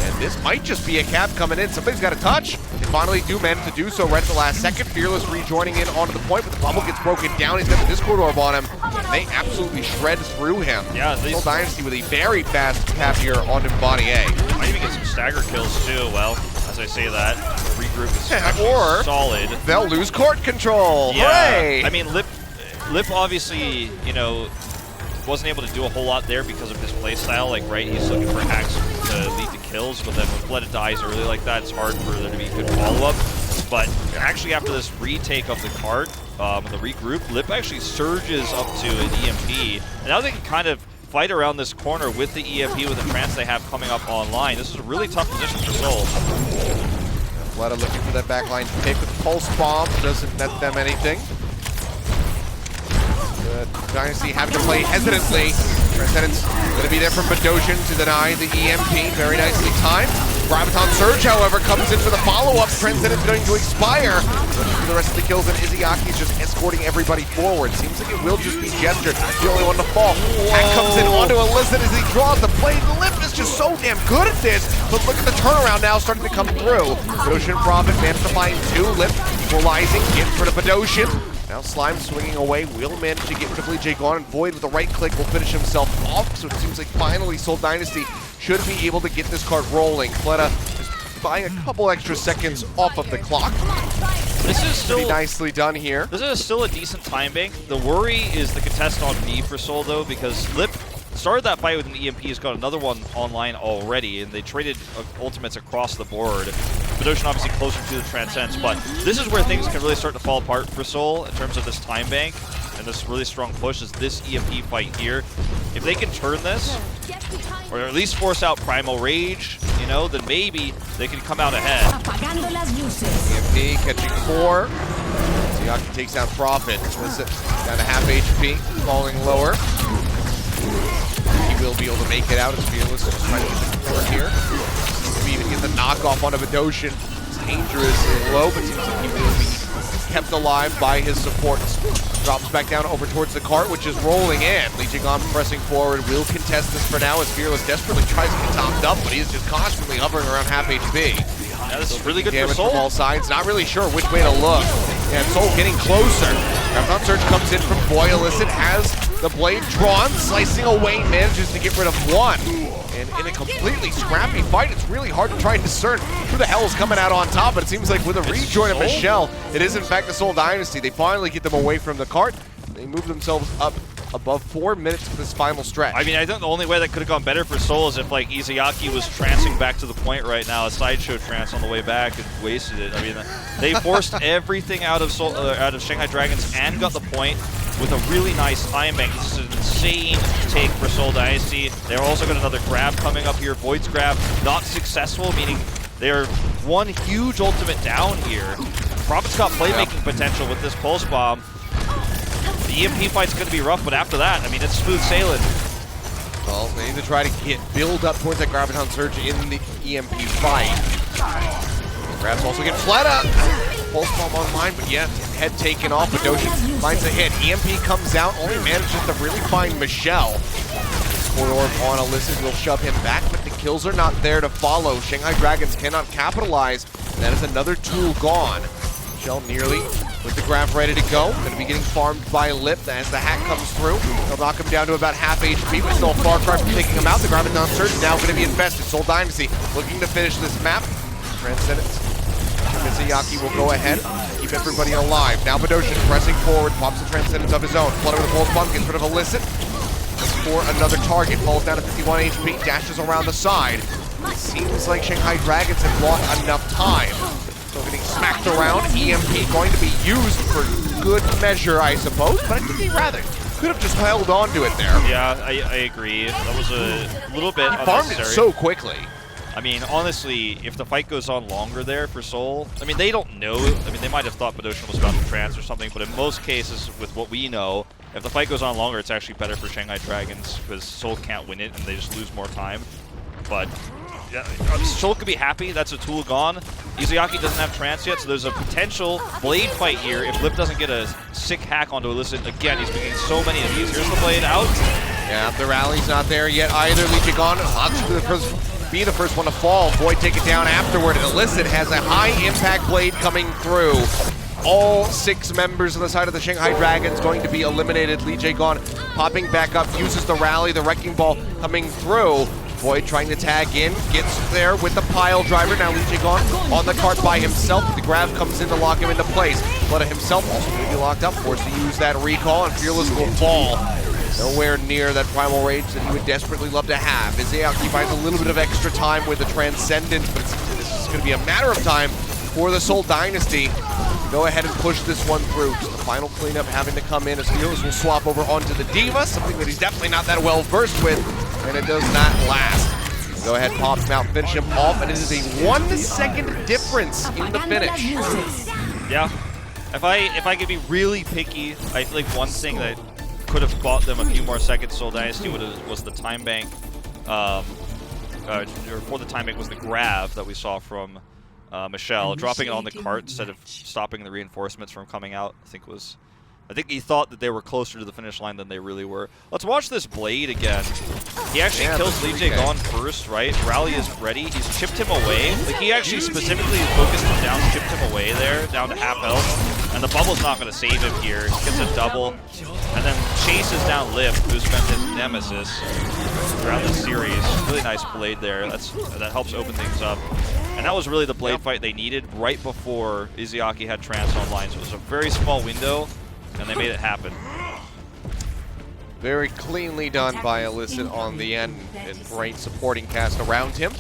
And this might just be a cap coming in. Somebody's got to touch. They finally do manage to do so right at the last second. Fearless rejoining in onto the point, but the bubble gets broken down. He's got the Discord Orb on him. And they absolutely shred through him. Yeah, Seoul Dynasty with a very fast cap here onto Body A. Might even get some stagger kills too. Well, as I say that, the regroup is or solid. They'll lose court control. Yeah. Hooray! I mean, Lip obviously, you know, wasn't able to do a whole lot there because of his playstyle. Like, right, he's looking for hacks to lead to kills, but then when Fleta dies early like that, it's hard for there to be a good follow-up. But actually, after this retake of the cart, and the regroup, Lip actually surges up to an EMP, and now they can kind of fight around this corner with the EMP with the trance they have coming up online. This is a really tough position for Seoul. Fleta looking for that backline pick with the Pulse Bomb, doesn't net them anything. Dynasty having to play hesitantly. Transcendence going to be there from Badosian to deny the EMP. Very nicely timed. Graviton Surge, however, comes in for the follow-up. Transcendence going to expire. For the rest of the kills, and Izayaki is just escorting everybody forward. Seems like it will just be Gesture, the only one to fall. Hack comes in onto Illicit as he draws the blade. Lip is just so damn good at this. But look at the turnaround now starting to come through. Badosian and Prophet managed to find 2. Lip equalizing, getting rid of Badosian. Now Slime swinging away, will manage to get rid of Lee J. Gone, and Void with the right click will finish himself off. So it seems like finally Seoul Dynasty should be able to get this card rolling. Fleta is buying a couple extra seconds off of the clock. This is still pretty nicely done here. This is still a decent time bank. The worry is the contest on B for Seoul, though, because Lip started that fight with an EMP, has got another one online already, and they traded ultimates across the board. Bidoshin obviously closer to the Transcends, but this is where things can really start to fall apart for Seoul in terms of this time bank and this really strong push is this EMP fight here. If they can turn this, or at least force out Primal Rage, you know, then maybe they can come out ahead. EMP catching 4. Siaki takes down Prophet. Listen, down to half HP, falling lower. He will be able to make it out as Fearless is trying to get the corner here. Maybe even get the knockoff onto Bidoshin. It's dangerous and low, but seems like he will be kept alive by his supports. Drops back down over towards the cart, which is rolling in. Lijigon pressing forward, will contest this for now as Fearless desperately tries to get topped up, but he's just constantly hovering around half HP. Yeah, this is really good damage for Seoul. from all sides. Not really sure which way to look. And Seoul getting closer. Graviton Surge comes in from Boy. Illicit has the blade drawn, slicing away, manages to get rid of one. And in a completely scrappy fight, it's really hard to try and discern who the hell is coming out on top. But it seems like with a rejoin of Michelle, it is in fact the Seoul Dynasty. They finally get them away from the cart. They move themselves up above 4 minutes for this final stretch. I mean, I think the only way that could have gone better for Seoul is if, like, Izayaki was trancing back to the point right now, a sideshow trance on the way back, and wasted it. I mean, they forced everything out of Shanghai Dragons and got the point with a really nice time bank. This is an insane take for Seoul Dynasty. They're also got another grab coming up here. Void's grab not successful, meaning they're one huge ultimate down here. Prophet's got playmaking potential with this Pulse Bomb. The EMP fight's going to be rough, but after that, I mean, it's smooth sailing. Well, they need to try to build up towards that Graviton Surge in the EMP fight. Grabs also get flat up. Pulse Bomb online, but yeah, head taken off. Bidoshin finds a hit. EMP comes out, only manages to really find Michelle. Core Orb on Illicit will shove him back, but the kills are not there to follow. Shanghai Dragons cannot capitalize, and that is another tool gone. Michelle nearly with the grab ready to go. Going to be getting farmed by Lip as the hack comes through. They'll knock him down to about half HP, but still a far cry from taking him out. The Graviton Surge is now going to be infested. Seoul Dynasty looking to finish this map. Transcendence. Izayaki will go ahead, keep everybody alive. Now Bidoshin pressing forward, pops the Transcendence of his own. Flutter with a Pulse Bomb, gets rid of Illicit. Looks for another target, falls down to 51 HP, dashes around the side. It seems like Shanghai Dragons have lost enough time. So getting smacked around, EMP going to be used for good measure, I suppose, but I think he rather could have just held on to it there. Yeah, I agree. That was a little bit unnecessary. Farmed it so quickly. I mean, honestly, if the fight goes on longer there for Seoul, I mean, they don't know. I mean, they might have thought Bidoshin was about to trance or something, but in most cases, with what we know, if the fight goes on longer, it's actually better for Shanghai Dragons because Seoul can't win it and they just lose more time. But yeah, Seoul could be happy. That's a tool gone. Izayaki doesn't have trance yet, so there's a potential blade fight here if Lip doesn't get a sick hack onto Illicit. Again, he's making so many of these. Here's the blade out. Yeah, the rally's not there yet either. Lijigon be the first one to fall. Void take it down afterward, and Illicit has a high impact blade coming through. All 6 members on the side of the Shanghai Dragons going to be eliminated. Lijigon popping back up, uses the rally, the Wrecking Ball coming through. Void trying to tag in, gets there with the pile driver. Now Lijigon on the cart by himself. The grab comes in to lock him into place. Flutta himself also going to be locked up, forced to use that recall, and Fearless will fall. Nowhere near that Primal Rage that he would desperately love to have. Izayaki finds a little bit of extra time with the Transcendence, but this is going to be a matter of time for the Seoul Dynasty to go ahead and push this one through. Just the final cleanup having to come in as Fearless will swap over onto the D.Va, something that he's definitely not that well versed with, and it does not last. Go ahead, pop him out, finish him off, and it is a 1 second difference in the finish. Yeah, if I could be really picky, I feel like one thing that could have bought them a few more seconds, Seoul Dynasty was the time bank, or for the time bank was the grab that we saw from Michelle, dropping it on the cart instead of stopping the reinforcements from coming out. I think was I think he thought that they were closer to the finish line than they really were. Let's watch this Blade again. He actually kills Lee Jae-gon first, right? Rally isn't ready. He's chipped him away. Like, he actually specifically focused him down, chipped him away there, down to half health. And the bubble's not going to save him here. He gets a double. And then chases down Lip, who's been his nemesis throughout the series. Really nice Blade there. That helps open things up. And that was really the Blade fight they needed right before Izayaki had Trance online. So it was a very small window, and they made it happen. Very cleanly done by Illicit on the end, and great supporting cast around him.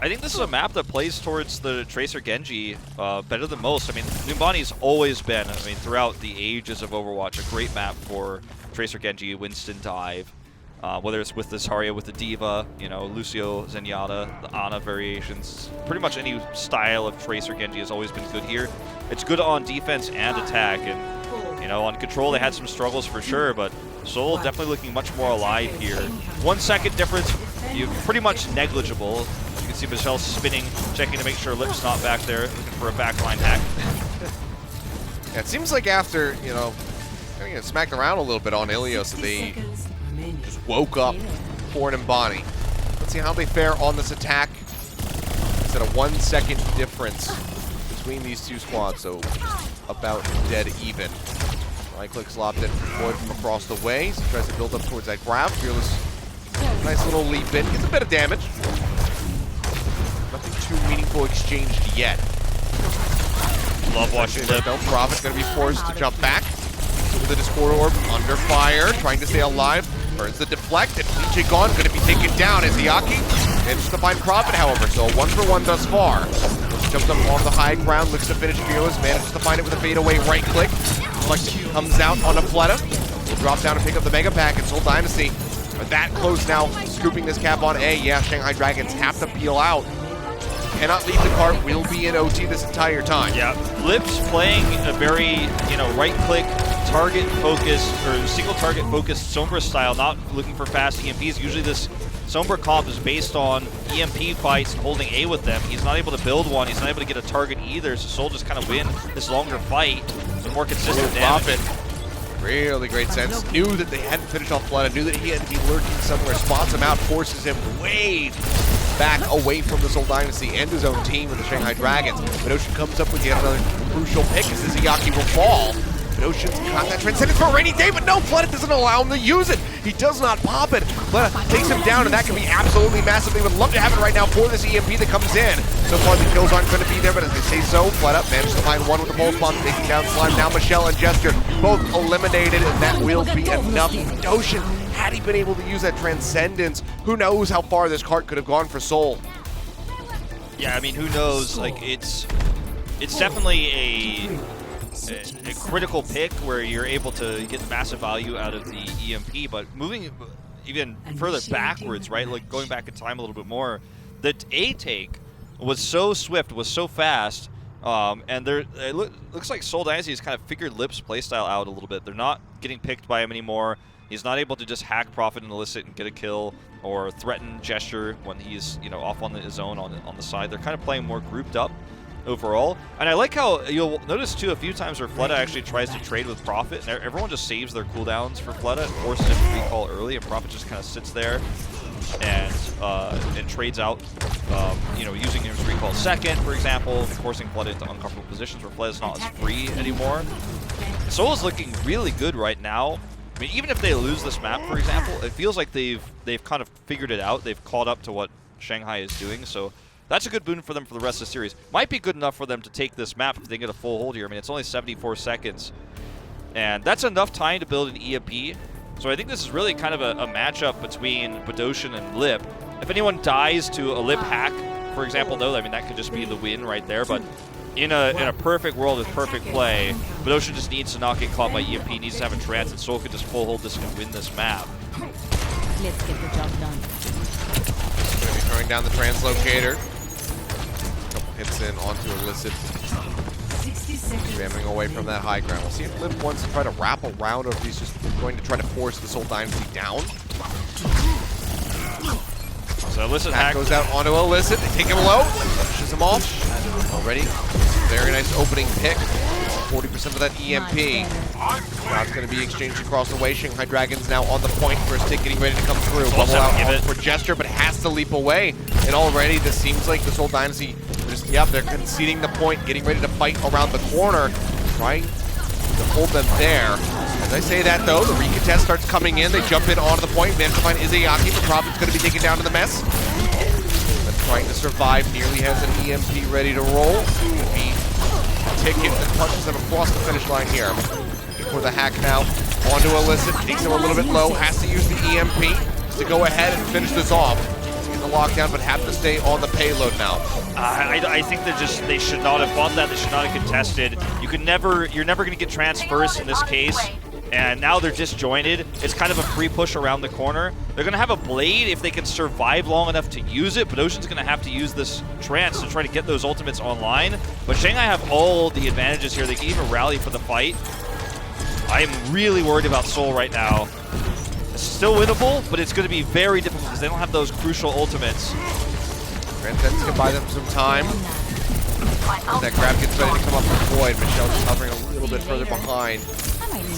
I think this is a map that plays towards the Tracer Genji better than most. I mean, Numbani's always been, throughout the ages of Overwatch, a great map for Tracer Genji, Winston Dive. Whether it's with the Zarya, with the D.Va, Lucio, Zenyatta, the Ana variations. Pretty much any style of Tracer Genji has always been good here. It's good on defense and attack, and on control they had some struggles for sure, but Seoul definitely looking much more alive here. 1 second difference, pretty much negligible. You can see Michelle spinning, checking to make sure Lip's not back there, looking for a backline hack. Yeah, it seems like after, getting smacked around a little bit on Ilios, that they just woke up for an Numbani. Let's see how they fare on this attack. It's at a 1 second difference between these two squads, so about dead even. Right-click lobbed it forward from across the way. So he tries to build up towards that grab. Fearless, nice little leap in. Gets a bit of damage. Nothing too meaningful exchanged yet. Love watching Lip. No, Prophet's going to be forced to jump back. With the Discord Orb under fire, trying to stay alive. Burns the deflect, and Lee Jae-gon going to be taken down. Izayaki manages to find Prophet, however, so 1-for-1 thus far. Jumps up on the high ground, looks to finish Fearless, manages to find it with a fadeaway right click. Comes out on a Fleta. Will drop down and pick up the Mega Pack, and Seoul Dynasty are that close now, scooping this cap on A. Yeah, Shanghai Dragons have to peel out. Cannot leave the cart, will be in OT this entire time. Yeah, Lip's playing a very, right-click, target-focused, or single-target-focused Sombra style, not looking for fast EMPs. Usually this Sombra comp is based on EMP fights and holding A with them. He's not able to build one, he's not able to get a target either, so Seoul just kind of win this longer fight with more consistent damage. Really great sense. Knew that they hadn't finished off Fleta, knew that he had to be lurking somewhere, spots him out, forces him way back away from the Seoul Dynasty and his own team with the Shanghai Dragons. But Ocean comes up with yet another crucial pick as Izayaki will fall. But Ocean's got that Transcendence for a rainy day, but no, Fleta doesn't allow him to use it. He does not pop it. Fleta takes him down, and that can be absolutely massive. They would love to have it right now for this EMP that comes in. So far, the kills aren't going to be there, but as they say so, Fleta manages to find one with the pulse bomb, taking down Slime. Now Michelle and Gesture both eliminated, and that will be enough. Ocean, had he been able to use that Transcendence, who knows how far this cart could have gone for Seoul. Yeah, who knows? It's definitely a critical pick where you're able to get massive value out of the EMP, but moving even further backwards, right? Going back in time a little bit more, the A take was so swift, was so fast, and it looks like Seoul Dynasty has kind of figured Lip's playstyle out a little bit. They're not getting picked by him anymore. He's not able to just hack Prophet and Illicit and get a kill, or threaten Gesture when he's off on his own on the side. They're kind of playing more grouped up overall. And I like how you'll notice too a few times where Fleta actually tries to trade with Prophet, and everyone just saves their cooldowns for Fleta and forces him to recall early, and Prophet just kind of sits there and trades out, using his recall second, for example, forcing Fleta into uncomfortable positions where Fleta's not as free anymore. Seoul is looking really good right now. Even if they lose this map, for example, it feels like they've kind of figured it out. They've caught up to what Shanghai is doing, so that's a good boon for them for the rest of the series. Might be good enough for them to take this map if they get a full hold here. It's only 74 seconds, and that's enough time to build an EMP. So I think this is really kind of a matchup between Badoshan and Lip. If anyone dies to a Lip hack, for example, though, that could just be the win right there. But in a perfect world with perfect play, Badoshan just needs to not get caught by EMP, needs to have a trance, and Seoul could just full hold this and win this map. Let's get the job done. Going to be throwing down the translocator. Couple hits in onto Illicit. Jamming away from that high ground. We'll see if Lip wants to try to wrap around, or if he's just going to try to force the Seoul Dynasty down. So Illicit hack goes out onto Illicit. They take him low. Pushes him off. Already very nice opening pick. 40% of that EMP. That's going to be exchanged across the way. Shanghai Dragons now on the point. First tick getting ready to come through. Bubble out for Gesture, but has to leap away. And already this seems like the Seoul Dynasty, they're conceding the point, getting ready to fight around the corner, right? To hold them there. As I say that though, the recontest starts coming in. They jump in onto the point. Managed to find Izayaki, but Prophet's going to be taken down to the mess. But trying to survive, nearly has an EMP ready to roll. He tickets and punches them across the finish line here. For the hack now, onto Illicit, takes him a little bit low, has to use the EMP to go ahead and finish this off. He's in the lockdown, but have to stay on the payload now. I think they should not have fought that. They should not have contested. You're never going to get trans first in this case. And now they're disjointed. It's kind of a free push around the corner. They're going to have a blade if they can survive long enough to use it, but Ocean's going to have to use this trance to try to get those ultimates online. But Shanghai have all the advantages here. They can even rally for the fight. I am really worried about Seoul right now. It's still winnable, but it's going to be very difficult because they don't have those crucial ultimates. Transcendence can buy them some time. That grab gets ready to come up with Void. Michelle just hovering a little bit further behind.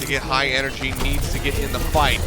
To get high energy, needs to get in the fight.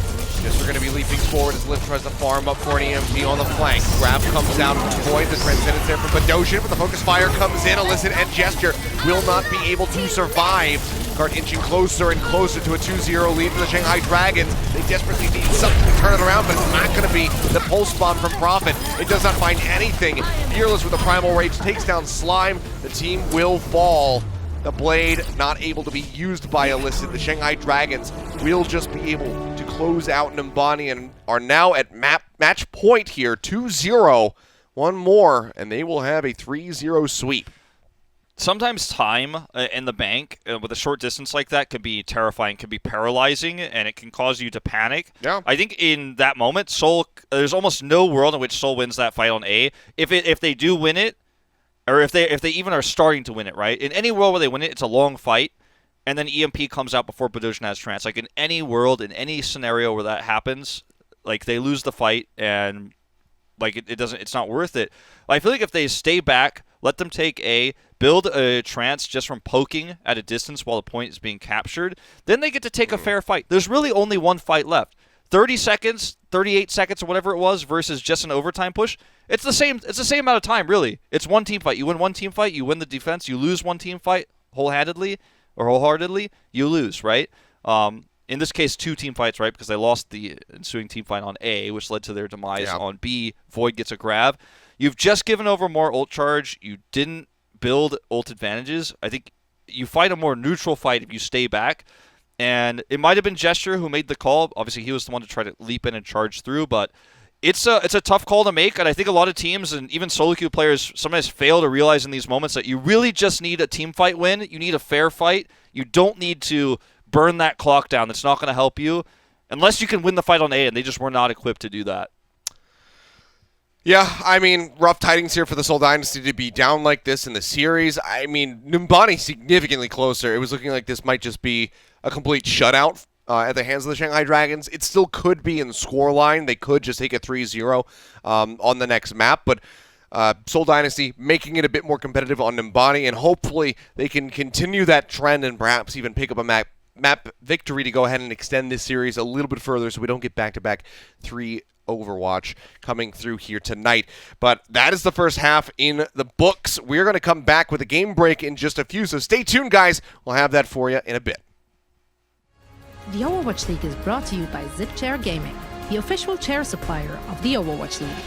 Just we're going to be leaping forward as Liv tries to farm up for an EMP on the flank. Grab comes out from Void, the Transcendence there from Badoshin, but the focus fire comes in. Illicit and Gesture will not be able to survive. Card inching closer and closer to a 2-0 lead for the Shanghai Dragons. They desperately need something to turn it around, but it's not going to be the pulse bomb from Prophet. It does not find anything. Fearless with the Primal Rage takes down Slime. The team will fall. The blade not able to be used by Illicit. The Shanghai Dragons will just be able to close out Nimbani and are now at match point here, 2-0. One more, and they will have a 3-0 sweep. Sometimes time in the bank with a short distance like that could be terrifying, could be paralyzing, and it can cause you to panic. Yeah. I think in that moment, Seoul, there's almost no world in which Seoul wins that fight on A. If they do win it, or if they even are starting to win it, right? In any world where they win it, it's a long fight, and then EMP comes out before Badoshin has trance. Like in any world, in any scenario where that happens, like they lose the fight, and like it's not worth it. I feel like if they stay back, let them take A, build a trance just from poking at a distance while the point is being captured, then they get to take a fair fight. There's really only one fight left. 30 seconds, 38 seconds, or whatever it was, versus just an overtime push. It's the same amount of time, really. It's one team fight. You win one team fight, you win the defense. You lose one team fight wholeheartedly, you lose, right? In this case, two team fights, right? Because they lost the ensuing team fight on A, which led to their demise on B. Void gets a grab. You've just given over more ult charge. You didn't build ult advantages. I think you fight a more neutral fight if you stay back. And it might have been Gesture who made the call. Obviously, he was the one to try to leap in and charge through, but it's a tough call to make, and I think a lot of teams and even solo queue players sometimes fail to realize in these moments that you really just need a team fight win. You need a fair fight. You don't need to burn that clock down. That's not going to help you unless you can win the fight on A, and they just were not equipped to do that. Yeah, I mean, rough tidings here for the Seoul Dynasty to be down like this in the series. I mean, Nimbani significantly closer. It was looking like this might just be a complete shutout at the hands of the Shanghai Dragons. It still could be in the scoreline. They could just take a 3-0 on the next map, but Seoul Dynasty making it a bit more competitive on Nimbani, and hopefully they can continue that trend and perhaps even pick up a map victory to go ahead and extend this series a little bit further so we don't get back-to-back 3 Overwatch coming through here tonight. But that is the first half in the books. We're going to come back with a game break in just a few, so stay tuned, guys. We'll have that for you in a bit. The Overwatch League is brought to you by ZipChair Gaming, the official chair supplier of the Overwatch League.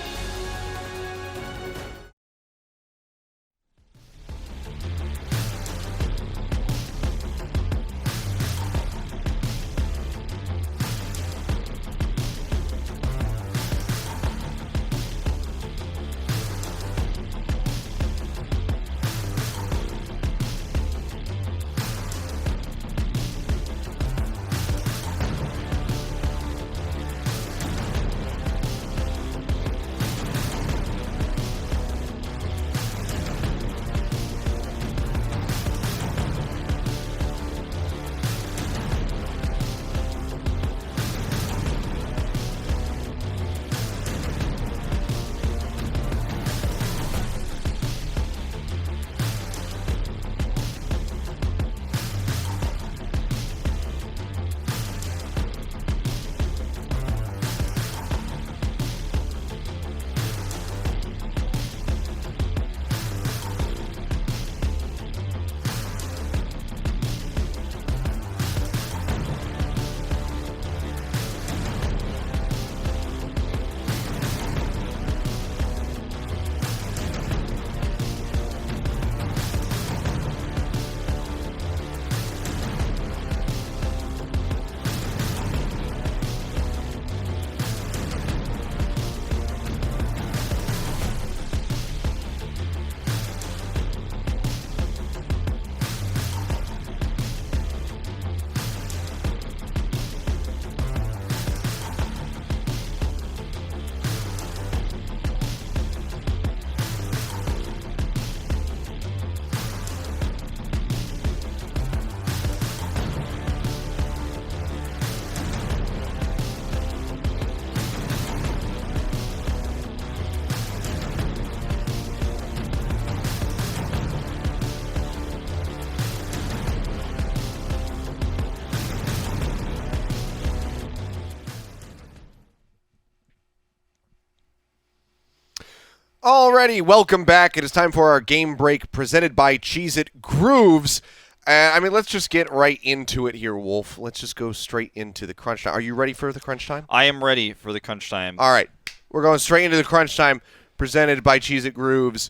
Alrighty, welcome back. It is time for our game break presented by Cheez-It Grooves. Let's just get right into it here, Wolf. Let's just go straight into the crunch time. Are you ready for the crunch time? I am ready for the crunch time. All right, we're going straight into the crunch time presented by Cheez-It Grooves.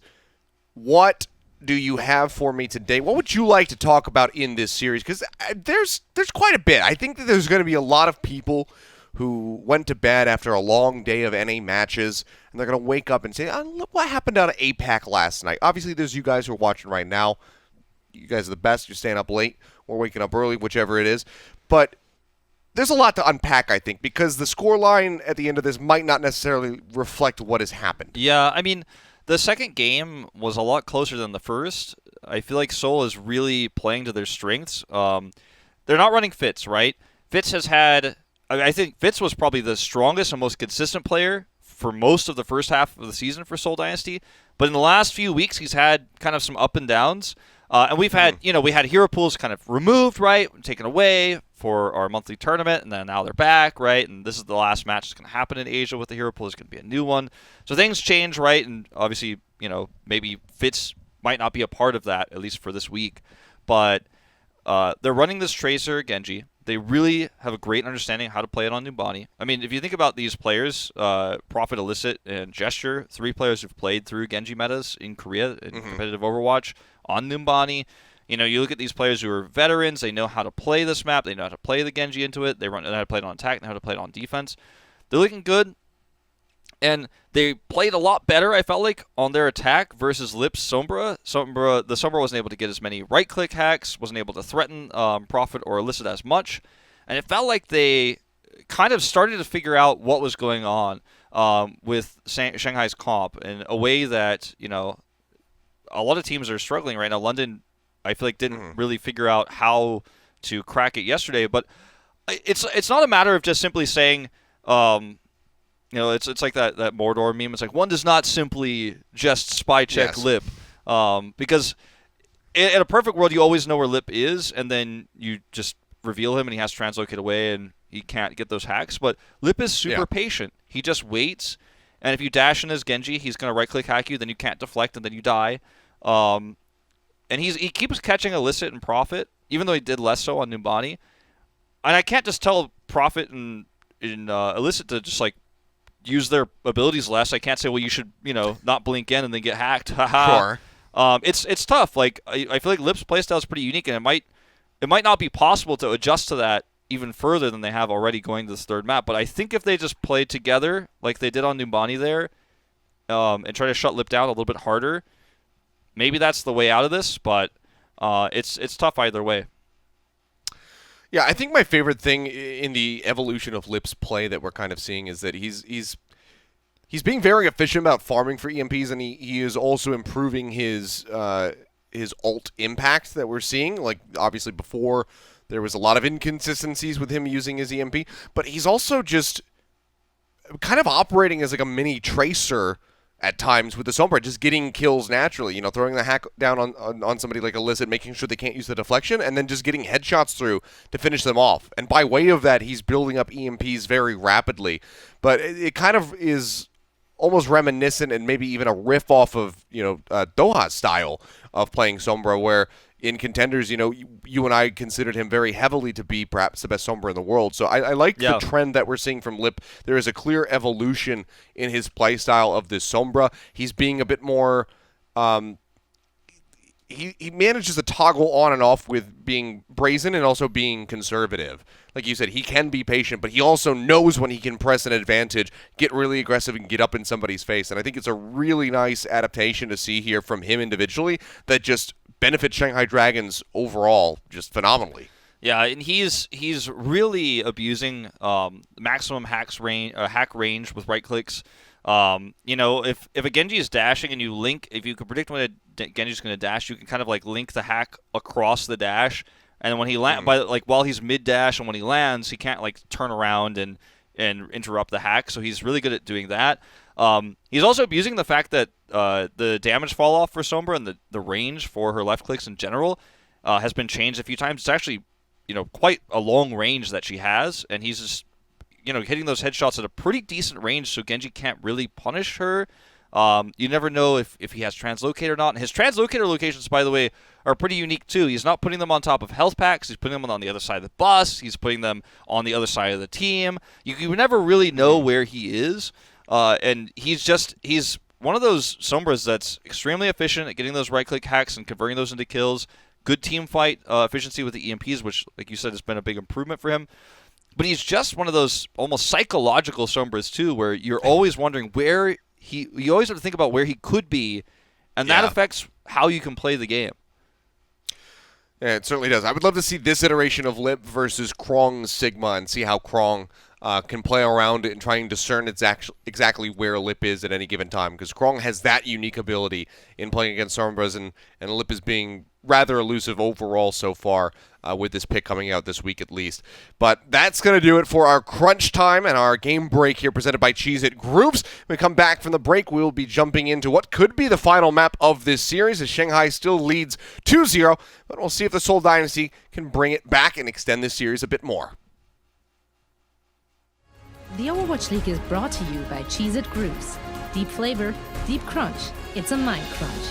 What do you have for me today? What would you like to talk about in this series? Because there's quite a bit. I think that there's going to be a lot of people who went to bed after a long day of NA matches, and they're going to wake up and say, oh, look what happened out of APAC last night. Obviously, there's you guys who are watching right now. You guys are the best. You're staying up late or waking up early, whichever it is. But there's a lot to unpack, I think, because the scoreline at the end of this might not necessarily reflect what has happened. Yeah, I mean, the second game was a lot closer than the first. I feel like Seoul is really playing to their strengths. They're not running Fitz, right? Fitz has had... I think Fitz was probably the strongest and most consistent player for most of the first half of the season for Seoul Dynasty. But in the last few weeks, he's had kind of some up and downs. And we've had, we had hero pools kind of removed, right, taken away for our monthly tournament, and then now they're back, right? And this is the last match that's going to happen in Asia with the hero pool. There's going to be a new one. So things change, right? And obviously, maybe Fitz might not be a part of that, at least for this week. But they're running this Tracer, Genji. They really have a great understanding of how to play it on Numbani. I mean, if you think about these players, Prophet, Illicit, and Gesture, 3 players who've played through Genji metas in Korea in competitive Overwatch on Numbani. You look at these players who are veterans. They know how to play this map. They know how to play the Genji into it. They know how to play it on attack. They know how to play it on defense. They're looking good. And they played a lot better, I felt like, on their attack versus Lip's Sombra. The Sombra wasn't able to get as many right-click hacks, wasn't able to threaten Prophet or Illicit as much. And it felt like they kind of started to figure out what was going on with Shanghai's comp in a way that, a lot of teams are struggling right now. London, I feel like, didn't really figure out how to crack it yesterday. But it's not a matter of just simply saying... it's like that Mordor meme. It's like, one does not simply just spy check Lip. Because in a perfect world, you always know where Lip is, and then you just reveal him, and he has to translocate away, and he can't get those hacks. But Lip is super patient. He just waits, and if you dash in his Genji, he's going to right-click hack you, then you can't deflect, and then you die. And he keeps catching Illicit and Prophet, even though he did less so on Numbani. And I can't just tell Prophet and Illicit to just, use their abilities less. I can't say, well, you should, not blink in and then get hacked. Haha. Sure. It's tough. I feel like Lip's playstyle is pretty unique, and it might not be possible to adjust to that even further than they have already going to this third map. But I think if they just play together like they did on Numbani there, and try to shut Lip down a little bit harder, maybe that's the way out of this. But it's tough either way. Yeah, I think my favorite thing in the evolution of Lip's play that we're kind of seeing is that he's being very efficient about farming for EMPs, and he is also improving his ult impact that we're seeing. Like, obviously before, there was a lot of inconsistencies with him using his EMP, but he's also just kind of operating as like a mini Tracer at times with the Sombra, just getting kills naturally, throwing the hack down on somebody like Illicit, making sure they can't use the deflection, and then just getting headshots through to finish them off. And by way of that, he's building up EMPs very rapidly. But it kind of is almost reminiscent and maybe even a riff off of, Doha's style of playing Sombra, where in contenders, you and I considered him very heavily to be perhaps the best Sombra in the world. So I like the trend that we're seeing from Lip. There is a clear evolution in his playstyle of this Sombra. He's being a bit more... He manages to toggle on and off with being brazen and also being conservative. Like you said, he can be patient, but he also knows when he can press an advantage, get really aggressive, and get up in somebody's face. And I think it's a really nice adaptation to see here from him individually that just benefits Shanghai Dragons overall just phenomenally. Yeah, and he's really abusing maximum hack range with right clicks. If a Genji is dashing and you link, if you can predict when a Genji is going to dash, you can kind of link the hack across the dash, and when he while he's mid dash and when he lands, he can't turn around and interrupt the hack. So he's really good at doing that. He's also abusing the fact that the damage fall off for Sombra and the range for her left clicks in general has been changed a few times. It's actually quite a long range that she has, and he's just hitting those headshots at a pretty decent range, so Genji can't really punish her. You never know if he has translocate or not. And his translocator locations, by the way, are pretty unique too. He's not putting them on top of health packs. He's putting them on the other side of the bus. He's putting them on the other side of the team. You never really know where he is. And he's one of those Sombras that's extremely efficient at getting those right-click hacks and converting those into kills. Good team fight efficiency with the EMPs, which, like you said, has been a big improvement for him. But he's just one of those almost psychological Sombras too, where you're always wondering where you always have to think about where he could be, and that affects how you can play the game. Yeah, it certainly does. I would love to see this iteration of Lip versus Krong's Sigma and see how Krong can play around it and try and discern exactly where Lip is at any given time, because Krong has that unique ability in playing against Sombras, and Lip is being rather elusive overall so far with this pick coming out this week at least. But that's going to do it for our crunch time and our game break here presented by Cheez-It Groups. When we come back from the break, we'll be jumping into what could be the final map of this series as Shanghai still leads 2-0, but we'll see if the Seoul Dynasty can bring it back and extend this series a bit more. The Overwatch League is brought to you by Cheez-It Groups. Deep flavor, deep crunch. It's a mind crunch.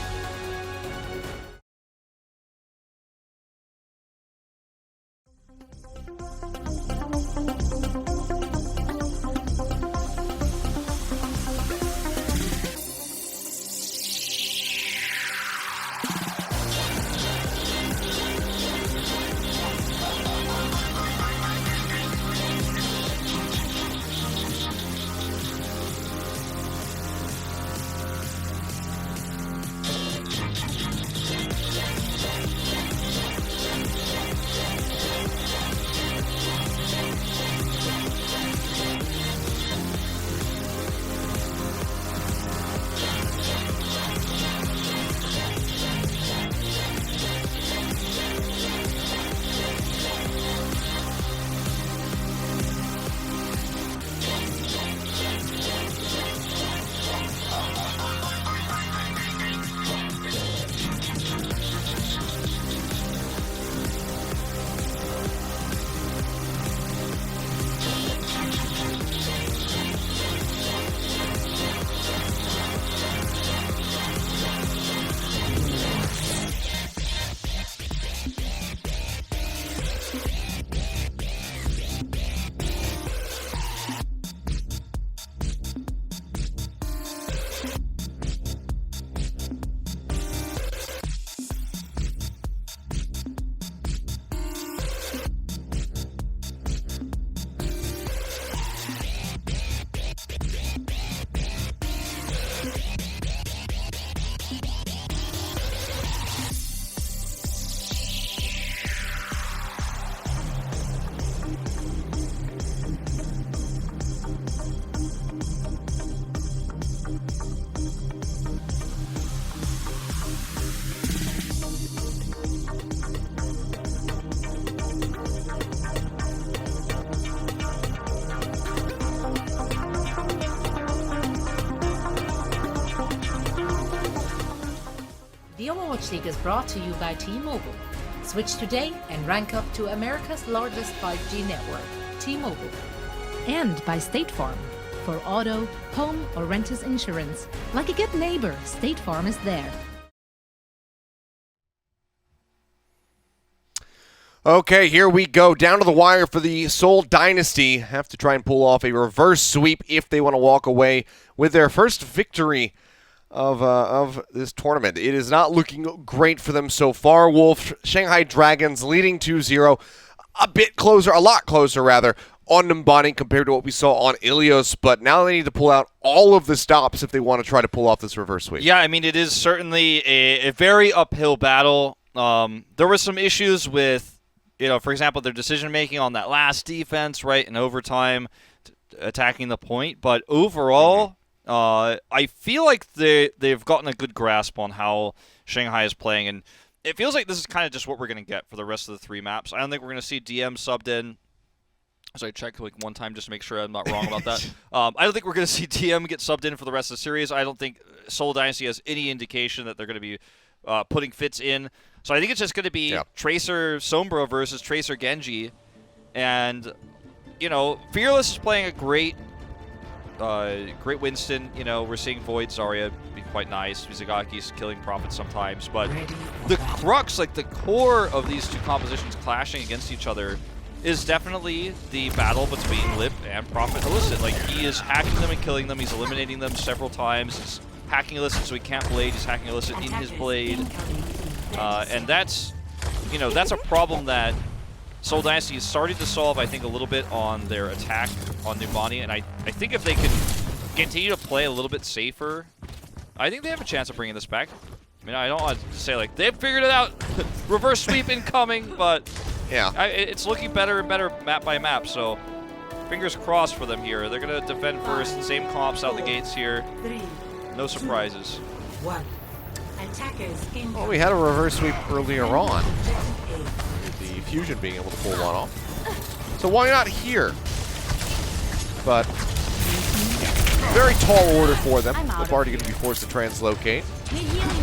The Overwatch League is brought to you by T-Mobile. Switch today and rank up to America's largest 5G network, T-Mobile. And by State Farm. For auto, home, or renters insurance, like a good neighbor, State Farm is there. Okay, here we go. Down to the wire for the Seoul Dynasty. Have to try and pull off a reverse sweep if they want to walk away with their first victory of this tournament. It is not looking great for them so far. Wolf, Shanghai Dragons leading 2-0. A lot closer rather, on Numbani compared to what we saw on Ilios, but now they need to pull out all of the stops if they want to try to pull off this reverse sweep. Yeah, I mean, it is certainly a very uphill battle. There were some issues with, for example, their decision-making on that last defense, right, in overtime, attacking the point, but overall, I feel like they've gotten a good grasp on how Shanghai is playing, and it feels like this is kind of just what we're going to get for the rest of the three maps. I don't think we're going to see DM subbed in. So I checked one time just to make sure I'm not wrong about that. I don't think we're going to see DM get subbed in for the rest of the series. I don't think Seoul Dynasty has any indication that they're going to be putting Fitz in. So I think it's just going to be Tracer Sombra versus Tracer Genji. And, Fearless is playing a great great Winston. You know, we're seeing Void Zarya be quite nice. Mizagaki's killing Prophet sometimes, but the crux, like the core of these two compositions clashing against each other, is definitely the battle between Lip and Prophet Illicit. Like, he is hacking them and killing them. He's eliminating them several times. He's hacking Illicit so he can't blade. He's hacking Illicit in his blade. And that's, you know, that's a problem that Seoul Dynasty is starting to solve, I think, a little bit on their attack on Numbani. And I think if they could continue to play a little bit safer, I think they have a chance of bringing this back. I mean, I don't want to say, like, they've figured it out, reverse sweep incoming, but yeah, it's looking better and better map by map, so fingers crossed for them here. They're going to defend first, same comps out the gates here. No surprises. Well, we had a reverse sweep earlier on. The Fusion being able to pull one off. So why not here? But very tall order for them. The party going to be forced to translocate.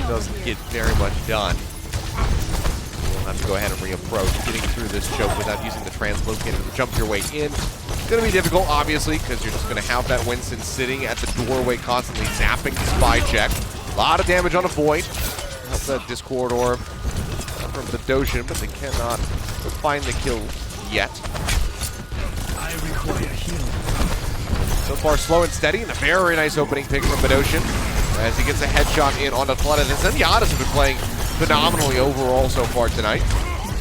Doesn't get very much done. We'll have to go ahead and reapproach. Getting through this choke without using the translocator to jump your way in. It's going to be difficult, obviously, because you're just going to have that Winston sitting at the doorway constantly zapping the spy check. A lot of damage on a Void. Help that Discord Orb from the Doshin, but they cannot find the kill yet. I require healing. So far, slow and steady, and a very nice opening pick from Badoshin as he gets a headshot in onto Flooded. And Zenyatta's have been playing phenomenally overall so far tonight.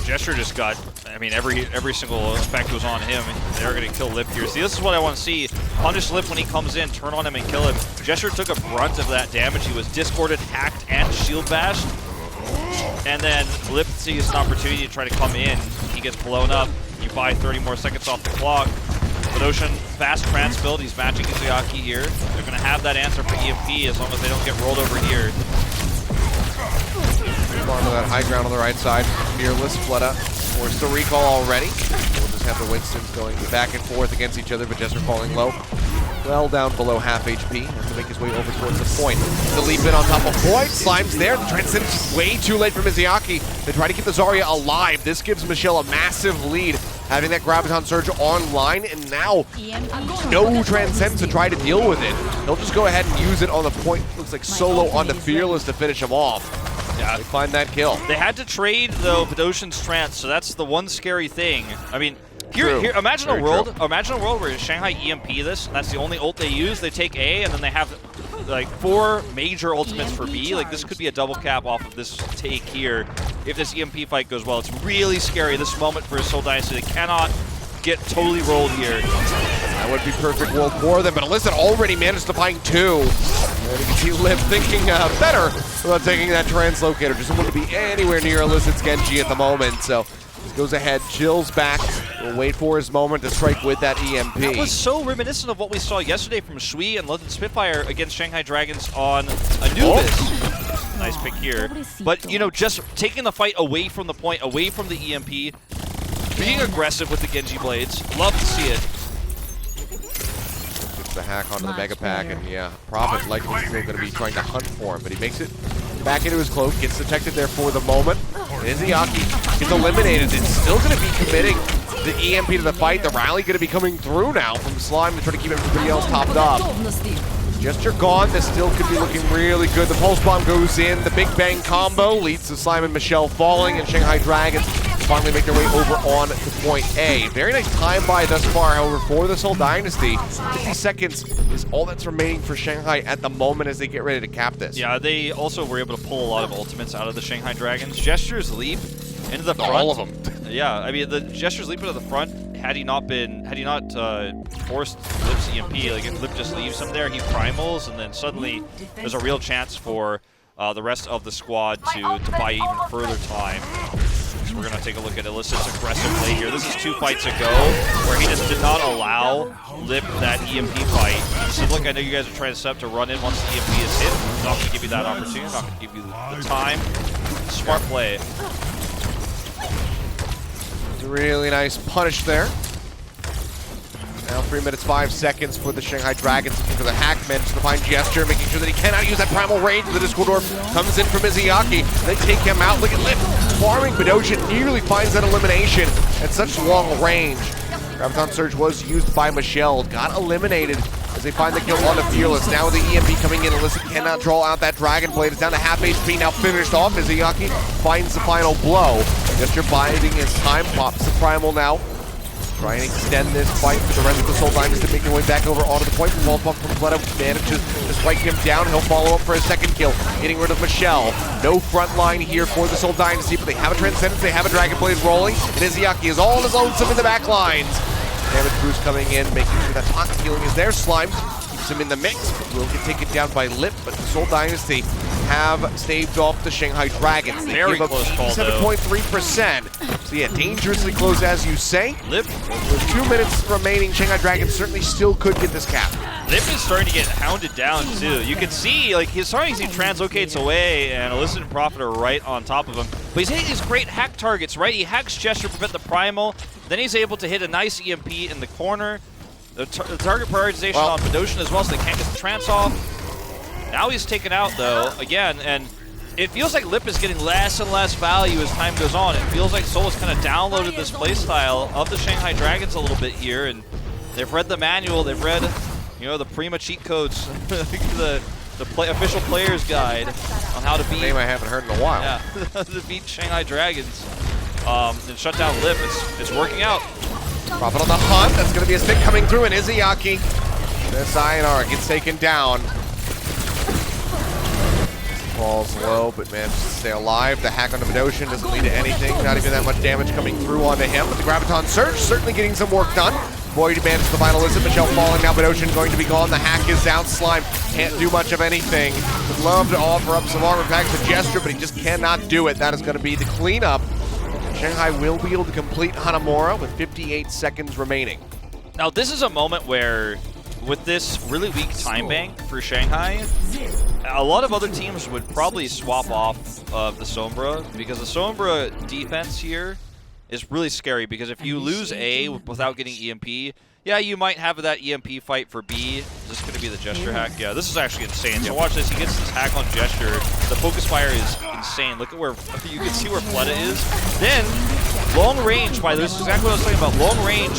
Gesture just got, I mean, every single effect was on him. They're going to kill Lip here. See, this is what I want to see. Punish Lip when he comes in, turn on him and kill him. Gesture took a brunt of that damage. He was discorded, hacked, and shield bashed. And then Lip sees an opportunity to try to come in. He gets blown up. You buy 30 more seconds off the clock. Badoshin, fast trans build. He's matching Izuyaki here. They're going to have that answer for EMP as long as they don't get rolled over here. Onto that high ground on the right side. Fearless, Fleta forced to recall already. We'll just have the Winstons going back and forth against each other, but Jester falling low. Well down below half HP. Has to make his way over towards the point. The leap in on top of Void. Slime's there. The Transcendence is way too late for Mizuyaki. They try to keep the Zarya alive. This gives Michelle a massive lead, having that Graviton Surge online, and now no Transcendence to try to deal with it. He'll just go ahead and use it on the point. Looks like solo onto Fearless to finish him off. Yeah, they find that kill. They had to trade, though, Badoshin's Trance, so that's the one scary thing. I mean, here imagine a world where Shanghai EMP this, and that's the only ult they use. They take A, and then they have like 4 major ultimates for B. Like, this could be a double cap off of this take here. If this EMP fight goes well, it's really scary. This moment for Seoul Dynasty, they cannot get totally rolled here. That would be perfect world for them, but Illicit already managed to find 2. And you can see Liv thinking better about taking that translocator. Doesn't want to be anywhere near Illicit's Genji at the moment, so he goes ahead, chills back, will wait for his moment to strike with that EMP. That was so reminiscent of what we saw yesterday from Shui and London Spitfire against Shanghai Dragons on Anubis. Oh. Nice pick here. But, you know, just taking the fight away from the point, away from the EMP, being aggressive with the Genji blades. Love to see it. Gets the hack onto the Mega Pack, and yeah, Prophet likely still going to be trying to hunt for him, but he makes it back into his cloak, gets detected there for the moment. Izuyaki gets eliminated. It's still going to be committing the EMP to the fight. The rally going to be coming through now from Slime to try to keep everybody else topped up. Gesture gone. This still could be looking really good. The Pulse Bomb goes in. The Big Bang combo leads to Slime and Michelle falling, and Shanghai Dragons finally make their way over on to point A. Very nice time by thus far, however, for the Seoul Dynasty. 50 seconds is all that's remaining for Shanghai at the moment as they get ready to cap this. Yeah, they also were able to pull a lot of ultimates out of the Shanghai Dragons. Gesture's leap into the front. All of them. Yeah, I mean, the Gesture's leap into the front, had he not forced Lip's EMP, like if Lip just leaves him there, he primals, and then suddenly there's a real chance for the rest of the squad to buy even further time. So we're going to take a look at Illicit's aggressive play here. This is 2 fights ago where he just did not allow Lip that EMP fight. He said, look, I know you guys are trying to set up to run in once the EMP is hit. I'm not going to give you that opportunity. I'm not going to give you the time. Smart play. It's a really nice punish there. Now 3 minutes 5 seconds for the Shanghai Dragons looking for the hack, manages to find Gesture, making sure that he cannot use that primal range. The Discord Orb comes in from Izuyaki. They take him out. Look at Lip farming, but Ocean nearly finds that elimination at such long range. Graviton Surge was used by Michelle, got eliminated as they find the kill on the Fearless. Now with the EMP coming in, Alyssa cannot draw out that Dragon Blade. It's down to half HP, now finished off. Izayaki finds the final blow. Just biding his time, pops the Primal now. Try and extend this fight for the rest of the Seoul Dynasty, making their way back over onto the point. Wall bump from Fleta manages to strike him down. He'll follow up for his second kill, getting rid of Michelle. No front line here for the Seoul Dynasty, but they have a Transcendence, they have a Dragon Blade rolling, and Izayaki is all on his lonesome in the back lines. Damage Bruce coming in, making sure that toxic healing is there. Slime keeps him in the mix, but will get taken down by Lip, but the Seoul Dynasty have staved off the Shanghai Dragons. They Very give up close call, 7.3%. So yeah, dangerously close as you say. Lip, with 2 minutes remaining, Shanghai Dragons certainly still could get this cap. Lip is starting to get hounded down too. You can see, like, he's starting to see translocates away, and Alyssa and Prophet are right on top of him. But he's hitting these great hack targets, right? He hacks Gesture, prevent the Primal. Then he's able to hit a nice EMP in the corner. The target prioritization on Badoshin as well, so they can't get the trance off. Now he's taken out though, again, and it feels like Lip is getting less and less value as time goes on. It feels like Seoul has kind of downloaded this playstyle of the Shanghai Dragons a little bit here, and they've read the manual, they've read, you know, the Prima cheat codes, the official player's guide on how to beat. Name I haven't heard in a while. Yeah, to beat Shanghai Dragons. And shut down Lip. It's working out. Prophet on the hunt. That's going to be a stick coming through, and Izayaki. This INR gets taken down. Falls low, but manages to stay alive. The hack on the Badoshin doesn't lead to anything. Not even that much damage coming through onto him. But the Graviton Surge certainly getting some work done. Boyd manages the final Lizard. Michelle falling now. Badoshin going to be gone. The hack is down. Slime can't do much of anything. Would love to offer up some armor packs to Gesture, but he just cannot do it. That is going to be the cleanup. Shanghai will be able to complete Hanamura with 58 seconds remaining. Now this is a moment where, with this really weak time bank for Shanghai, a lot of other teams would probably swap off of the Sombra, because the Sombra defense here is really scary, because if you lose A without getting EMP, yeah, you might have that EMP fight for B. Is this going to be the Gesture hack? Yeah, this is actually insane. So watch this. He gets this hack on Gesture. The Focus Fire is insane. Look at where, you can see where Fleta is. Then, long range, by this is exactly what I was talking about. Long range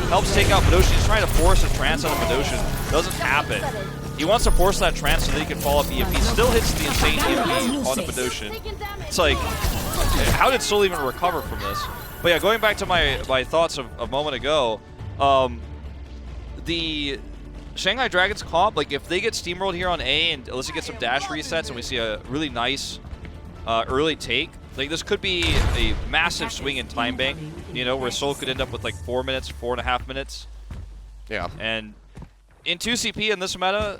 helps take out Badoshin. He's trying to force a trance out of Badoshin. Doesn't happen. He wants to force that trance so that he can follow up EMP. Still hits the insane EMP on the Badoshin. It's like, how did Seoul even recover from this? But yeah, going back to my thoughts of a moment ago, the Shanghai Dragons comp, like if they get steamrolled here on A and Alyssa gets some dash resets and we see a really nice early take, like this could be a massive swing in time bank, you know, where Seoul could end up with like 4 minutes, 4.5 minutes. Yeah. And in 2CP in this meta,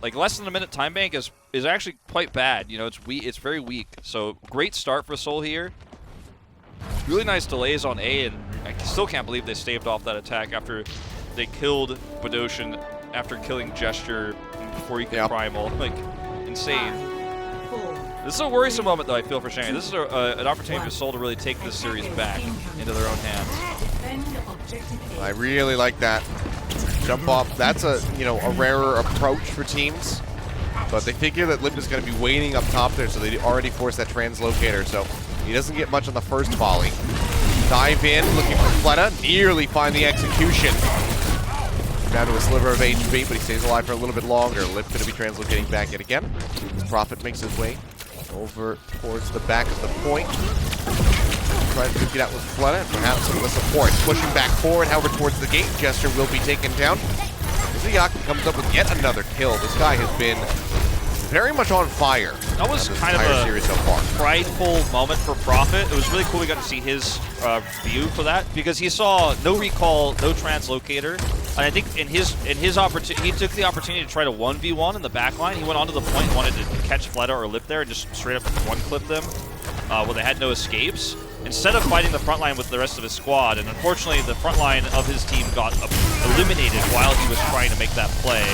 like less than a minute time bank is actually quite bad. You know, it's very weak. So great start for Seoul here. Really nice delays on A, and I still can't believe they staved off that attack after they killed Badoshin after killing Gesture before he could Primal. Like, insane. This is a worrisome moment, though, I feel, for Shanghai. This is an opportunity for Seoul to really take this series back into their own hands. I really like that. Jump off. That's a rarer approach for teams. But they figure that Lip is going to be waiting up top there, so they already forced that translocator. So he doesn't get much on the first volley. Dive in, looking for Fleta. Nearly find the execution. Down to a sliver of HP, but he stays alive for a little bit longer. Lip going to be translocating back yet again. Prophet makes his way over towards the back of the point. Tries to get out with Fleta and perhaps some of the support. Pushing back forward, however, towards the gate. Gesture will be taken down. Izayaki comes up with yet another kill. This guy has been very much on fire. That was kind of a series so far. prideful moment for Prophet. It was really cool we got to see his view for that, because he saw no recall, no translocator. And I think in his opportunity, he took the opportunity to try to 1v1 in the back line. He went onto the point and wanted to catch Fleta or Lip there and just straight up one-clip them when they had no escapes, instead of fighting the front line with the rest of his squad. And unfortunately, the front line of his team got eliminated while he was trying to make that play.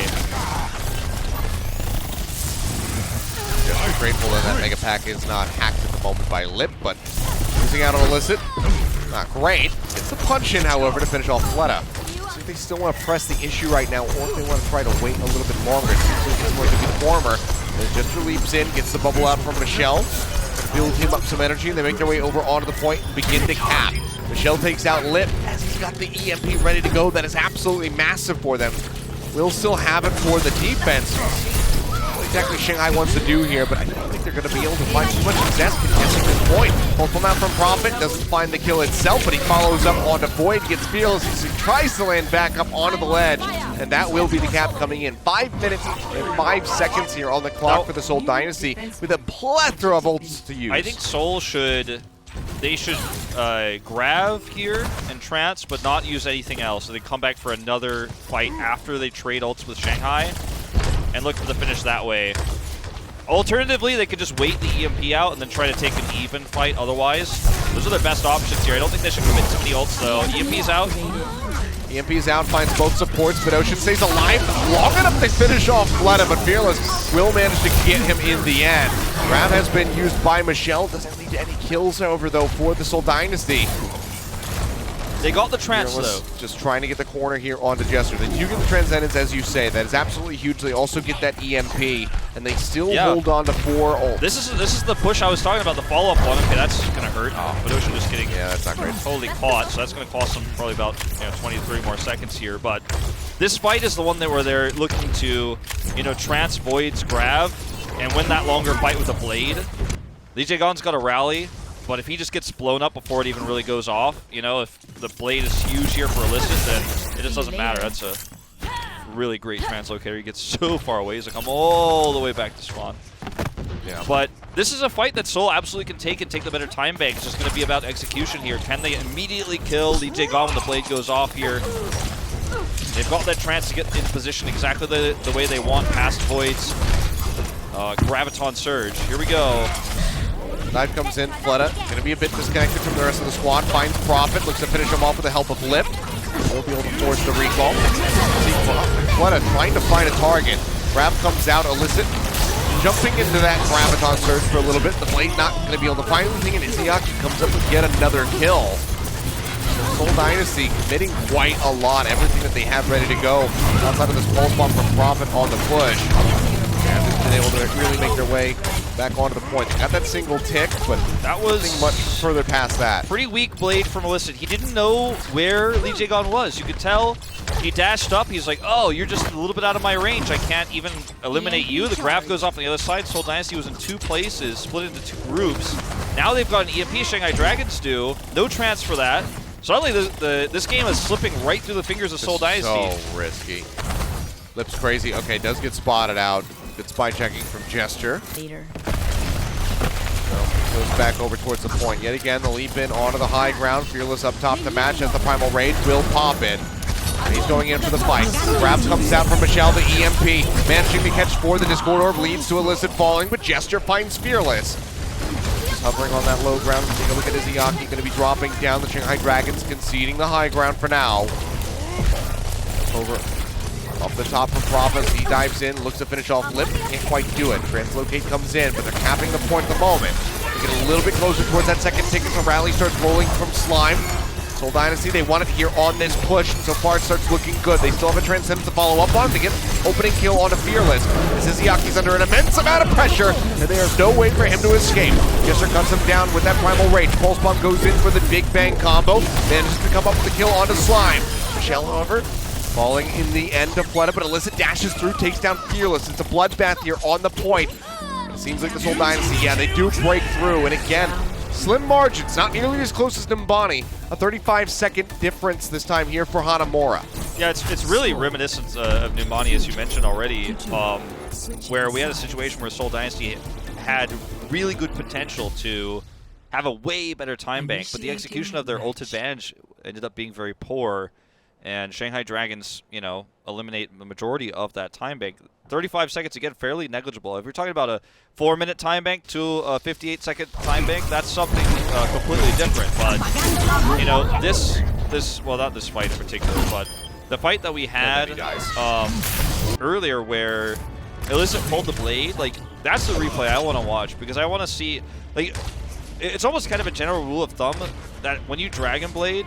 Just grateful that Mega Pack is not hacked at the moment by Lip, but losing out on Illicit, not great. Gets the punch in, however, to finish off Fleta. So if they still want to press the issue right now, or if they want to try to wait a little bit longer, it seems like it's going to be the former. As Gesture leaps in, gets the bubble out from Michelle, build him up some energy, and they make their way over onto the point and begin to cap. Michelle takes out Lip as he's got the EMP ready to go. That is absolutely massive for them. will still have it for the defense. What exactly Shanghai wants to do here, but I don't think they're going to be able to find too much success contesting this point. Pulls out from Prophet, doesn't find the kill itself, but he follows up onto Void, gets Fearless, he tries to land back up onto the ledge, and that will be the cap coming in. 5 minutes and 5 seconds here on the clock for the Seoul Dynasty, with a plethora of ults to use. I think Seoul should grab here and trance, but not use anything else. So they come back for another fight after they trade ults with Shanghai and look for the finish that way. Alternatively, they could just wait the EMP out and then try to take an even fight otherwise. Those are their best options here. I don't think they should commit too many ults though. EMP's out. EMP's out, finds both supports, but Ocean stays alive long enough to finish off Fleta, but Fearless will manage to get him in the end. Grab has been used by Michelle. Doesn't lead to any kills, however, though, for the Seoul Dynasty. They got the trance, though. Just trying to get the corner here onto Jester. They do get the Transcendence, as you say. That is absolutely huge. They also get that EMP, and they still hold on to 4 ults. This is the push I was talking about, the follow-up one. Okay, that's going to hurt. But Ocean just getting that's not great. Totally caught, so that's going to cost them probably about 23 more seconds here. But this fight is the one where they're looking to, trance Void's grab and win that longer fight with a blade. DJ Gon's got a rally. But if he just gets blown up before it even really goes off, if the blade is huge here for Illicit, then it just doesn't matter. That's a really great translocator. He gets so far away. He's like, come all the way back to spawn. Yeah. But this is a fight that Seoul absolutely can take the better time bank. It's just going to be about execution here. Can they immediately kill DJ Gon when the blade goes off here? They've got that trance to get into position exactly the way they want past Void's Graviton Surge. Here we go. Knife comes in, Fleta going to be a bit disconnected from the rest of the squad, finds Prophet, looks to finish him off with the help of Lift. He'll be able to force the recall. Fleta trying to find a target. Grab comes out, Illicit jumping into that Graviton Surge for a little bit. The blade not going to be able to find anything, and Izayaki comes up with yet another kill. Seoul Dynasty committing quite a lot, everything that they have ready to go outside of this pulse bomb from Prophet on the push. And they've been able to really make their way back onto the point. Got that single tick, but that was nothing much further past that. Pretty weak blade from Illicit. He didn't know where Lee Jae-gon was. You could tell he dashed up. He's like, oh, you're just a little bit out of my range. I can't even eliminate you. The grab goes off on the other side. Seoul Dynasty was in 2 places, split into 2 groups. Now they've got an EMP. Shanghai Dragons do. No trance for that. Suddenly, this game is slipping right through the fingers of Seoul Dynasty. So risky. Lips crazy. Okay, does get spotted out. Good spy checking from Gesture. Later. So goes back over towards the point. Yet again, the leap in onto the high ground. Fearless up top to match as the Primal Rage will pop it. And he's going in for the fight. Grab comes out from Michelle, the EMP. Managing to catch 4. The Discord Orb leads to Illicit falling, but Gesture finds Fearless. He's hovering on that low ground. Take a look at Izayaki. Going to be dropping down. The Shanghai Dragons conceding the high ground for now. Over. Off the top from Prophet, he dives in, looks to finish off Lip, can't quite do it. Translocate comes in, but they're capping the point at the moment. They get a little bit closer towards that second ticket, so Rally starts rolling from Slime. Seoul Dynasty, they want it here on this push, and so far it starts looking good. They still have a Transcendence to follow up on to get opening kill onto Fearless. As Izayaki's under an immense amount of pressure, and there's no way for him to escape. Gesser cuts him down with that Primal Rage. Pulse Bomb goes in for the Big Bang combo, manages to come up with the kill onto Slime. Michelle, however, falling in the end to Fleta, but Illicit dashes through, takes down Fearless. It's a bloodbath here on the point. It seems like the Seoul Dynasty, they do break through, and again, slim margins, not nearly as close as Nimbani. A 35-second difference this time here for Hanamura. Yeah, it's really reminiscent of Nimbani, as you mentioned already, where we had a situation where Seoul Dynasty had really good potential to have a way better time bank, but the execution of their ult advantage ended up being very poor. And Shanghai Dragons, eliminate the majority of that time bank. 35 seconds, again, fairly negligible. If you're talking about a 4-minute time bank to a 58-second time bank, that's something completely different. But, well, not this fight in particular, but the fight that we had earlier where Illicit pulled the blade, that's the replay I want to watch, because I want to see, it's almost kind of a general rule of thumb that when you Dragon Blade,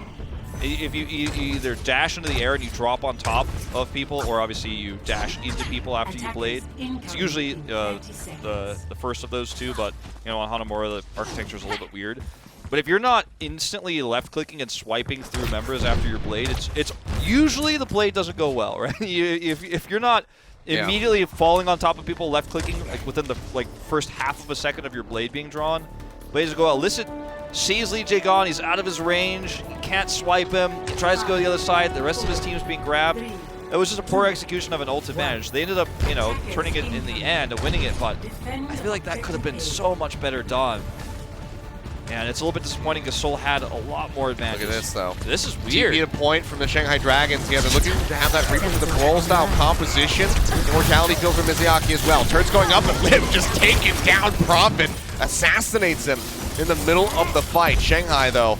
if you either dash into the air and you drop on top of people, or obviously you dash into people after you blade. It's usually the first of those two, but on Hanamura the architecture is a little bit weird. But if you're not instantly left-clicking and swiping through members after your blade, it's usually the blade doesn't go well, right? If you're not immediately falling on top of people, left-clicking like within the first half of a second of your blade being drawn, blades go out. Listen, sees Lee Jae gone, he's out of his range, he can't swipe him, he tries to go to the other side, the rest of his team's being grabbed. It was just a poor execution of an ult advantage. They ended up, turning it in the end and winning it, but I feel like that could have been so much better done. And it's a little bit disappointing because Seoul had a lot more advantages. Look at this, though. This is weird. Need a point from the Shanghai Dragons. Yeah, they're looking to have that Reaper with the brawl-style composition. Immortality field from Mizuyaki as well. Turret's going up, and Liv just taking down Profit. Assassinates him in the middle of the fight. Shanghai, though,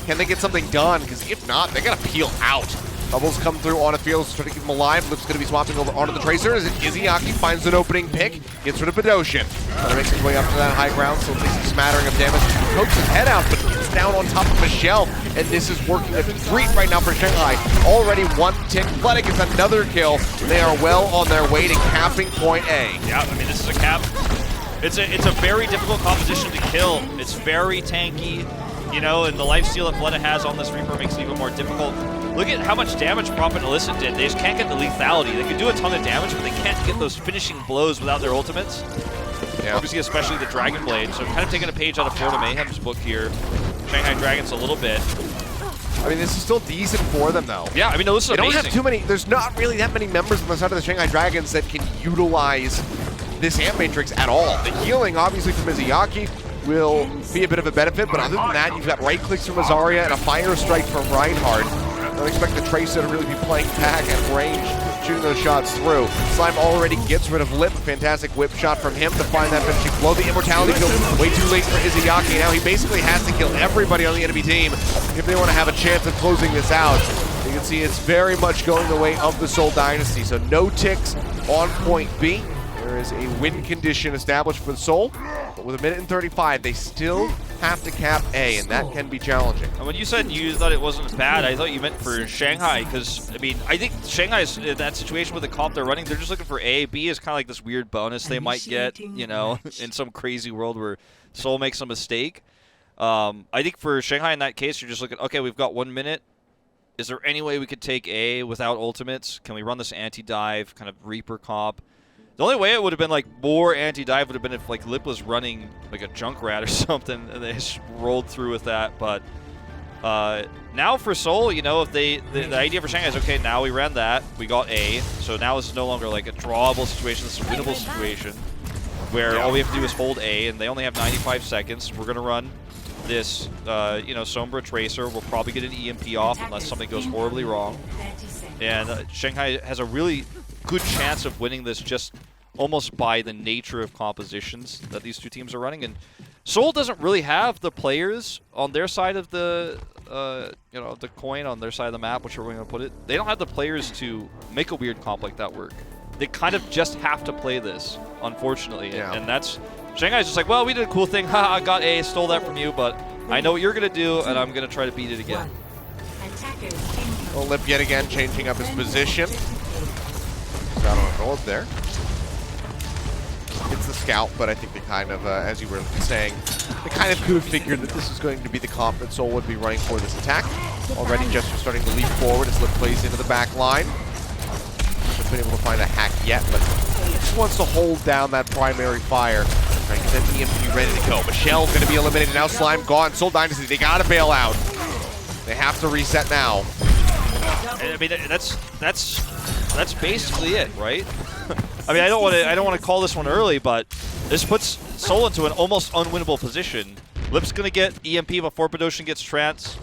can they get something done? Because if not, they got to peel out. Bubbles come through on a field, trying to keep him alive. Liv's going to be swapping over onto the Tracer as Izuyaki finds an opening pick, gets rid of Bedosian. Trying to make his way up to that high ground, still takes a smattering of damage. Pokes his head out, but gets down on top of Michelle. And this is working a treat right now for Shanghai. Already one tick. Fletic gets another kill. They are well on their way to capping point A. Yeah, I mean, this is a cap. It's a very difficult composition to kill. It's very tanky, and the lifesteal that Fleta has on this Reaper makes it even more difficult. Look at how much damage Prop and Illicit did. They just can't get the lethality. They can do a ton of damage, but they can't get those finishing blows without their ultimates. Yeah. Obviously, especially the Dragon Blade. So kind of taking a page out of Florida Mayhem's book here. Shanghai Dragons a little bit. I mean, this is still decent for them, though. Yeah, I mean, no, this is amazing. They don't have too many. There's not really that many members on the side of the Shanghai Dragons that can utilize this Amp Matrix at all. The healing, obviously, from Mizuyaki will be a bit of a benefit, but other than that, you've got right clicks from Azaria and a Fire Strike from Reinhardt. Don't expect the Tracer to really be playing back at range, shooting those shots through. Slime already gets rid of Lip. Fantastic whip shot from him to find that finishing blow. The Immortality kill way too late for Izuyaki. Now he basically has to kill everybody on the enemy team if they want to have a chance of closing this out. You can see it's very much going the way of the Seoul Dynasty. So no ticks on point B. There is a win condition established for the Seoul, but with 1 minute and 35, they still have to cap A, and that can be challenging. And when you said you thought it wasn't bad, I thought you meant for Shanghai, because, I mean, I think Shanghai's in that situation with the comp they're running, they're just looking for A. B is kind of like this weird bonus they might get, in some crazy world where Seoul makes a mistake. I think for Shanghai in that case, you're just looking, okay, we've got 1 minute. Is there any way we could take A without ultimates? Can we run this anti-dive, kind of Reaper comp? The only way it would have been like more anti-dive would have been if like Lip was running like a Junkrat or something and they just rolled through with that. But now for Seoul, if the idea for Shanghai is, okay, now we ran that, we got A, so now this is no longer like a drawable situation, this is a winnable situation where all we have to do is hold A, and they only have 95 seconds. We're gonna run this, Sombra Tracer. We'll probably get an EMP off unless something goes horribly wrong. And Shanghai has a really good chance of winning this just almost by the nature of compositions that these two teams are running. And Seoul doesn't really have the players on their side of the, the coin, on their side of the map, whichever way you want to put it. They don't have the players to make a weird comp like that work. They kind of just have to play this, unfortunately. Yeah. And that's, Shanghai's just like, well, we did a cool thing. Ha, I got A, stole that from you, but I know what you're going to do, and I'm going to try to beat it again. Well, Lip yet again changing up his position. Got on a north there. It's the scout, but I think they kind of, as you were saying, they kind of could have figured that this was going to be the comp that Seoul would be running for this attack. Already Jester starting to leap forward as Lip plays into the back line. Hasn't been able to find a hack yet, but just wants to hold down that primary fire. Trying to get that EMP ready to go. Michelle's going to be eliminated now. Slime gone. Seoul Dynasty, they got to bail out. They have to reset now. I mean, that's basically it, right? I mean, I don't want to call this one early, but this puts Seoul into an almost unwinnable position. Lip's gonna get EMP before Bedosian gets trance.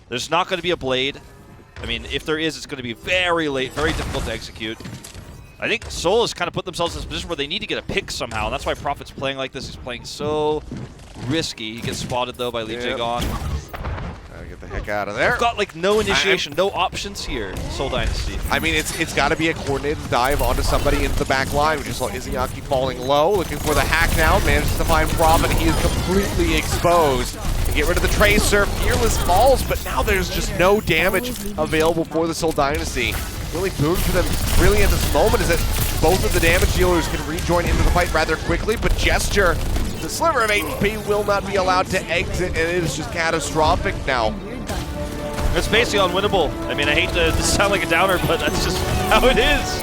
There's not gonna be a blade. I mean, if there is, it's gonna be very late, very difficult to execute. I think Seoul has kind of put themselves in this position where they need to get a pick somehow, and that's why Prophet's playing like this. He's playing so risky. He gets spotted though by Lee Jae-gon. Get the heck out of there. We've got like no initiation, no options here, Seoul Dynasty. I mean, it's got to be a coordinated dive onto somebody into the back line. We just saw Izuyaki falling low, looking for the hack now. Manages to find Prophet. He is completely exposed. They get rid of the Tracer. Fearless falls, but now there's just no damage available for the Seoul Dynasty. Really boon for them really at this moment is that both of the damage dealers can rejoin into the fight rather quickly, but Gesture, the sliver of HP, will not be allowed to exit, and it is just catastrophic now. It's basically unwinnable. I mean, I hate to sound like a downer, but that's just how it is.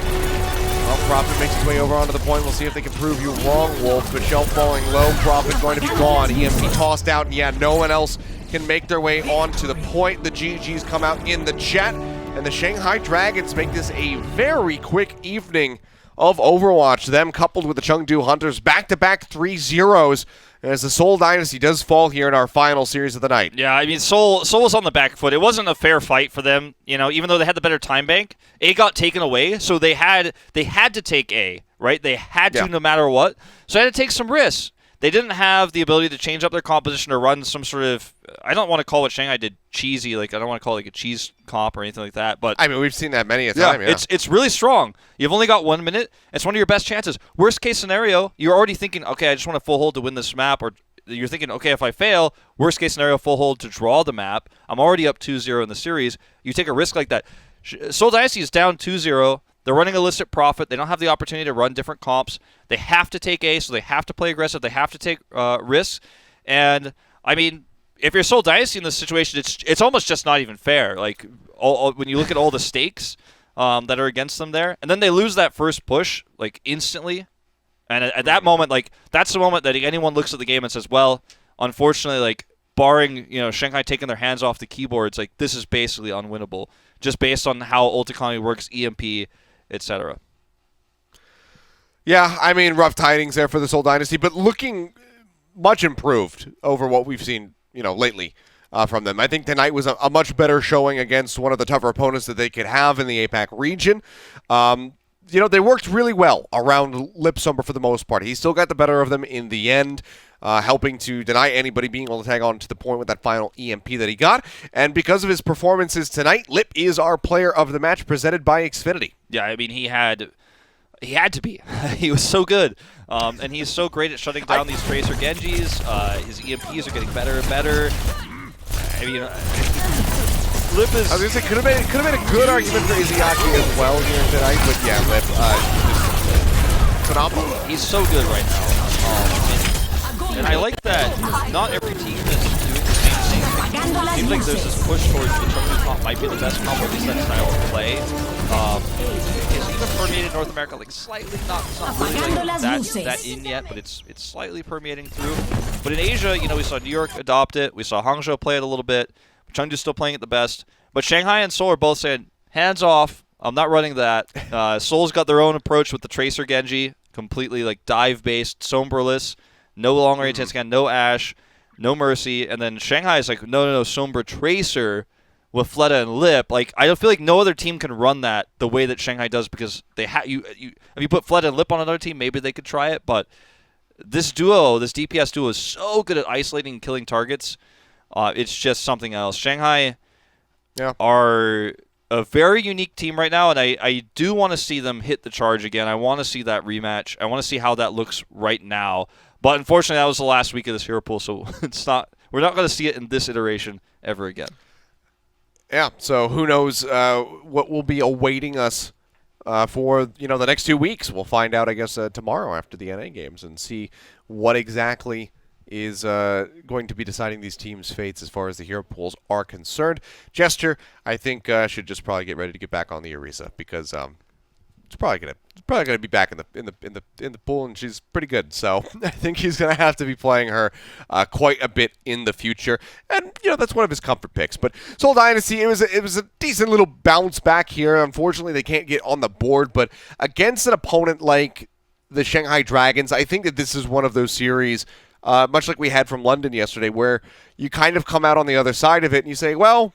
Well, Prophet makes his way over onto the point. We'll see if they can prove you wrong, Wolf. Michelle falling low. Prophet going to be gone. EMP tossed out, and yeah, no one else can make their way onto the point. The GGs come out in the chat, and the Shanghai Dragons make this a very quick evening of Overwatch. Them coupled with the Chengdu Hunters, back-to-back 3-0s, as the Seoul Dynasty does fall here in our final series of the night. Yeah, I mean, Seoul was on the back foot. It wasn't a fair fight for them, you know, even though they had the better time bank. A got taken away, so they had to take A, right? They had to no matter what. So they had to take some risks. They didn't have the ability to change up their composition or run some sort of, I don't want to call what Shanghai did cheesy, like I don't want to call it like a cheese comp or anything like that. But I mean, we've seen that many a time. Yeah. It's really strong. You've only got 1 minute. It's one of your best chances. Worst case scenario, you're already thinking, okay, I just want a full hold to win this map, or you're thinking, okay, if I fail, worst case scenario, full hold to draw the map. I'm already up 2-0 in the series. You take a risk like that. Seoul Dynasty is down 2-0. They're running illicit profit. They don't have the opportunity to run different comps. They have to take A, so they have to play aggressive. They have to take risks. And, I mean, if you're Seoul Dynasty in this situation, it's almost just not even fair. Like, when you look at all the stakes that are against them there, and then they lose that first push, like, instantly. And at that moment, like, that's the moment that anyone looks at the game and says, well, unfortunately, like, barring, you know, Shanghai taking their hands off the keyboards, like, this is basically unwinnable, just based on how ult economy works, EMP, etc. Yeah, I mean, rough tidings there for the Seoul Dynasty, but looking much improved over what we've seen, you know, lately from them. I think tonight was a much better showing against one of the tougher opponents that they could have in the APAC region. You know, they worked really well around Lipsumber for the most part. He still got the better of them in the end, helping to deny anybody being able to tag on to the point with that final EMP that he got. And because of his performances tonight, Lip is our player of the match, presented by Xfinity. Yeah, I mean, he had to be. He was so good. And he's so great at shutting down these Tracer Genjis. His EMPs are getting better and better. I mean, Lip is... I was going to say, could have been a good argument for Izayaki as well here tonight, but yeah, Lip, phenomenal. He's so good right now. And I like that not every team is doing the same thing. It seems like there's this push towards the Chengdu comp might be the best comp, or at least that style of play. It's even permeated North America, like slightly, not really like that in yet, but it's slightly permeating through. But in Asia, you know, we saw New York adopt it. We saw Hangzhou play it a little bit. Chengdu's still playing it the best. But Shanghai and Seoul are both saying, hands off, I'm not running that. Seoul's got their own approach with the Tracer Genji, completely like dive-based, Sombraless, no long-range hit scan, no Ash, no Mercy. And then Shanghai's like, no, Sombra Tracer with Fleta and Lip. Like, I don't feel like no other team can run that the way that Shanghai does, because they if you put Fleta and Lip on another team, maybe they could try it. But this duo, this DPS duo, is so good at isolating and killing targets. It's just something else. Shanghai are a very unique team right now, and I do want to see them hit the Charge again. I want to see that rematch. I want to see how that looks right now. But unfortunately, that was the last week of this hero pool, so we're not going to see it in this iteration ever again. Yeah, so who knows what will be awaiting us for the next 2 weeks. We'll find out, I guess, tomorrow after the NA games and see what exactly is going to be deciding these teams' fates as far as the hero pools are concerned. Gesture, I think, should just probably get ready to get back on the Orisa, because it's probably gonna be back in the pool, and she's pretty good. So I think he's gonna have to be playing her quite a bit in the future, and that's one of his comfort picks. But Seoul Dynasty, it was a decent little bounce back here. Unfortunately, they can't get on the board, but against an opponent like the Shanghai Dragons, I think that this is one of those series, much like we had from London yesterday, where you kind of come out on the other side of it and you say, well,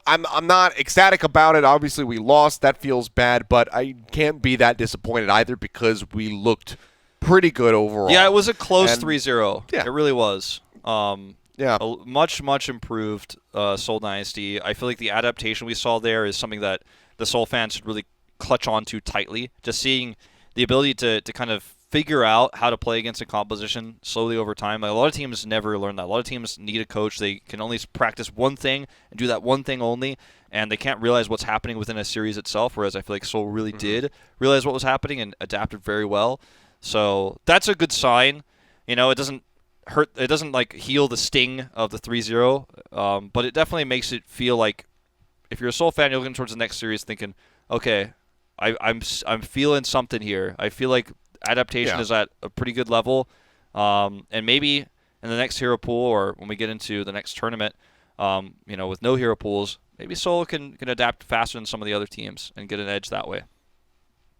I'm not ecstatic about it. Obviously, we lost. That feels bad, but I can't be that disappointed either, because we looked pretty good overall. Yeah, it was a close 3-0. Yeah. It really was. Yeah. A much improved Seoul Dynasty. I feel like the adaptation we saw there is something that the Seoul fans should really clutch onto tightly. Just seeing the ability to kind of figure out how to play against a composition slowly over time. Like, a lot of teams never learn that. A lot of teams need a coach. They can only practice one thing and do that one thing only, and they can't realize what's happening within a series itself, whereas I feel like Seoul really did realize what was happening and adapted very well. So that's a good sign. It doesn't hurt. It doesn't like heal the sting of the 3-0, but it definitely makes it feel like if you're a Seoul fan, you're looking towards the next series, thinking, okay, I'm feeling something here. I feel like adaptation is at a pretty good level, and maybe in the next hero pool or when we get into the next tournament, you know, with no hero pools, maybe Seoul can adapt faster than some of the other teams and get an edge that way.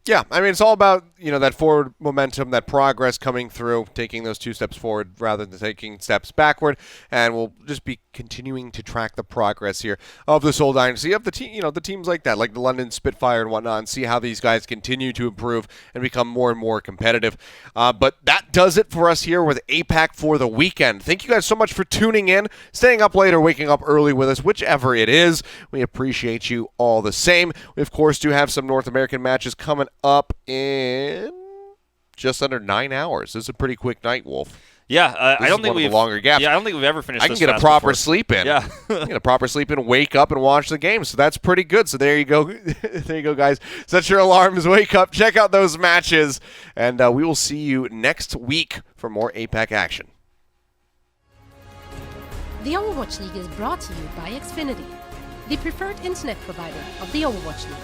Yeah, I mean, it's all about, you know, that forward momentum, that progress coming through, taking those 2 steps forward rather than taking steps backward, and we'll just be continuing to track the progress here of the Seoul Dynasty, of the team, you know, the teams like that, like the London Spitfire and whatnot, and see how these guys continue to improve and become more and more competitive. But that does it for us here with APAC for the weekend. Thank you guys so much for tuning in, staying up late or waking up early with us, whichever it is. We appreciate you all the same. We, of course, do have some North American matches coming up in just under 9 hours. This is a pretty quick night, Wolf. Yeah, I don't think we've longer gaps. Yeah, I don't think we've ever finished. I can get a proper sleep in. Yeah, get a proper sleep in, wake up, and watch the game. So that's pretty good. So there you go, there you go, guys. Set your alarms, wake up, check out those matches, and we will see you next week for more APAC action. The Overwatch League is brought to you by Xfinity, the preferred internet provider of the Overwatch League.